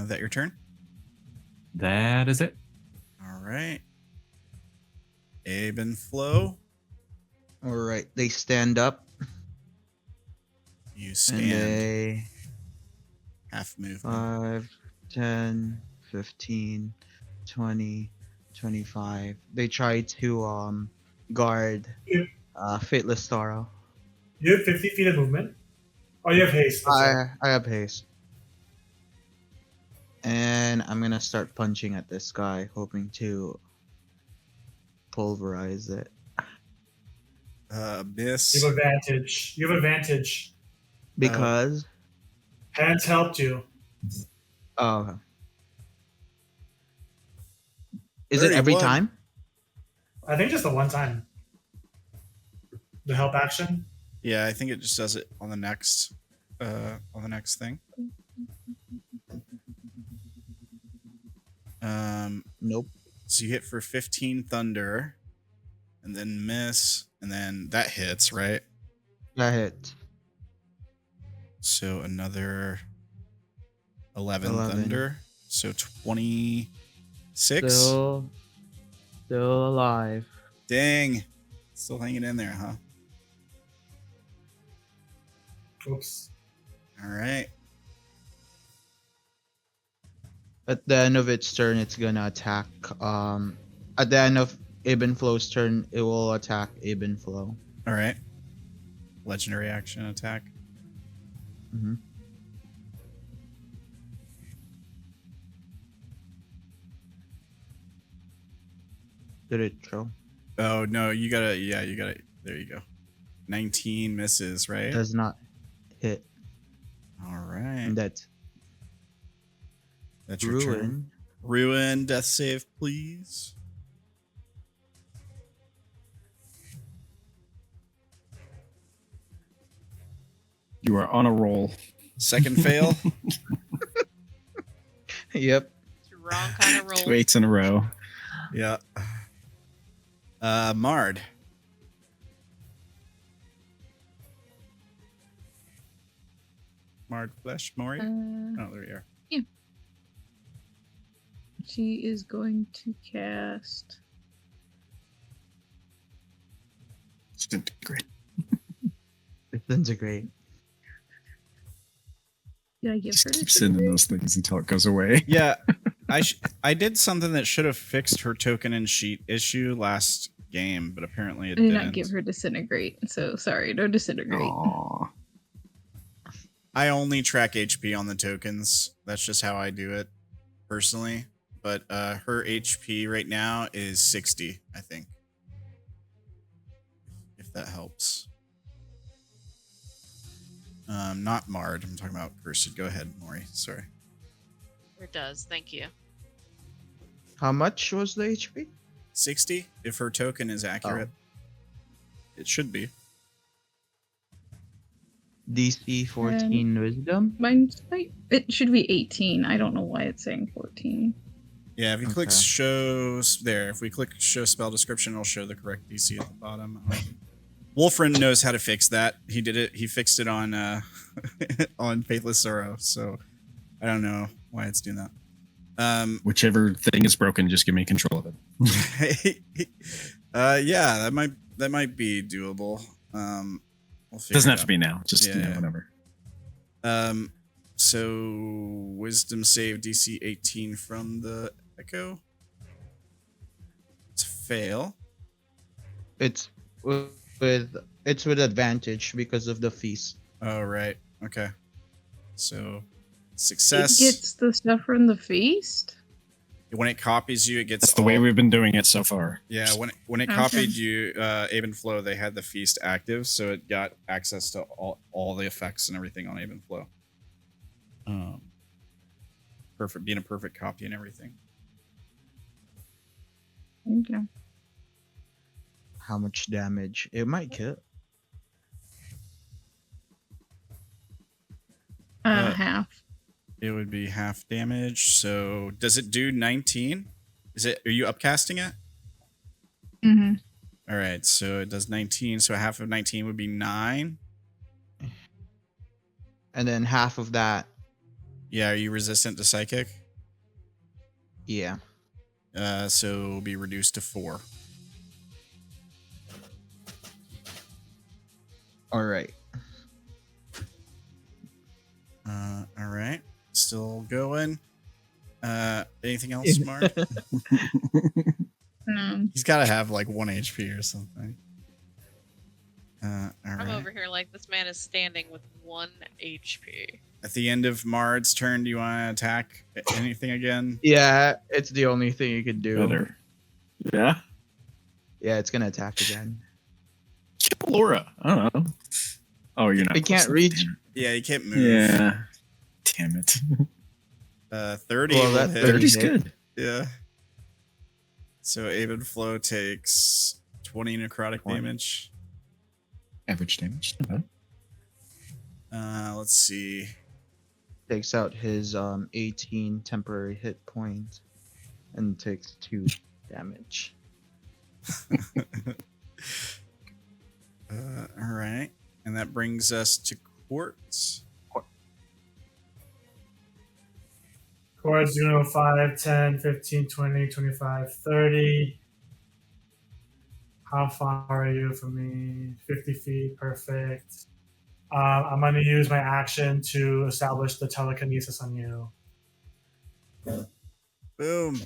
That your turn? That is it. All right. Abe and Flo. All right, they stand up You and stand they half movement. 5, 10, 15, 20, 25. They try to guard Fateless Taro. You have 50 feet of movement? Oh, you have haste. that's right. I have haste. And I'm gonna start punching at this guy, hoping to pulverize it. Miss. You have advantage. You have advantage. Because Hands helped you. oh, okay. Is it every 31. time? I think just the one time. The help action. Yeah, I think it just does it on the next thing. Nope. So you hit for 15 thunder, and then miss, and then that hits, right? That hit. So another 11 11. thunder. So 26. Still alive. Dang. Still hanging in there, huh? Oops. All right. At the end of its turn, it's gonna attack. At the end of Ibn Flow's turn, it will attack Ibn Flow. All right. Legendary action attack. Mm-hmm. Did it show? Oh, no. You got to. There you go. 19 misses, right? Does not hit. All right. And that's your turn. ruin. Ruin, death save, please. You are on a roll. Second fail. Yep. It's the wrong kind of roll. 2 8s in a row. Yeah. Mard. Mard Flesh Mori. Oh, there you are. Yeah. She is going to cast. Disintegrate. Disintegrate. Did I give Just her keep to sending those things until it goes away. Yeah. I did something that should have fixed her token and sheet issue last game, but apparently it I did didn't. not give her disintegrate, so sorry, no disintegrate. Aww. I only track HP on the tokens. That's just how I do it personally. But her HP right now is 60, I think. If that helps. Not Mard. I'm talking about Cursed. Go ahead, Mori. Sorry. It does. Thank you. How much was the HP? 60 if her token is accurate. It should be. DC 14 wisdom. Mine's like, it should be 18. I don't know why it's saying 14. Yeah, if you click Okay. show there, if we click show spell description, it'll show the correct DC at the bottom. Wolfrin knows how to fix that. He did it. He fixed it on on Faithless Sorrow. So I don't know why it's doing that. Whichever thing is broken, just give me control of it. Yeah, that might be doable. We'll figure Doesn't it have to out. be now. Just Yeah. whenever. So wisdom save DC 18 from the echo. It's a fail. It's with advantage because of the feast. Oh right. Okay. So It success. gets the stuff from the feast. When it copies you, it gets That's the way we've been doing it so far. Yeah, when it Okay. copied you, Abe and Flow, they had the feast active, so it got access to all the effects and everything on Abe and Flow. Perfect, being a perfect copy and everything. Okay. How much damage? It might kill. Half. It would be half damage. So does it do 19? Are you upcasting it? Mm-hmm. All right, so it does 19. So half of 19 would be 9. And then half of that, Yeah, are you resistant to psychic? yeah. So it will be reduced to 4. All right. All right, still going. Anything else, Mark? No. He's got to have like 1 HP or something. All I'm right. over here like this man is standing with 1 HP. At the end of Mard's turn, do you want to attack anything again? Yeah, it's the only thing you could do. Other. Yeah. Yeah, it's gonna attack again. Kill Laura. I don't know. Oh, you're not. It can't close enough. reach. Damn Yeah, you can't move. it. Yeah. Damn it. 30 Well, will that hit. 30 30's hit. good. Yeah. So Abe and Flow takes 20 necrotic 20. damage. Average damage. Not bad. Let's see. Takes out his 18 temporary hit points and takes 2 damage. All right. And that brings us to Quartz. Chords, 5, 10, 15, 20, 25, 30. How far are you from me? 50 feet. Perfect. I'm going to use my action to establish the telekinesis on you. Boom.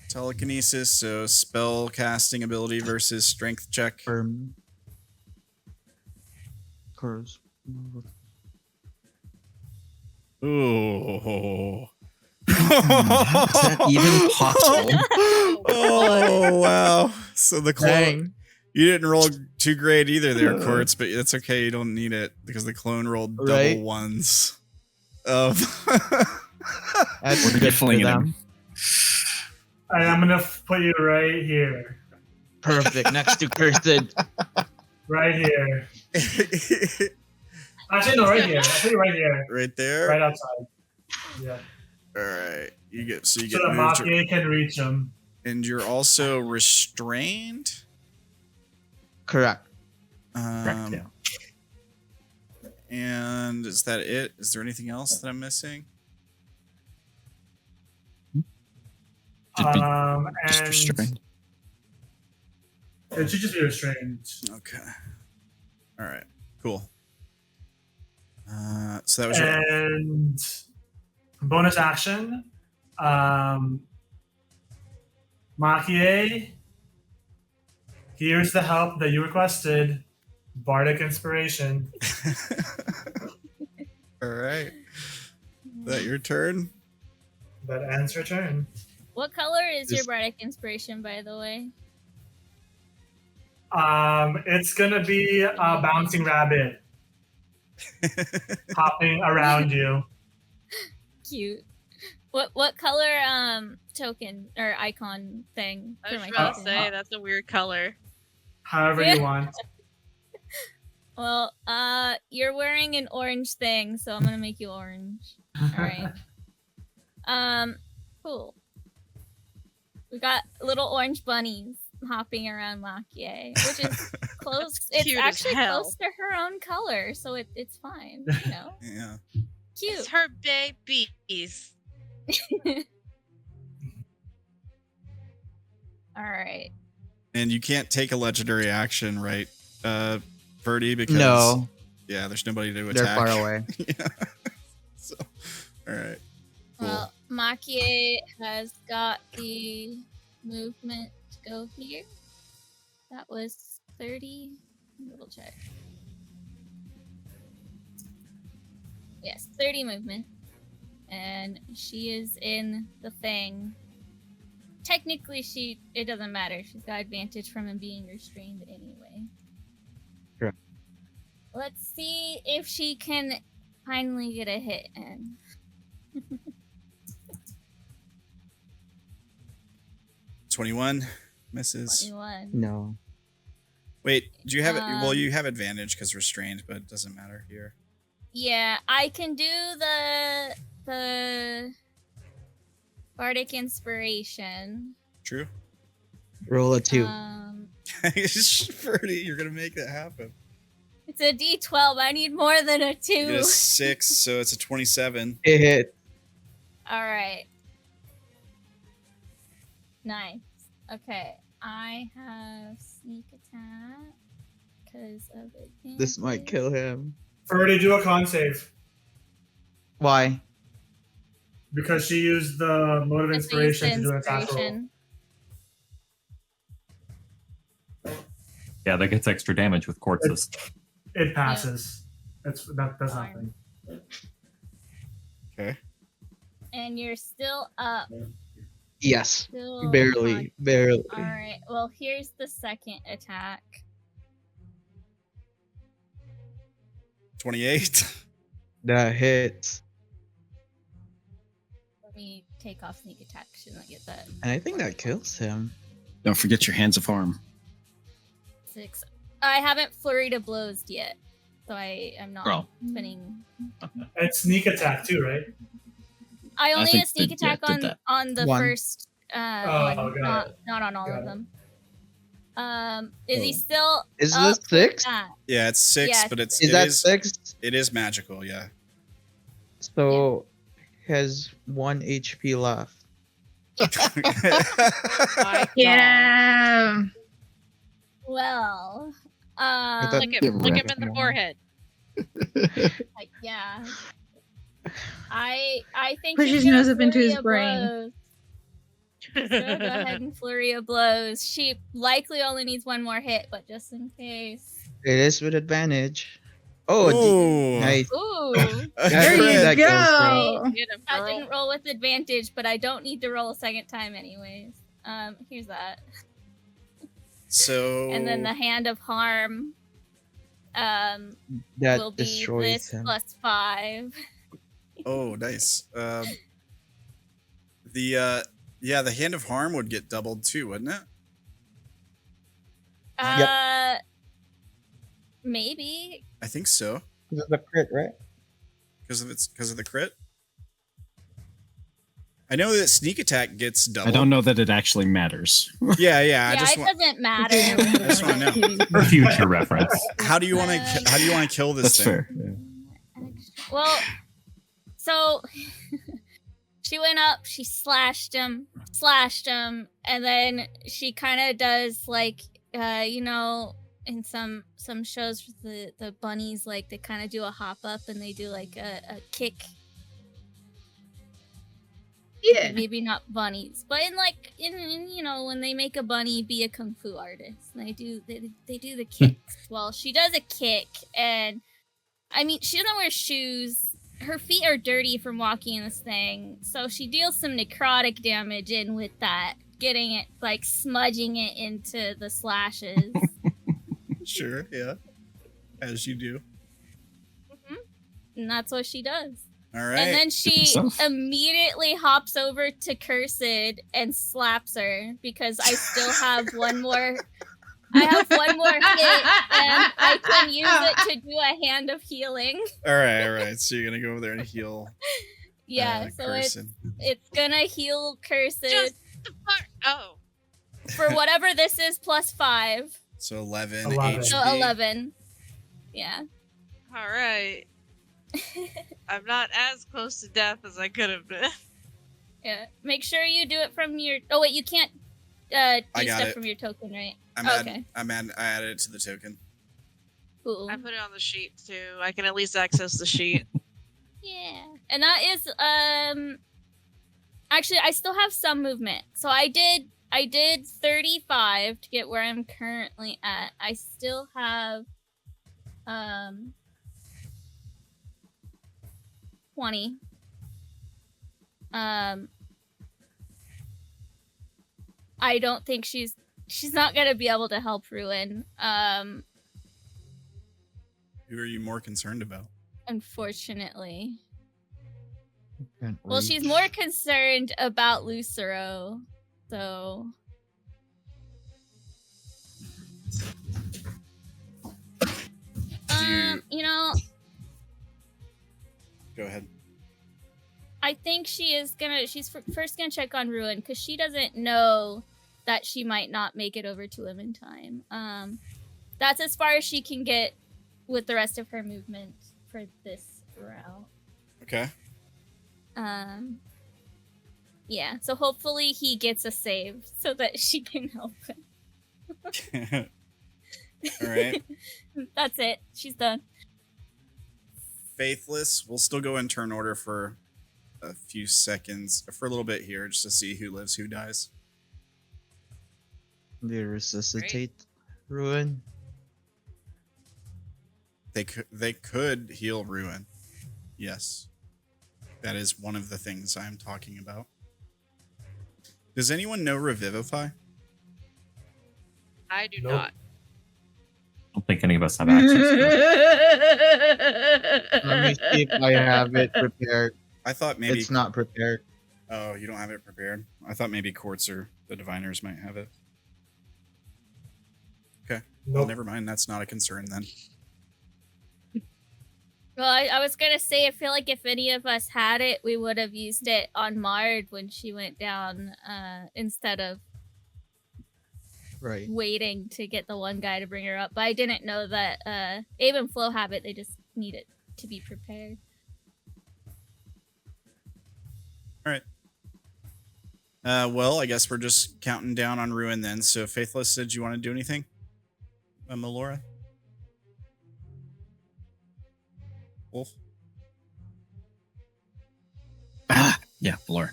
Telekinesis, so spell casting ability versus strength check. Chorus. Ooh. Is that even possible? Oh, wow. So the clone. Dang. You didn't roll too great either there, Quartz, but that's okay. You don't need it because the clone rolled double Right. ones. Of. That's We're good for flinging them. him. All right, I'm going to put you right here. Perfect. Next to Cursed. Right here. Actually, no, right here. I'll put you right here. Right there. Right outside. Yeah. All right. You get So moved, the Mafia can reach him. and you're also restrained. Correct. Correct, yeah. And is that it? Is there anything else that I'm missing? Just be And just restrained. it should just be restrained. Okay. All right. Cool. So that was your. And bonus action, Makie, here's the help that you requested. Bardic inspiration. All right. Is that your turn? That ends her turn. What color is your This- bardic inspiration, by the way? It's gonna be a bouncing rabbit hopping around you. Cute. What color token or icon thing I for was my about to token? say that's a weird color. However you want. Well, you're wearing an orange thing, so I'm gonna make you orange. Alright. Cool. We got little orange bunnies hopping around Makie, which is close. It's Cute as actually hell. close to her own color, so it's fine, you know. Yeah. Cute. It's her babies. All right. And you can't take a legendary action, right, Verdi? Because No, yeah, there's nobody to attack. they're far away. Yeah. So, all right. Cool. Well, Makie has got the movement to go here. That was 30. Double check. Yes, 30 movement. And she is in the thing. Technically, it doesn't matter. She's got advantage from him being restrained anyway. Sure. Let's see if she can finally get a hit in. 21 misses. 21. No. Wait, do you have it? Well, Um, you have advantage because restrained, but it doesn't matter here. Yeah, I can do the bardic inspiration. True. Roll a 2. Verdi, you're gonna make that happen. It's a D12. I need more than a 2. You get a 6, so it's a 27. It hit. All right. Nice. Okay, I have sneak attack because of advantage. This might kill him. Already do a con save Why? because she used the mode of Just use inspiration the to do an attack roll. inspiration. Yeah, that gets extra damage with Quartz's. It passes. That does Fine. nothing. Okay. And you're still up. Yes. Still Barely. Barely. All right. Well, here's the second attack. 28. That hits. Let me take off sneak attack. Shouldn't I get that? And I think that kills him. Don't forget your hands of harm. 6. I haven't flurried of blows yet, so I'm not Girl. spinning. And sneak attack too, right? I only think have sneak that- yeah, attack did that. on the One. first Oh, one, got not on all Got of it. them. Is he still Is up this 6? with that? Yeah, it's 6, Yeah. but Is that 6? it is magical, yeah. So has 1 HP left. Yeah. Well, I thought- Lick him in the Come on. forehead. yeah. I think Push he's his gonna nose up into flurry his of brain. blows. So go ahead and flurry of blows. She likely only needs one more hit, but just in case. It is with advantage. Oh, Ooh. nice. Ooh. There you That goes go. Get him, I girl. didn't roll with advantage, but I don't need to roll a second time anyways. Here's that. So And then the hand of harm will That be destroys this him. plus 5. Oh, nice. The hand of harm would get doubled too, wouldn't it? Maybe. I think so. This is the crit, right? Because of the crit. I know that sneak attack gets doubled. I don't know that it actually matters. Yeah, Yeah, I just it want. doesn't matter. I just want to know. For future reference. How do you want to? How do you want to kill this That's thing? fair. Yeah. Well, so she went up, she slashed him, and then she kind of does like, in some shows with the bunnies, like they kind of do a hop up and they do like a kick. Yeah. Maybe not bunnies, but in when they make a bunny be a kung fu artist, they do the kicks. Well, she does a kick, and I mean she doesn't wear shoes. Her feet are dirty from walking in this thing, so she deals some necrotic damage in with that, getting it like smudging it into the slashes. Sure, yeah, as you do. And that's what she does. All right. And then she Himself. immediately hops over to Cursed and slaps her because I still have one more. I have one more hit, and I can use it to do a hand of healing. all right. So you're gonna go over there and heal. Yeah, so Carson. it's gonna heal Cursed Just the fuck. Oh. for whatever this is plus 5, So 11 11. HP. so 11. Yeah. All right. I'm not as close to death as I could have been. Yeah. Make sure you do it from your. Oh wait, you can't do I got stuff it. from your token, right? I added it to the token. Cool. I put it on the sheet too. I can at least access the sheet. Yeah, and that is Actually, I still have some movement. So I did 35 to get where I'm currently at. I still have 20. I don't think she's not gonna be able to help Ruin. Who are you more concerned about? Unfortunately. Can't Well, she's reach. more concerned about Lucero, so. You know, Go ahead. I think she's first gonna check on Ruin because she doesn't know that she might not make it over to him in time. That's as far as she can get with the rest of her movement for this route. Okay. Yeah, so hopefully he gets a save so that she can help him. All right. That's it. She's done. Faithless. We'll still go in turn order for a few seconds, for a little bit here, just to see who lives, who dies. They resuscitate Ruin. They could heal Ruin. Yes. That is one of the things I'm talking about. Does anyone know Revivify? I do Nope. not. I don't think any of us have access to it. Let me see if I have it prepared. I thought maybe It's not prepared. Oh, you don't have it prepared? I thought maybe Quartz or the Diviners might have it. Okay. Well, Nope. never mind. That's not a concern then. Well, I was gonna say, I feel like if any of us had it, we would have used it on Mard when she went down, instead of Right. waiting to get the one guy to bring her up. But I didn't know that Abe and Flo have it. They just need it to be prepared. All right. Well, I guess we're just counting down on Ruin then. So, Faithless, did you want to do anything? Melora? Wolf? Yeah, Blur.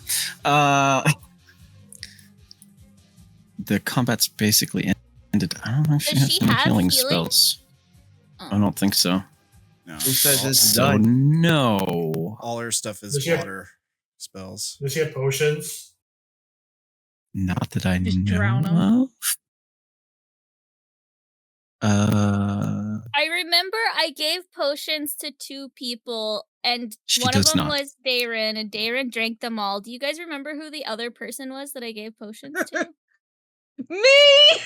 The combat's basically ended. I don't know if she Does has she any have healing healing? spells. Oh. I don't think so. No. Who says it's So done? no. All her stuff is Does she have- water spells. Does she have potions? Not that I Just know drown 'em. of. I remember I gave potions to 2 people, and She one of does them not. was Darren, and Darren drank them all. Do you guys remember who the other person was that I gave potions to? Me!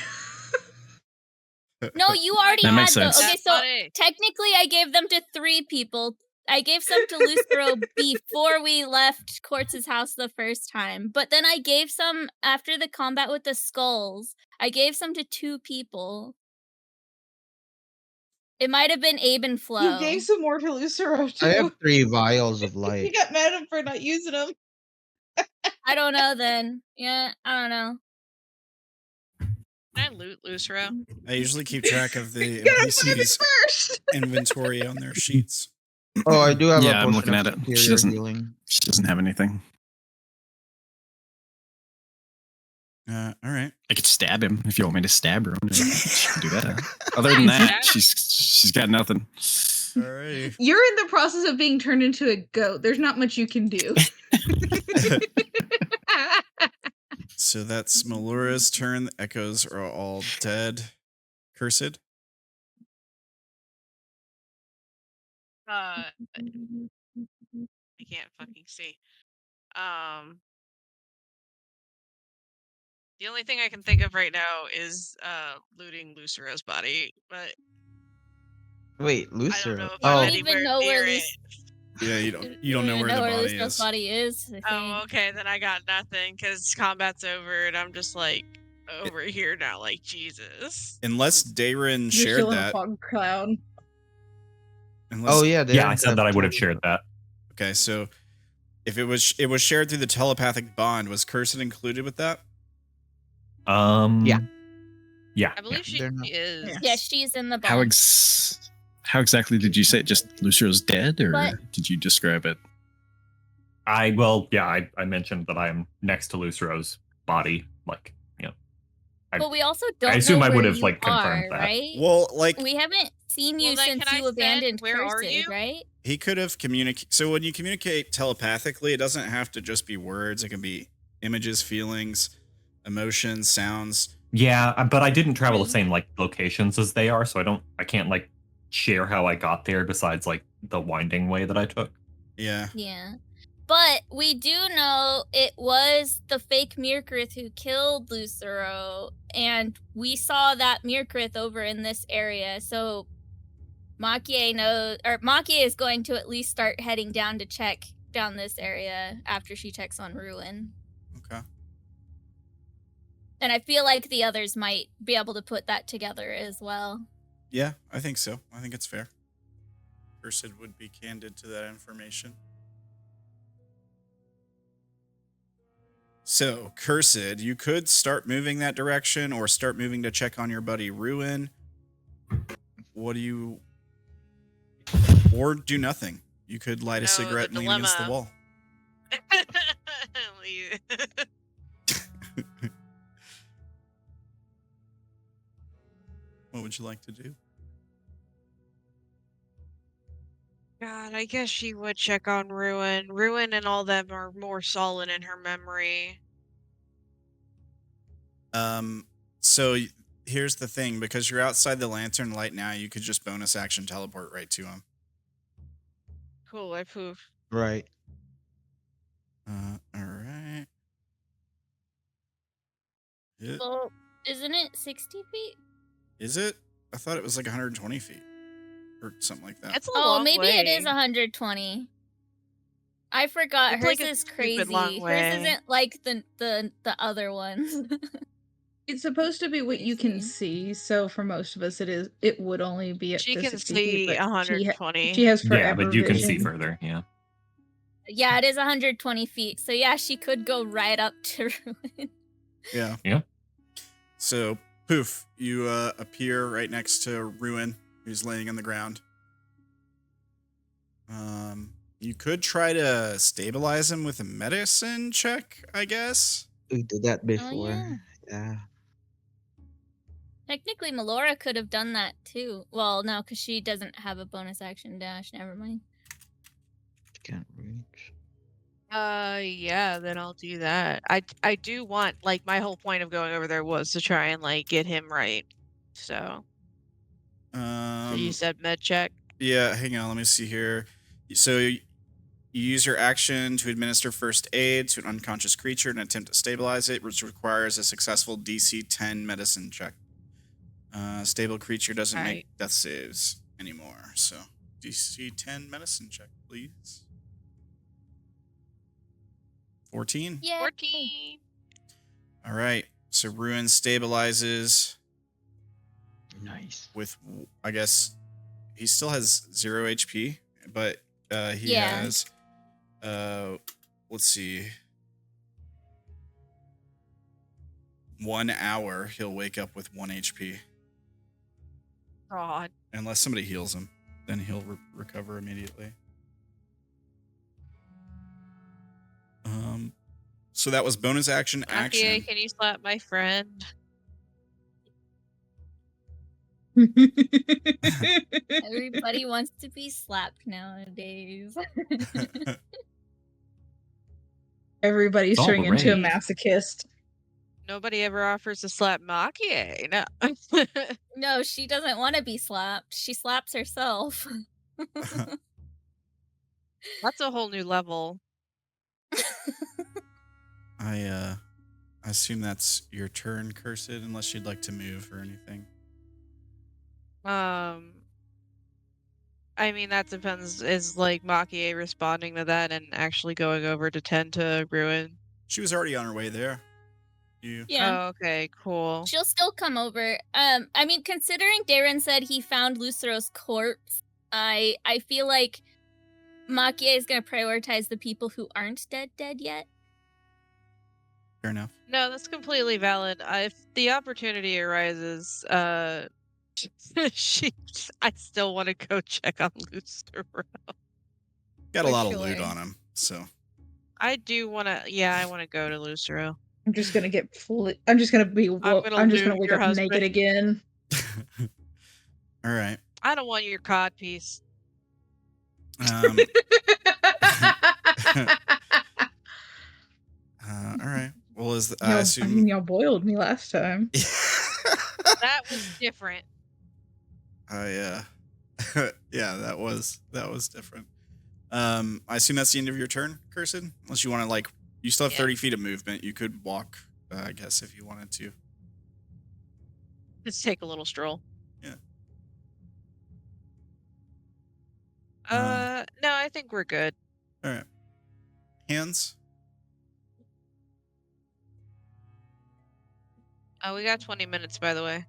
No, you already That had makes those. sense. Okay, That's so funny. technically I gave them to 3 people. I gave some to Lucero before we left Quartz's house the first time. But then I gave some after the combat with the skulls. I gave some to 2 people. It might have been Abe and Flo. You gave some more to Lucero too. I have 3 vials of You light. got mad at him for not using them. I don't know then. Yeah, I don't know. Can I loot Lucero? I usually keep track of the You gotta find it NPC's first. inventory on their sheets. Oh, I do have Yeah, a I'm potion looking of at it. She superior doesn't- healing. She doesn't have anything. All right. I could stab him if you want me to stab her. She can do that. Other than that, she's got nothing. All right. You're in the process of being turned into a goat. There's not much you can do. So that's Melora's turn. The echoes are all dead. Cursed. I can't fucking see. The only thing I can think of right now is looting Lucero's body, but Wait, I Lucero. don't know if I I'm Oh, don't anywhere even know where near it. Luce- Yeah, you don't know even where the body Lucero's is. body is. I Oh, think. okay, then I got nothing because combat's over and I'm just like over here now, like Jesus. Unless Darren You're shared still in a that. fog cloud. Unless, oh yeah. Yeah, I said that I would have shared that. Okay, so If it was shared through the telepathic bond, was Cursed included with that? Yeah. I believe she They're not- is. Yeah, she's in the How bond. how exactly did you say it? Just Lucero's dead, or But- did you describe it? I mentioned that I am next to Lucero's body, like, But we also don't assume know I would where have, you like, confirmed are, that. right? Well, like We haven't seen you Well, then since can I you send, abandoned "Where are Cursed, you?" right? he could have communicated. So when you communicate telepathically, it doesn't have to just be words. It can be images, feelings, emotions, sounds. Yeah, but I didn't travel the same, like, locations as they are, so I can't, like, share how I got there besides, like, the winding way that I took. Yeah. Yeah. But we do know it was the fake Mirkrith who killed Lucero, and we saw that Mirkrith over in this area, so Makie is going to at least start heading down to check down this area after she checks on Ruin. Okay. And I feel like the others might be able to put that together as well. Yeah, I think so. I think it's fair. Cursed would be candid to that information. So, Cursed, you could start moving that direction or start moving to check on your buddy Ruin. What do you... Or do nothing. You could light a cigarette and lean against the wall. What would you like to do? God, I guess she would check on Ruin. Ruin and all them are more solid in her memory. So here's the thing. Because you're outside the lantern light now, you could just bonus action teleport right to him. Cool, I poof. Right. All right. Well, isn't it 60 feet? Is it? I thought it was like 120 feet. Or something like that. That's a Oh, long maybe way. it is 120. I forgot. It's Hers like a is stupid crazy. long way. Hers isn't like the other ones. It's supposed to be what you can see, so for most of us, it would only be at She the can 60 see feet, but 120. she has forever Yeah, but you can see vision. further, yeah. Yeah, it is 120 feet. So yeah, she could go right up to Ruin. Yeah. Yeah. So, poof, you appear right next to Ruin, who's laying on the ground. You could try to stabilize him with a medicine check, I guess. We did that before. yeah. Yeah. Technically, Melora could have done that too. Well, no, because she doesn't have a bonus action dash. Never mind. Can't reach. Yeah, then I'll do that. I do want, like, my whole point of going over there was to try and, like, get him right. So you said med check? Yeah, hang on, let me see here. So you use your action to administer first aid to an unconscious creature and attempt to stabilize it, which requires a successful DC 10 medicine check. Stable creature doesn't make death saves anymore, so DC 10 medicine check, please. 14? Yeah. 14. All right, so Ruin stabilizes Nice. with, I guess, he still has 0 HP, but he Yeah. has, let's see, 1 hour, he'll wake up with 1 HP. God. Unless somebody heals him, then he'll recover immediately. So that was bonus action. Makie, can you slap my friend? Everybody wants to be slapped nowadays. Everybody's It's all turning into a the rage. masochist. Nobody ever offers to slap Makie. No. No, she doesn't want to be slapped. She slaps herself. That's a whole new level. I assume that's your turn, Cursed, unless you'd like to move or anything. I mean, that depends. Is, like, Makie responding to that and actually going over to tend to Ruin? She was already on her way there. Yeah. Oh, okay, cool. She'll still come over. I mean, considering Darren said he found Lucero's corpse, I feel like Makia is going to prioritize the people who aren't dead yet. Fair enough. No, that's completely valid. If the opportunity arises, I still want to go check on Lucero. Got a For lot of loot sure. on him, so. I do want to. Yeah, I want to go to Lucero. I'm just gonna get I'm just gonna be. I'm just gonna loot wake your up naked husband. again. All right. I don't want your cod piece. All right. Well, I assume. I mean, y'all boiled me last time. That was different. Yeah, that was different. I assume that's the end of your turn, Cursid. Unless you want to you still have 30 feet of movement. You could walk, I guess, if you wanted to. Let's take a little stroll. Yeah. No, I think we're good. All right. Hands. Oh, we got 20 minutes, by the way.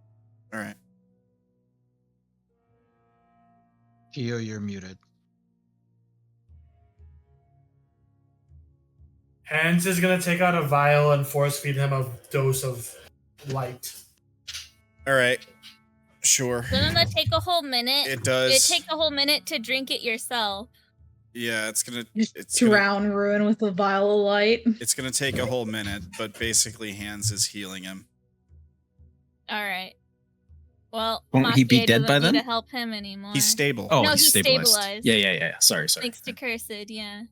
All right. Geo, you're muted. Hans is gonna take out a vial and force feed him a dose of light. All right. Sure. Doesn't that take a whole minute? It does. It takes a whole minute to drink it yourself. Yeah, it's gonna Drown Ruin with a vial of light. It's gonna take a whole minute, but basically Hans is healing him. All right. Well, Won't he be Makia dead by doesn't need then? to help him anymore. He's stable. Oh, No, he's he's stabilized. stabilized. Yeah. Sorry. Thanks to Cursed, yeah.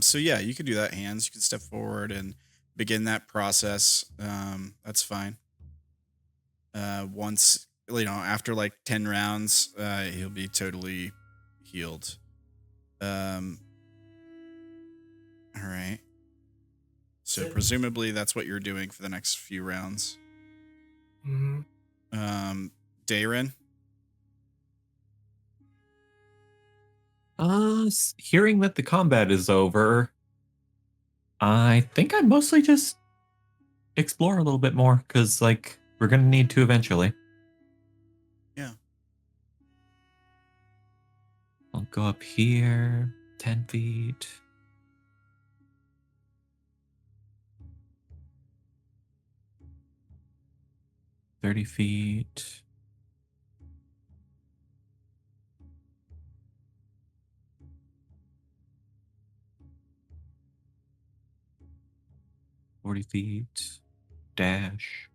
So yeah, you can do that, Hans. You can step forward and begin that process. That's fine. Once, after 10 rounds, he'll be totally healed. All right. So presumably that's what you're doing for the next few rounds. Mm-hmm. Darren. Hearing that the combat is over, I think I mostly just explore a little bit more, because, we're gonna need to eventually. Yeah. I'll go up here, 10 feet. $30 feet. $40 feet. Dash.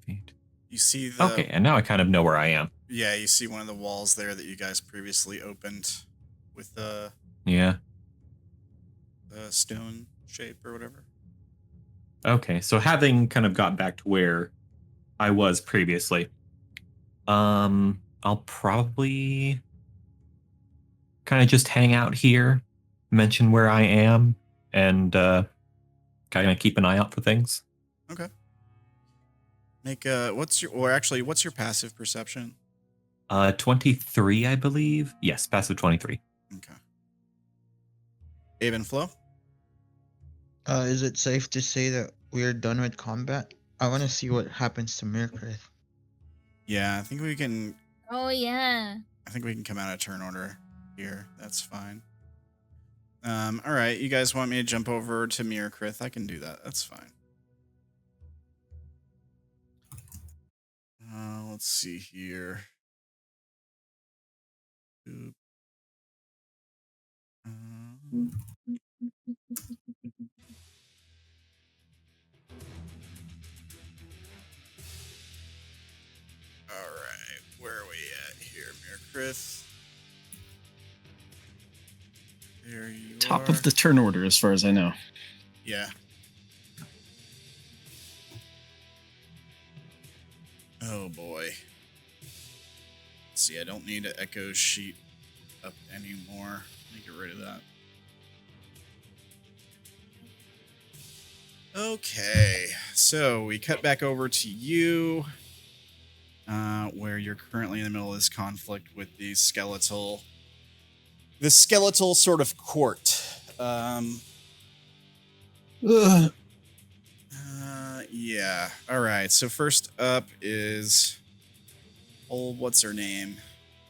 Feet. You see the... Okay, and now I kind of know where I am. Yeah, you see one of the walls there that you guys previously opened with the stone shape or whatever. Okay, so having kind of got back to where I was previously, I'll probably kind of just hang out here, mention where I am, and kind of keep an eye out for things. Okay. Make what's your passive perception? 23, I believe. Yes, passive 23. Okay. Aben Flo? Is it safe to say that we're done with combat? I want to see what happens to Mirkrith. Yeah, I think we can. Oh, yeah. I think we can come out of turn order here. That's fine. All right, you guys want me to jump over to Mirkrith? I can do that. That's fine. Let's see here. Oop. All right, where are we at here, Mirkrith? There you Top are. of the turn order, as far as I know. Yeah. Oh boy. Let's see, I don't need an echo sheet up anymore. Let me get rid of that. Okay, so we cut back over to you, where you're currently in the middle of this conflict with the skeletal sort of court. Yeah. All right. So first up is what's her name?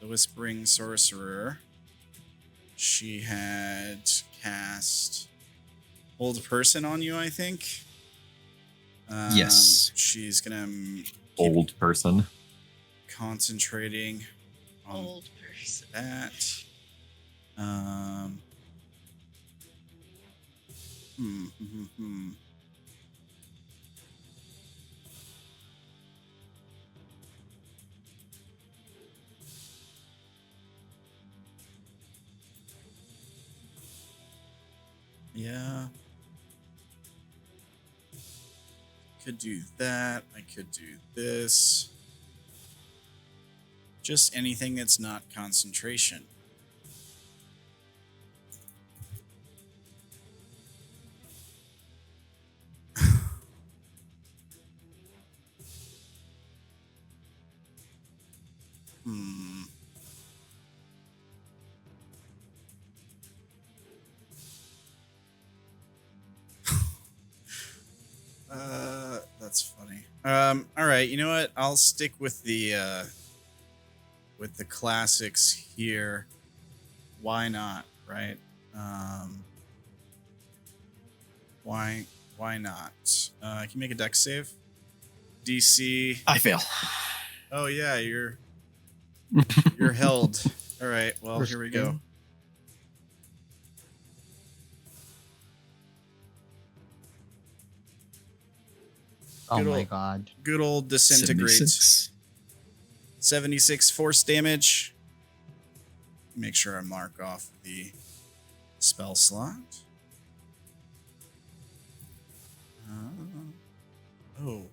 The Whispering Sorcerer. She had cast Hold Person on you, I think. Yes. She's gonna Old person. concentrating on Old person. that. Yeah. Could do that. I could do this. Just anything that's not concentration. Hmm. That's funny. All right. You know what? I'll stick with the classics here. Why not? Right? Why not? Can you make a dex save? DC. I fail. Oh yeah, you're held. All right. Well, here we go. Oh my god. Good old disintegrate. 76 force damage. Make sure I mark off the spell slot. Oh.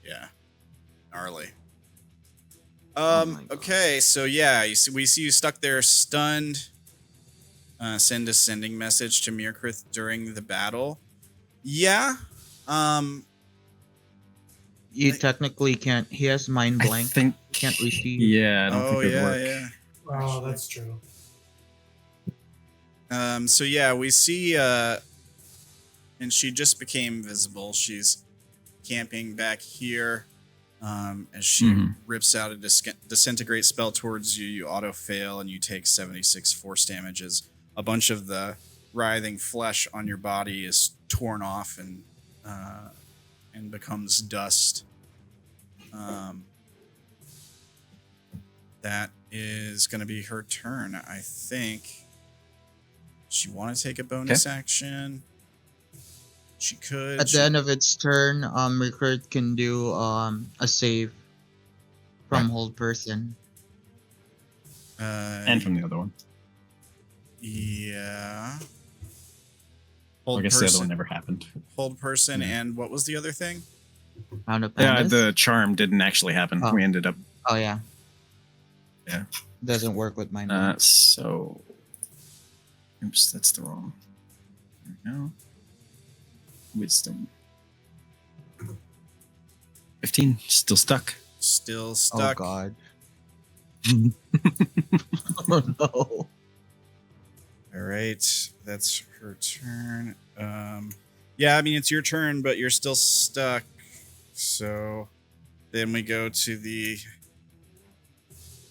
Yeah. Gnarly. Okay, so yeah, we see you stuck there stunned. Send a sending message to Mirkrith during the battle. Yeah. You technically can't. He has mind blank. I think can't receive. Yeah, I don't think it would work. Yeah. Oh, that's true. So yeah, we see and she just became visible. She's camping back here. As she rips out a disintegrate spell towards you, you auto fail and you take 76 force damages. A bunch of the writhing flesh on your body is torn off and becomes dust. That is going to be her turn, I think. She want to take a bonus action? She could. At the end of its turn, Recruit can do a save from Hold Person. And from the other one. Yeah. I guess the other one never happened. Hold Person, and what was the other thing? Yeah, the charm didn't actually happen. Oh. We ended up. Oh yeah. Yeah. Doesn't work with mine. So. Oops, that's the wrong. There we go. Wisdom. 15. Still stuck. Still stuck. Oh god. Oh no. All right, that's her turn. Yeah, I mean it's your turn, but you're still stuck. So then we go to the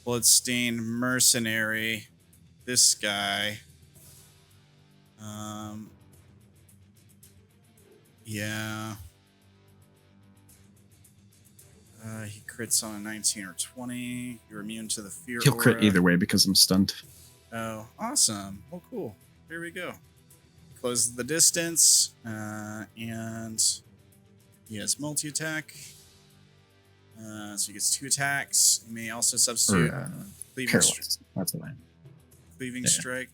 bloodstained mercenary. This guy. Yeah. He crits on a 19 or 20. You're immune to the fear He'll aura. crit either way because I'm stunned. Oh, awesome. Well, cool. Here we go. Closes the distance, and he has multi-attack. So he gets 2 attacks. He may also substitute cleaving That's what I am. Cleaving strike.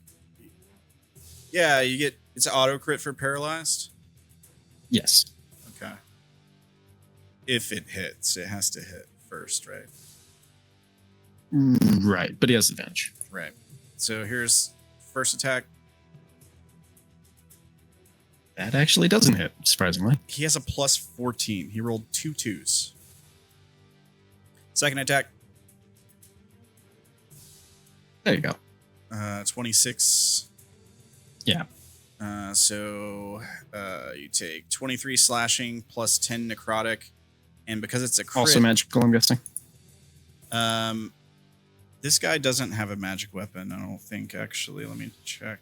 Yeah, you get it's auto crit for paralyzed. Yes. Okay. If it hits, it has to hit first, right? Right, but he has advantage. Right. So here's first attack. That actually doesn't hit, surprisingly. He has a plus 14. He rolled 2 2s. Second attack. There you go. 26. Yeah. So you take 23 slashing plus 10 necrotic, and because it's a crit, Also magical, I'm guessing. This guy doesn't have a magic weapon, I don't think, actually. Let me check.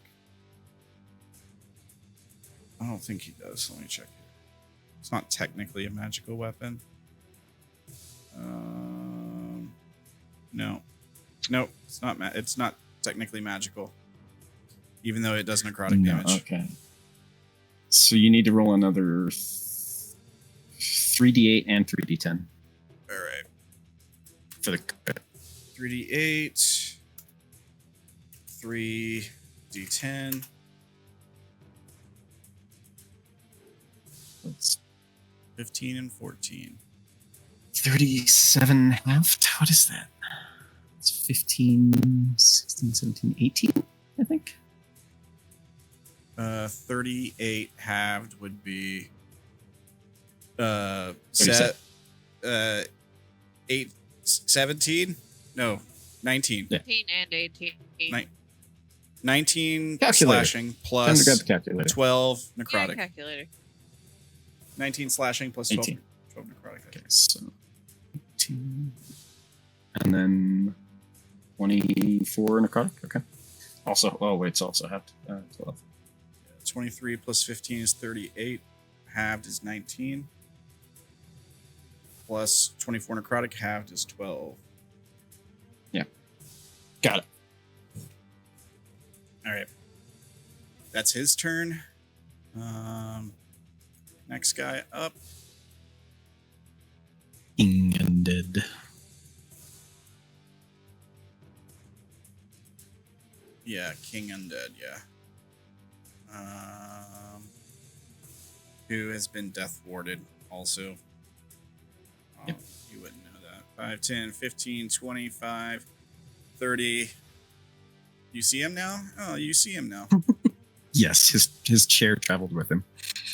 I don't think he does. Let me check here. It's not technically a magical weapon. No. Nope, it's not it's not technically magical. Even though it does necrotic damage. Okay. So you need to roll another 3d8 and 3d10. All right. For the 3d8, 3d10. That's 15 and 14. 37 halved. What is that? It's 15, 16, 17, 18, I think. 38 halved would be 37. 17? No, 19. Yeah. 15 and 18. 19 Calculator. slashing Time to plus grab the calculator. 12 Yeah, necrotic. calculator. 19 slashing plus 12, 18. 12 necrotic. Okay, so 18. And then 24 necrotic. Okay. Also, oh wait, it's also halved. 12. 23 plus 15 is 38. Halved is 19. Plus 24 necrotic. Halved is 12. Got it. All right. That's his turn. Next guy up. King Undead. Yeah, King Undead, yeah. Who has been death warded also. Yep. You wouldn't know that. 5, 10, 15, 25, 30. You see him now? Oh, you see him now. Yes, his chair traveled with him.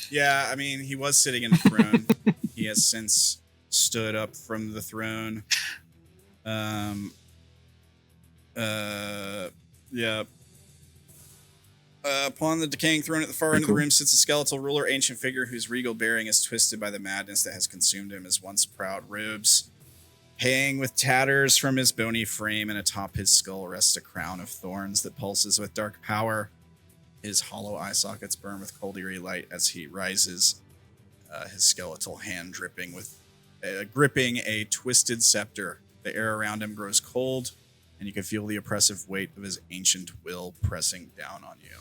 Yeah, I mean, he was sitting in the throne. He has since stood up from the throne. Yeah. Upon the decaying throne at the far end of the room sits a skeletal ruler, ancient figure whose regal bearing is twisted by the madness that has consumed him. His once proud robes hang with tatters from his bony frame, and atop his skull rests a crown of thorns that pulses with dark power. His hollow eye sockets burn with cold eerie light as he rises, his skeletal hand gripping a twisted scepter. The air around him grows cold, and you can feel the oppressive weight of his ancient will pressing down on you.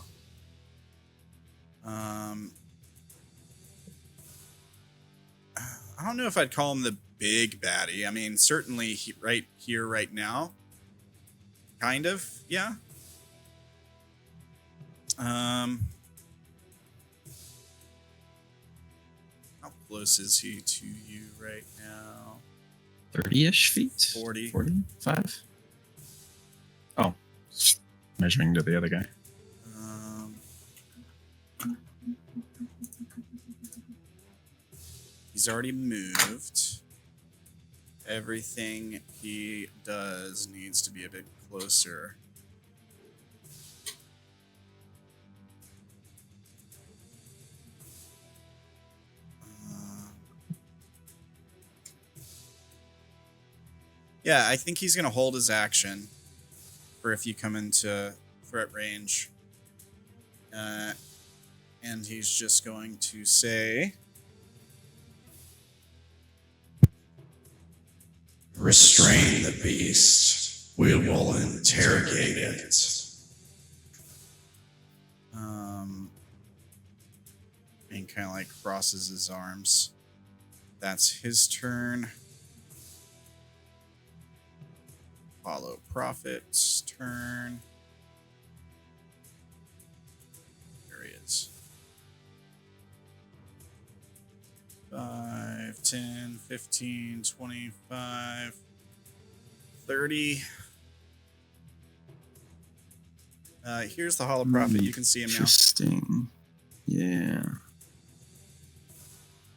I don't know if I'd call him the big baddie. I mean, certainly right here, right now. Kind of, yeah. How close is he to you right now? 30-ish feet? 40. 45? Oh. Measuring to the other guy. He's already moved. Everything he does needs to be a bit closer. Yeah, I think he's going to hold his action for if you come into threat range. And he's just going to say... Restrain the beast. We will interrogate it. And kind of like crosses his arms. That's his turn. Hollow Prophet's turn. There he is. 5, 10, 15, 25, 30. Here's the Hollow Prophet. You can see him now. Interesting. Yeah.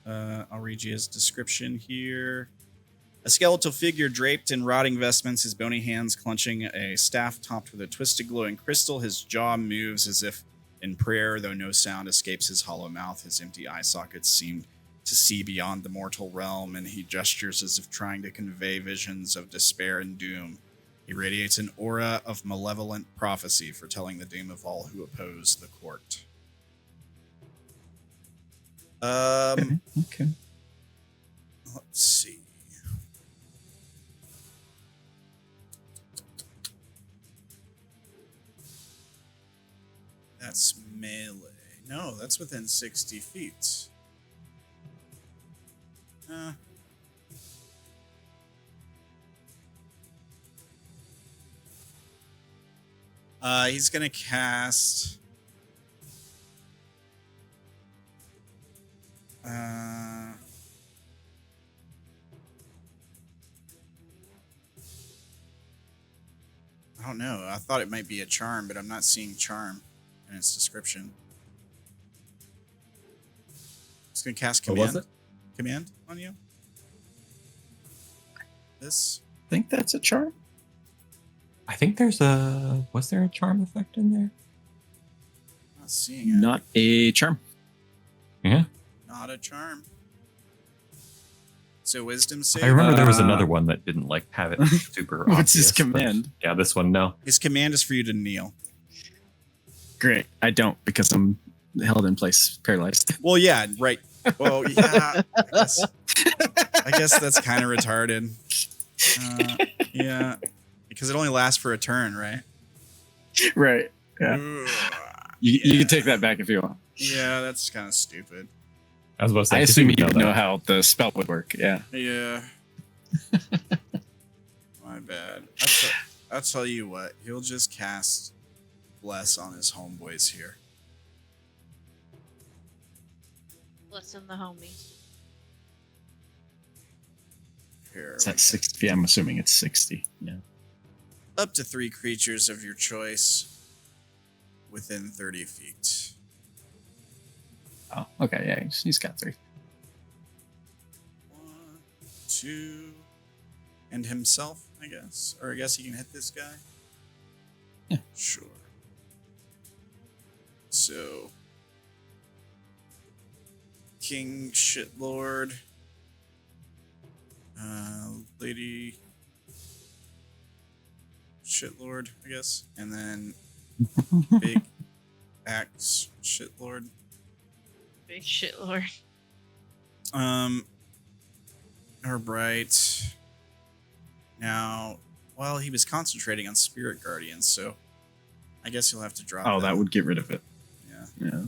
I'll read you his description here. A skeletal figure draped in rotting vestments, his bony hands clutching a staff topped with a twisted glowing crystal. His jaw moves as if in prayer, though no sound escapes his hollow mouth. His empty eye sockets seem to see beyond the mortal realm, and he gestures as if trying to convey visions of despair and doom. He radiates an aura of malevolent prophecy, foretelling the doom of all who oppose the court. Okay. Let's see. That's melee. No, that's within 60 feet. He's gonna cast. I don't know. I thought it might be a charm, but I'm not seeing charm in its description. It's gonna cast What command. was it? Command on you. This. I think that's a charm. I think was there a charm effect in there? Not seeing it. Not a charm. Yeah. Not a charm. So wisdom save. I remember there was another one that didn't like have it super What's his obvious, but command? Yeah, this one, no. His command is for you to kneel. Great. I don't because I'm held in place, paralyzed. Well, yeah, right. Well, yeah. I guess that's kind of retarded. Yeah, because it only lasts for a turn, right? Right. Yeah. You can take that back if you want. Yeah, that's kind of stupid. I was about to say, I assume you know know that. how the spell would work. Yeah. Yeah. My bad. I'll tell you what. He'll just cast Bless on his homeboys here. Listen, the homies. Here. Is that 60? I'm assuming it's 60. Yeah. Up to 3 creatures of your choice within 30 feet. Oh, okay. Yeah, he's got 3. 1, 2, and himself, I guess. Or I guess he can hit this guy. Yeah. Sure. So, King Shitlord, Lady Shitlord, I guess, and then Big Axe Shitlord. Big shit lord. Alright. Now, well, he was concentrating on Spirit Guardians, so I guess you'll have to drop Oh, that would get rid of it. Yeah. Yeah.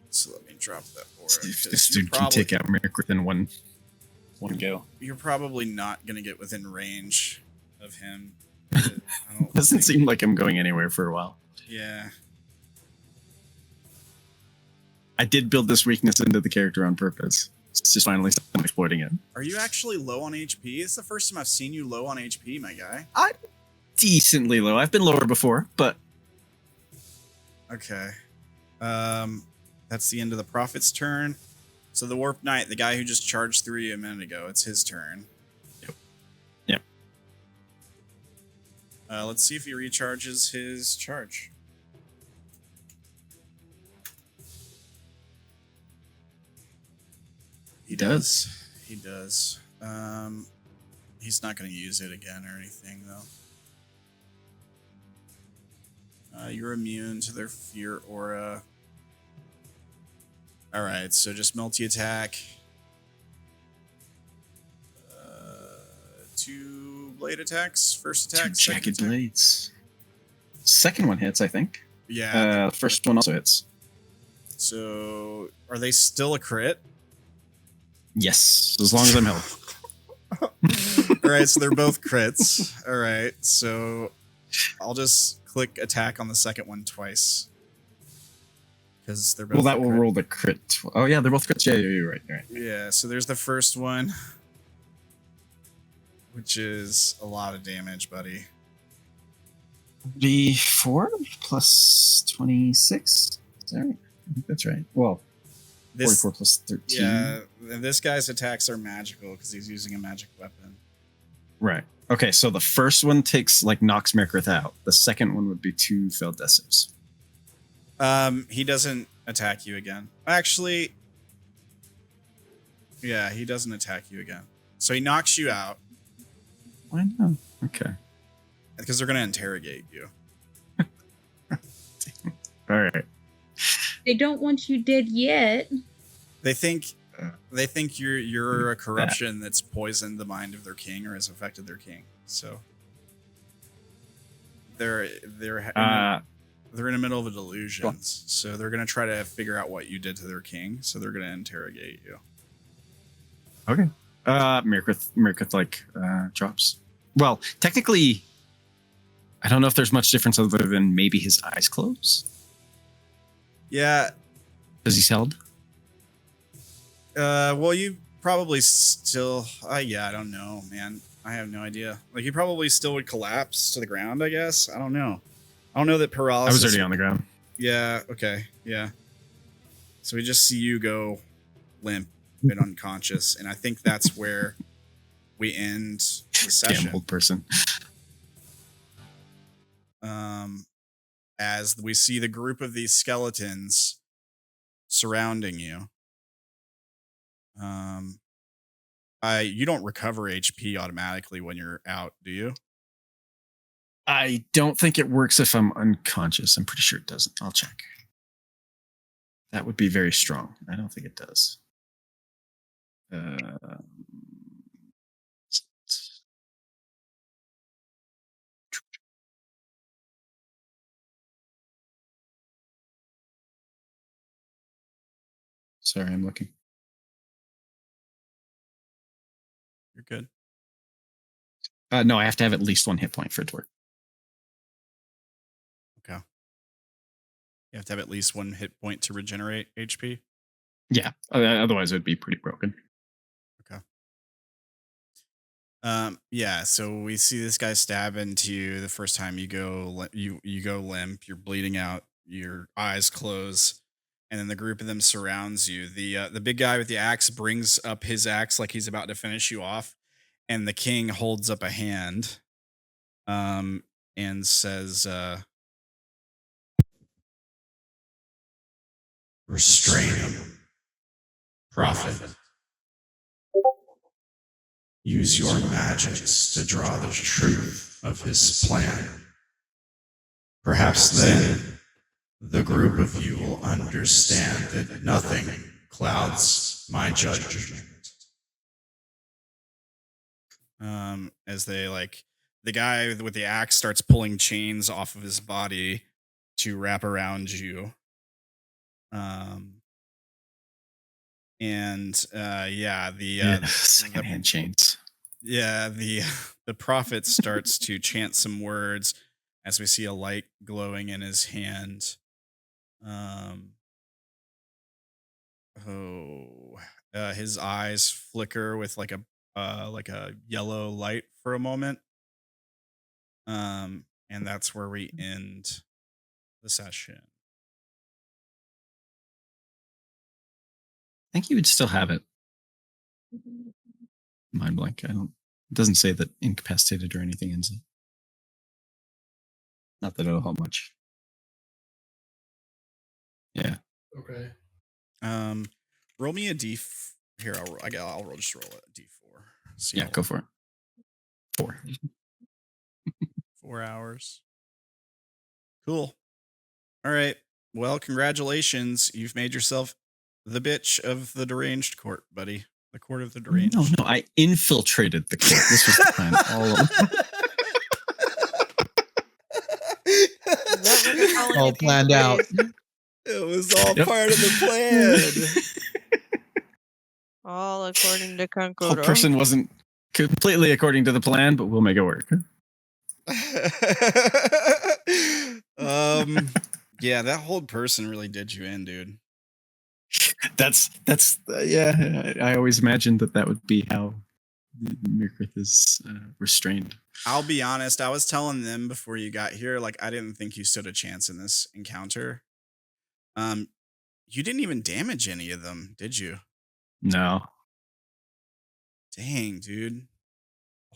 So let me drop that aura. If 'cause this you're dude can probably- take out Merrick within one go. You're probably not going to get within range of him. I don't Doesn't think- seem like I'm going anywhere for a while. Yeah. I did build this weakness into the character on purpose. It's just finally I'm exploiting it. Are you actually low on HP? It's the first time I've seen you low on HP, my guy. Decently low. I've been lower before, but Okay. That's the end of the Prophet's turn. So the Warp Knight, the guy who just charged through you a minute ago, it's his turn. Yep. Let's see if he recharges his charge. He does. He does. He's not going to use it again or anything, though. You're immune to their fear aura. All right, so just multi-attack. 2 blade attacks. First attack. Two second jagged attack. blades. Second one hits, I think. Yeah. First one also hits. So are they still a crit? Yes, as long as I'm held. All right, so they're both crits. All right, so I'll just click attack on the second one twice. Because they're both. Well, that a will crit. roll the crit. Oh yeah, they're both crits. Yeah, you're right. You're right. Yeah, so there's the first one, which is a lot of damage, buddy. D4 plus 26. Is that right? I think that's right. Well, This 44 plus 13. Yeah, this guy's attacks are magical because he's using a magic weapon. Right. Okay, so the first one knocks Mirkrith out. The second one would be 2 failed death saves. He doesn't attack you again. Actually, yeah, he doesn't attack you again. So he knocks you out. Why not? Okay. Because they're going to interrogate you. All right. They don't want you dead yet. They think you're a corruption that's poisoned the mind of their king or has affected their king. So they're in the middle of a delusion. So they're going to try to figure out what you did to their king. So they're going to interrogate you. Okay. Mirkrith drops. Well, technically, I don't know if there's much difference other than maybe his eyes close. Yeah. Does he held? Well, you probably still. Yeah, I don't know, man. I have no idea. Like, you probably still would collapse to the ground, I guess. I don't know. I don't know that paralysis. I was already on the ground. Yeah. Okay. Yeah. So we just see you go limp and unconscious, and I think that's where we end the session. Damn old person. As we see the group of these skeletons surrounding you. You don't recover HP automatically when you're out, do you? I don't think it works if I'm unconscious. I'm pretty sure it doesn't. I'll check. That would be very strong. I don't think it does. Sorry, I'm looking. You're good. No, I have to have at least 1 hit point for it to work. Okay. You have to have at least 1 hit point to regenerate HP? Yeah, otherwise it would be pretty broken. Okay. Yeah, so we see this guy stab into you the first time you go limp, you're bleeding out, your eyes close, and then the group of them surrounds you. The big guy with the axe brings up his axe like he's about to finish you off, and the king holds up a hand and says Restrain him, prophet. Use your magics to draw the truth of his plan. Perhaps then the group of you will understand that nothing clouds my judgment. As they the guy with the axe starts pulling chains off of his body to wrap around you. Secondhand chains. Yeah, the prophet starts to chant some words as we see a light glowing in his hand. His eyes flicker with like a yellow light for a moment. And that's where we end the session. I think you would still have it. Mind blank. It doesn't say that incapacitated or anything ends it. Not that it'll help much. Yeah. Okay. Roll me a here. I'll just roll a D4. See Yeah, go for it. 4. 4 hours. Cool. All right. Well, congratulations. You've made yourself the bitch of the Deranged court, buddy. The court of the Deranged. No, I infiltrated the court. This was the plan all planned out. It was all part of the plan. All according to Whole Kankuro. person wasn't completely according to the plan, but we'll make it work. Yeah, that whole person really did you in, dude. That's yeah. I always imagined that would be how Mirkrith is restrained. I'll be honest. I was telling them before you got here, I didn't think you stood a chance in this encounter. you didn't even damage any of them, did you? No, Dang, dude.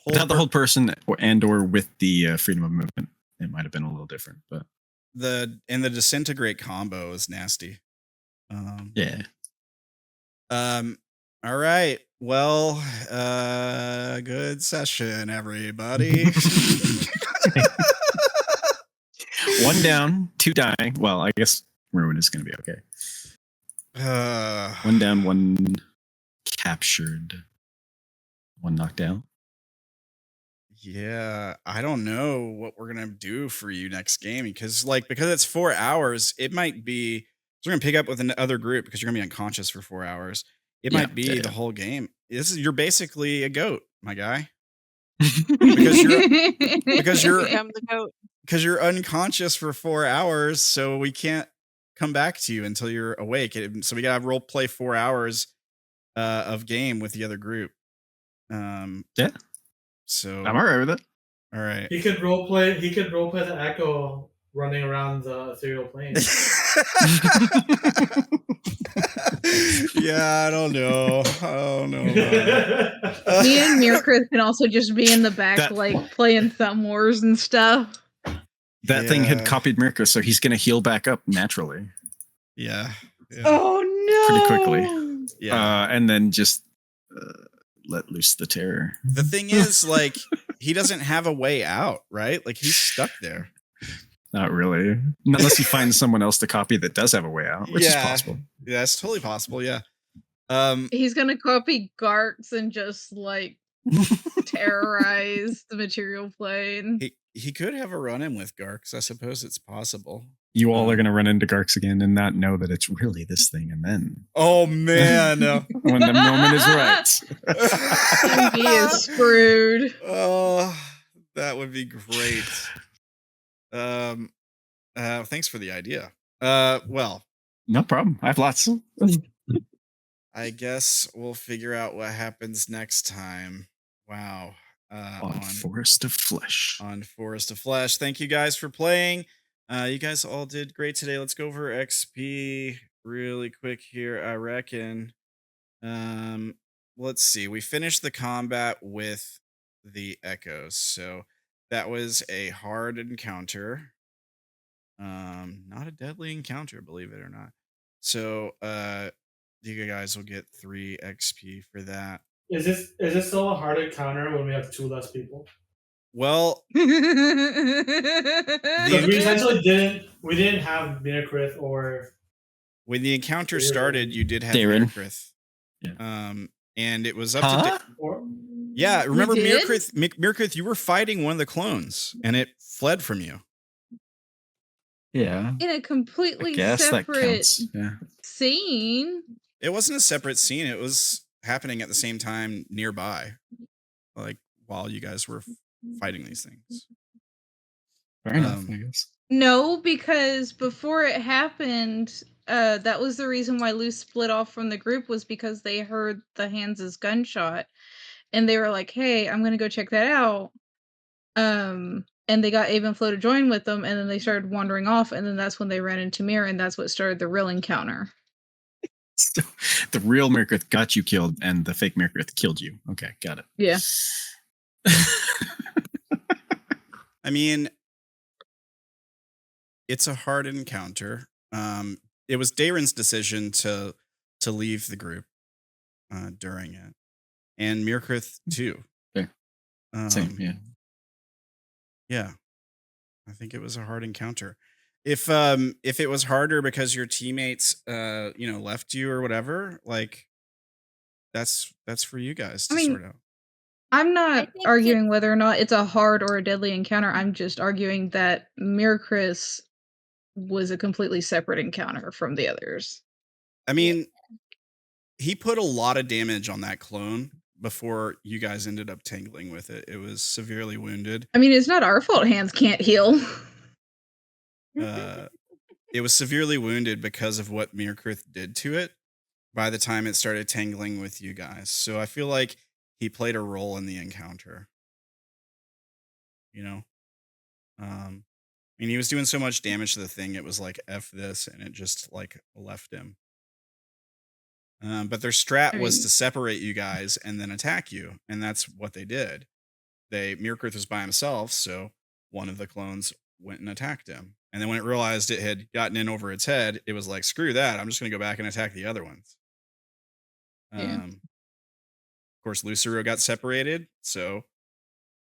not the whole person, or with the freedom of movement. It might have been a little different, but the disintegrate combo is nasty. yeah. All right. Well, good session, everybody. One down, 2 dying. Well, I guess Ruin is going to be okay. 1 down, 1 captured, 1 knocked out. Yeah, I don't know what we're gonna do for you next game because it's 4 hours. It might be we're gonna pick up with another group because you're gonna be unconscious for 4 hours. It might be the whole game. You're basically a goat, my guy. because you're Become the goat. because you're unconscious for 4 hours, so we can't come back to you until you're awake. So we gotta role play 4 hours of game with the other group. Yeah. So I'm alright with it. All right. He could roleplay the Echo running around the ethereal plane. Yeah, I don't know. Me and Mirkrith can also just be in the back, playing Thumb Wars and stuff. That thing had copied Mirka, so he's going to heal back up naturally. Yeah. Oh no! Pretty quickly. Yeah. And then just let loose the terror. The thing is, he doesn't have a way out, right? He's stuck there. Not really. Unless he finds someone else to copy that does have a way out, which is possible. Yeah, it's totally possible, yeah. He's gonna copy Garks and just terrorize the material plane. He could have a run-in with Garks. I suppose it's possible. You all are going to run into Garks again and not know that it's really this thing, and then... Oh, man. When the moment is right. He is screwed. Oh, that would be great. Thanks for the idea. Well... No problem. I have lots. I guess we'll figure out what happens next time. Wow. On Forest of Flesh. On Forest of Flesh. Thank you guys for playing. You guys all did great today. Let's go over XP really quick here, I reckon. Let's see. We finished the combat with the Echoes. So that was a hard encounter. Not a deadly encounter, believe it or not. So you guys will get 3 XP for that. Is this still a hard encounter when we have 2 less people? Well, we essentially didn't have Mirkrith or when the encounter started, you did have Mirkrith. Yeah. And it was up to yeah, remember Mirkrith, you were fighting one of the clones and it fled from you. Yeah. In a completely separate scene. It wasn't a separate scene. It was happening at the same time nearby. While you guys were fighting these things. Fair enough, I guess. No, because before it happened, that was the reason why Lou split off from the group, was because they heard the Hans's gunshot. And they were like, hey, I'm going to go check that out. And they got Avenflow to join with them, and then they started wandering off, and then that's when they ran into Mir, and that's what started the real encounter. So, the real Mirkrith got you killed, and the fake Mirkrith killed you. Okay, got it. Yeah. I mean, it's a hard encounter. It was Darren's decision to leave the group during it, and Mirkrith too. Yeah. Same. Yeah. Yeah, I think it was a hard encounter. If it was harder because your teammates left you or whatever, that's for you guys to sort out. I'm not arguing whether or not it's a hard or a deadly encounter. I'm just arguing that Mirkrith was a completely separate encounter from the others. I mean, he put a lot of damage on that clone before you guys ended up tangling with it. It was severely wounded. I mean, it's not our fault Hans can't heal. It was severely wounded because of what Mirkrith did to it by the time it started tangling with you guys. So I feel like he played a role in the encounter. I mean, he was doing so much damage to the thing, it was like, F this, and it just left him. But their strat was Right. to separate you guys and then attack you, and that's what they did. Mirkrith was by himself, so one of the clones went and attacked him. And then when it realized it had gotten in over its head, it was like, screw that, I'm just going to go back and attack the other ones. Yeah. Of course, Lucero got separated, so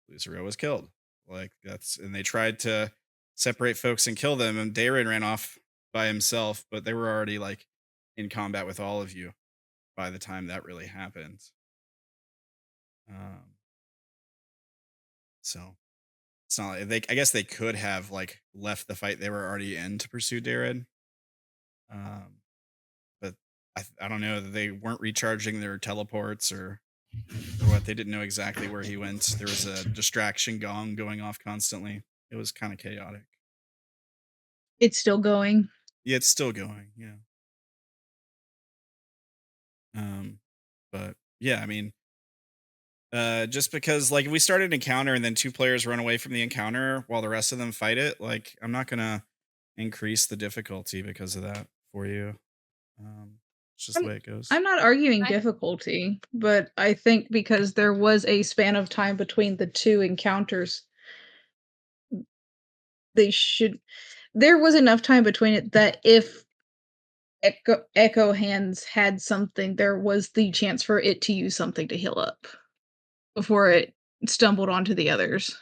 Lucero was killed. And they tried to separate folks and kill them, and Darren ran off by himself, but they were already like in combat with all of you by the time that really happened. So it's not like I guess they could have like left the fight they were already in to pursue Darren. But I don't know, they weren't recharging their teleports or what. They didn't know exactly where he went. There was a distraction gong going off constantly. It was kind of chaotic. It's still going. Yeah, it's still going. Yeah. But yeah, I mean, just because like if we start an encounter and then 2 players run away from the encounter while the rest of them fight it, like I'm not gonna increase the difficulty because of that for you. It's just the way it goes. I'm not arguing difficulty, but I think because there was a span of time between the 2 encounters, there was enough time between it that if Echo Hands had something, there was the chance for it to use something to heal up before it stumbled onto the others.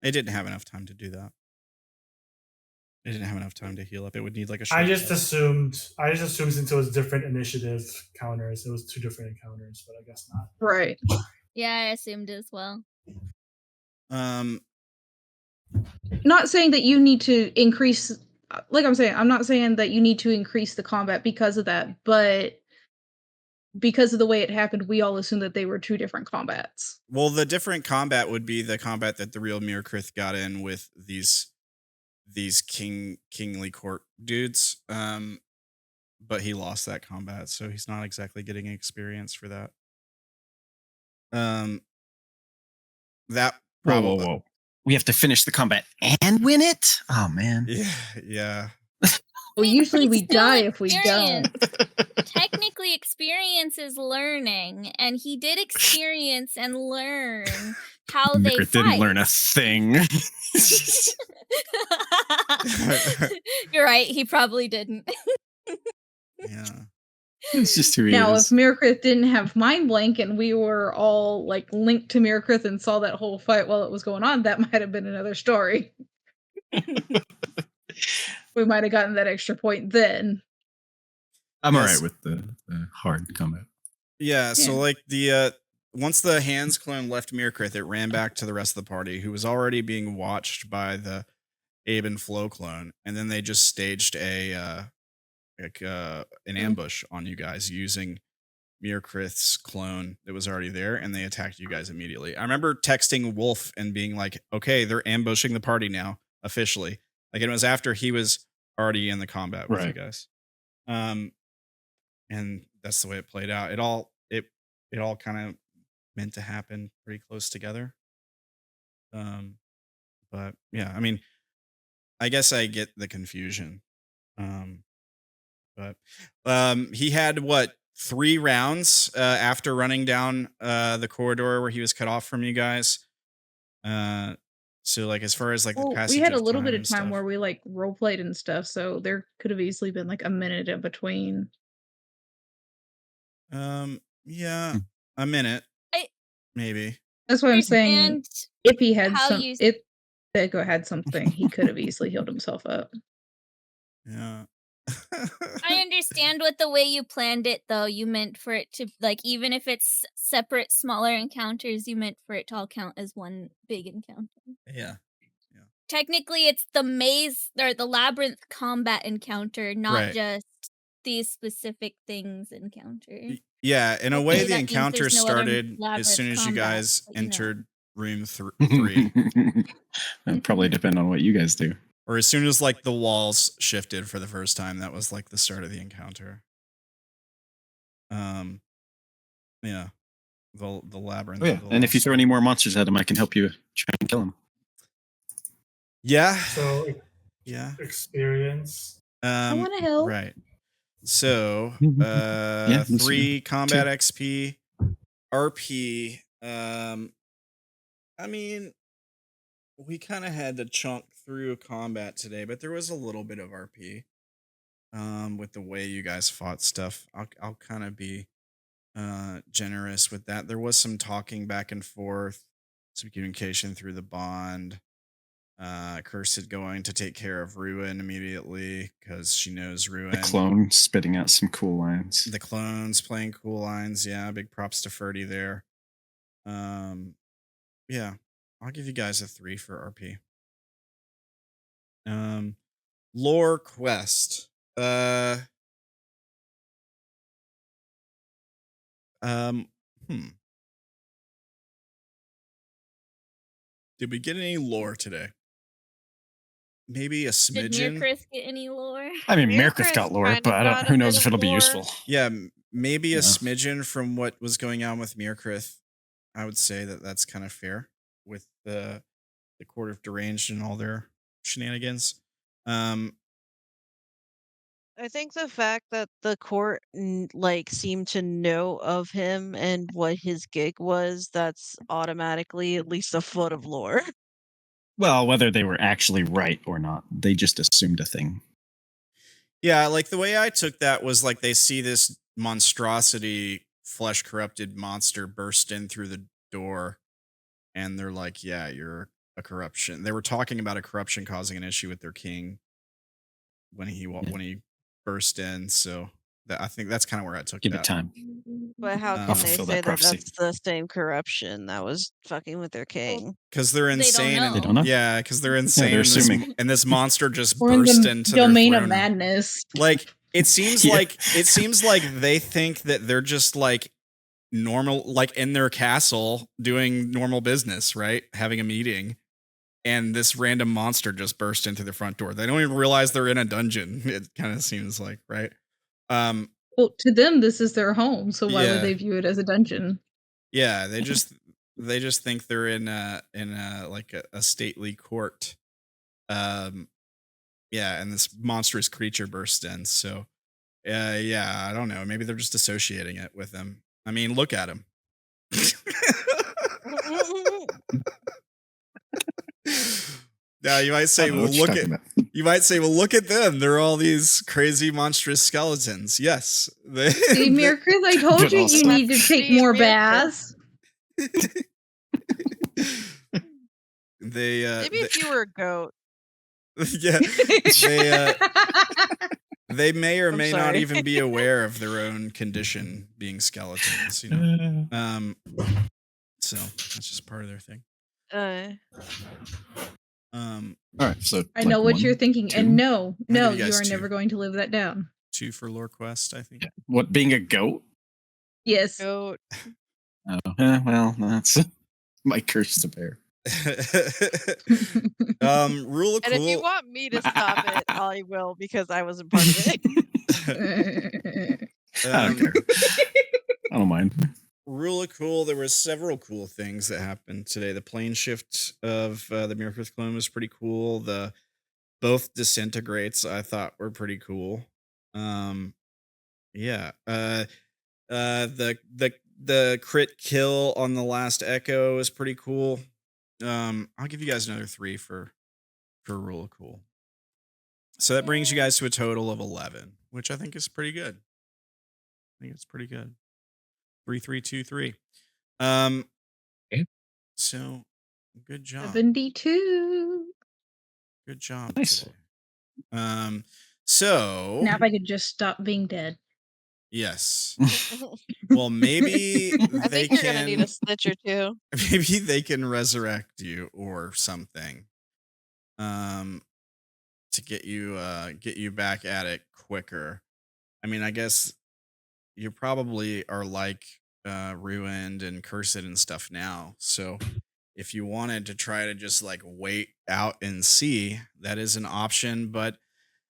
It didn't have enough time to do that. It didn't have enough time to heal up. It would need like a short I just assumed since it was different initiative counters, it was 2 different encounters, but I guess not. Right. Yeah, I assumed as well. Not saying that you need to increase, like I'm saying, I'm not saying that you need to increase the combat because of that, but because of the way it happened, we all assumed that they were 2 different combats. Well, the different combat would be the combat that the real Mirkrith got in with these kingly court dudes. But he lost that combat, so he's not exactly getting experience for that. That probably. Whoa. We have to finish the combat and win it? Oh man. Yeah. Well, usually we die if we experience. don't. Technically, experience is learning, and he did experience and learn how they Mirkrith fight. didn't learn a thing. You're right, he probably didn't. Yeah. It's just who he Now, is. if Mirkrith didn't have Mind Blank and we were all like linked to Mirkrith and saw that whole fight while it was going on, that might have been another story. We might have gotten that extra point then. I'm alright with the hard combat. Yeah, so like once the Hands clone left Mirkrith, it ran back to the rest of the party, who was already being watched by the Abe and Flo clone, and then they just staged an ambush on you guys using Mirkrith's clone that was already there, and they attacked you guys immediately. I remember texting Wolf and being like, okay, they're ambushing the party now, officially. Like, it was after he was already in the combat with you guys. And that's the way it played out. It all kind of meant to happen pretty close together. But yeah, I mean, I guess I get the confusion. But he had 3 rounds after running down the corridor where he was cut off from you guys. So like as far as like the passage, we had a little bit of time where we like role played and stuff, so there could have easily been like a minute in between. Yeah, a minute, maybe. That's what I'm saying. If he had if Echo had something, he could have easily healed himself up. Yeah. I understand what the way you planned it, though. You meant for it to, like, even if it's separate, smaller encounters, you meant for it to all count as one big encounter. Yeah. Technically, it's the maze or the labyrinth combat encounter, not just these specific things encounter. Yeah, in a way, the encounter started as soon as you guys entered room 3. That'd probably depend on what you guys do. Or as soon as like the walls shifted for the first time, that was like the start of the encounter. Yeah, the labyrinth. Oh, yeah, and if you throw any more monsters at him, I can help you try and kill him. Yeah. So yeah, experience. I want to help. Right. So, Yeah, 3 combat XP, RP. I mean, we kind of had to chunk through combat today, but there was a little bit of RP. With the way you guys fought stuff, I'll kind of be generous with that. There was some talking back and forth, some communication through the bond. Cursed going to take care of Ruin immediately because she knows Ruin. The clone spitting out some cool lines. The clone's playing cool lines. Yeah, big props to Ferdy there. Yeah, I'll give you guys a 3 for RP. Lore quest. Did we get any lore today? Maybe a Did smidgen. Mircris get any lore? I mean, Mircris got lore, kind but of I got don't. a Who knows bit if of it'll be lore. useful? Yeah, maybe a Yeah. smidgen from what was going on with Mircris. I would say that that's kind of fair with the Court of Deranged and all their shenanigans. I think the fact that the court seemed to know of him and what his gig was, that's automatically at least a foot of lore. Well, whether they were actually right or not, they just assumed a thing. Yeah, like the way I took that was like they see this monstrosity, flesh corrupted monster burst in through the door, and they're like, "Yeah, you're a corruption." They were talking about a corruption causing an issue with their king when he burst in. So I think that's kind of where I took Give that. it time. But how I'll can they fulfill say that that prophecy. that's the same corruption that was fucking with their king? Because they're They don't insane. know. They don't know. Yeah, because they're insane. they're and, assuming. this monster just We're in burst the into domain their of throne. madness. Like it seems Yeah. like they think that they're just like normal, like in their castle doing normal business, right? Having a meeting, and this random monster just burst in through the front door. They don't even realize they're in a dungeon. It kind of seems like, right? Well, to them, this is their home, so why Yeah. would they view it as a dungeon? Yeah, they just think they're in a stately court. Yeah, and this monstrous creature burst in. So, yeah, I don't know. Maybe they're just associating it with them. I mean, look at him. Now you might say, well, look at them. They're all these crazy monstrous skeletons. Yes. See, Mircris, I told But you also- you need to take more baths. Maybe if you were a goat. Yeah. They may or I'm may not sorry. even be aware of their own condition being skeletons, you know. So that's just part of their thing. All right, so I know what you're thinking, 2? and no, give you you guys are 2. never going to live that down. 2 for lore quest, I think. What, being a goat? Yes. Goat. Oh, well, that's my curse to bear. Rule of And if you cool. want me to stop it, I will, because I wasn't part of it. I don't care. I don't mind. Rule of cool. There were several cool things that happened today. The plane shift of the Miracles clone was pretty cool. The both disintegrates I thought were pretty cool. Yeah. The crit kill on the last echo is pretty cool. I'll give you guys another 3 for rule of cool. So that brings you guys to a total of 11, which I think is pretty good. I think it's pretty good. 3, 3, 2, 3. Okay. So good job. 72. Good job Nice. today. So Now if I could just stop being dead. yes. Well, maybe I they think you're gonna need can a stitch or two. maybe they can resurrect you or something. To get you back at it quicker. I mean, I guess you probably are like ruined and cursed and stuff now. So if you wanted to try to just like wait out and see, that is an option. But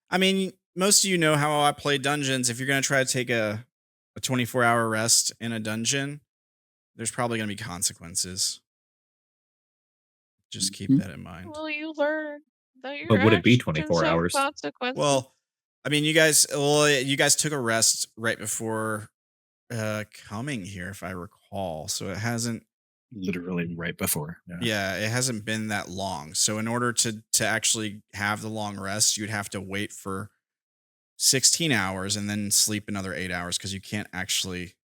I mean, most of you know how I play dungeons. If you're gonna try to take a 24-hour rest in a dungeon, there's probably gonna be consequences. Just keep that in mind. Will you learn that your But would it be actions 24 have hours? consequences? Well, I mean, you guys took a rest right before coming here, if I recall. So it hasn't Literally right before. Yeah, it hasn't been that long. So in order to actually have the long rest, you'd have to wait for 16 hours and then sleep another 8 hours because you can't actually,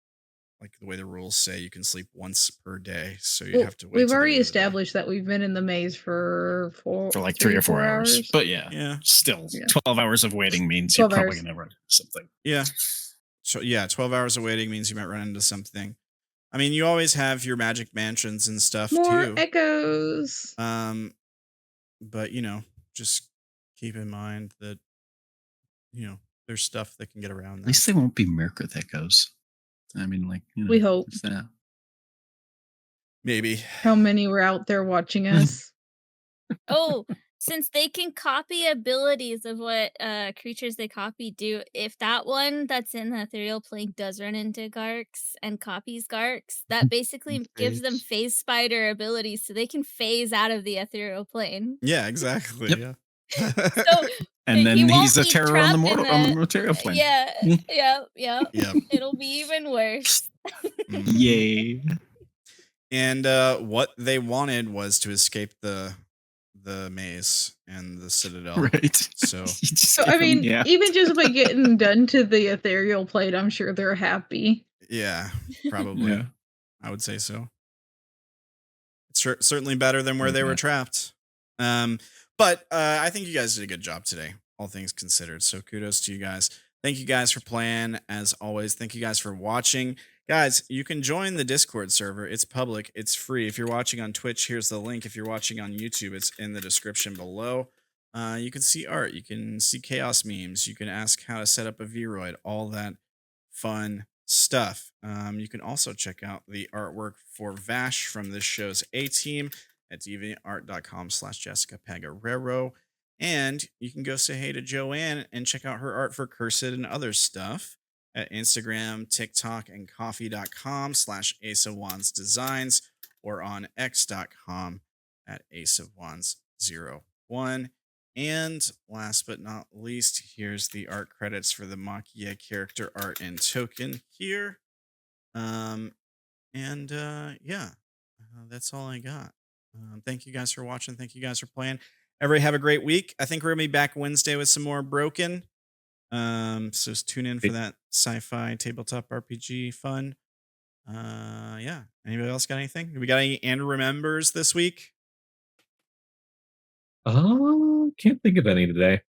like the way the rules say, you can sleep once per day. So you have to wait. We've till the already end of the day. established that we've been in the maze for like 3 or 4 hours. But Yeah. Still, Yeah. 12 hours of waiting means you're 12 probably hours. going to run into something. Yeah. So 12 hours of waiting means you might run into something. I mean, you always have your magic mansions and stuff More too. echoes. But just keep in mind that there's stuff that can get around At that. least they won't be Mercury that goes. I mean, like, We hope. Maybe. How many were out there watching us? Oh, since they can copy abilities of what creatures they copy do, if that one that's in the ethereal plane does run into Garks and copies Garks, that basically gives them phase spider abilities so they can phase out of the ethereal plane. Yeah, exactly. Yep. Yeah. So And then won't he's a be terror on the trapped in on the material plane. Yeah, yeah. Yep. It'll be even worse. Yay. And what they wanted was to escape the maze and the Citadel. Right. So I mean, even just by getting done to the ethereal plate, I'm sure they're happy. Yeah, probably. Yeah. I would say so. It's certainly better than where they were trapped. But I think you guys did a good job today, all things considered. So kudos to you guys. Thank you guys for playing. As always, thank you guys for watching. Guys, you can join the Discord server. It's public. It's free. If you're watching on Twitch, here's the link. If you're watching on YouTube, it's in the description below. You can see art. You can see chaos memes. You can ask how to set up a Vroid. All that fun stuff. You can also check out the artwork for Vash from this show's A-Team at deviantart.com/Jessica Pagarero. And you can go say hey to Joanne and check out her art for Cursed and other stuff at Instagram, TikTok, and coffee.com/Ace of Wands Designs or on x.com at Ace of Wands 01. And last but not least, here's the art credits for the Makia character art and token here. That's all I got. Thank you guys for watching. Thank you guys for playing. Everybody have a great week. I think we're gonna be back Wednesday with some more Broken. So tune in for that sci-fi tabletop RPG fun. Anybody else got anything? We got any and remembers this week? Can't think of any today.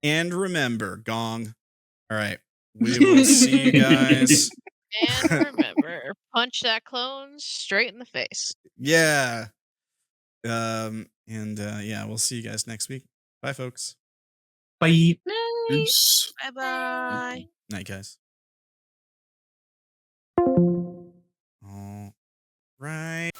And remember, gong. All right. We will see you guys. And remember, punch that clone straight in the face. Yeah. We'll see you guys next week. Bye, folks. Bye. Night. Bye-bye. Night, guys. All right.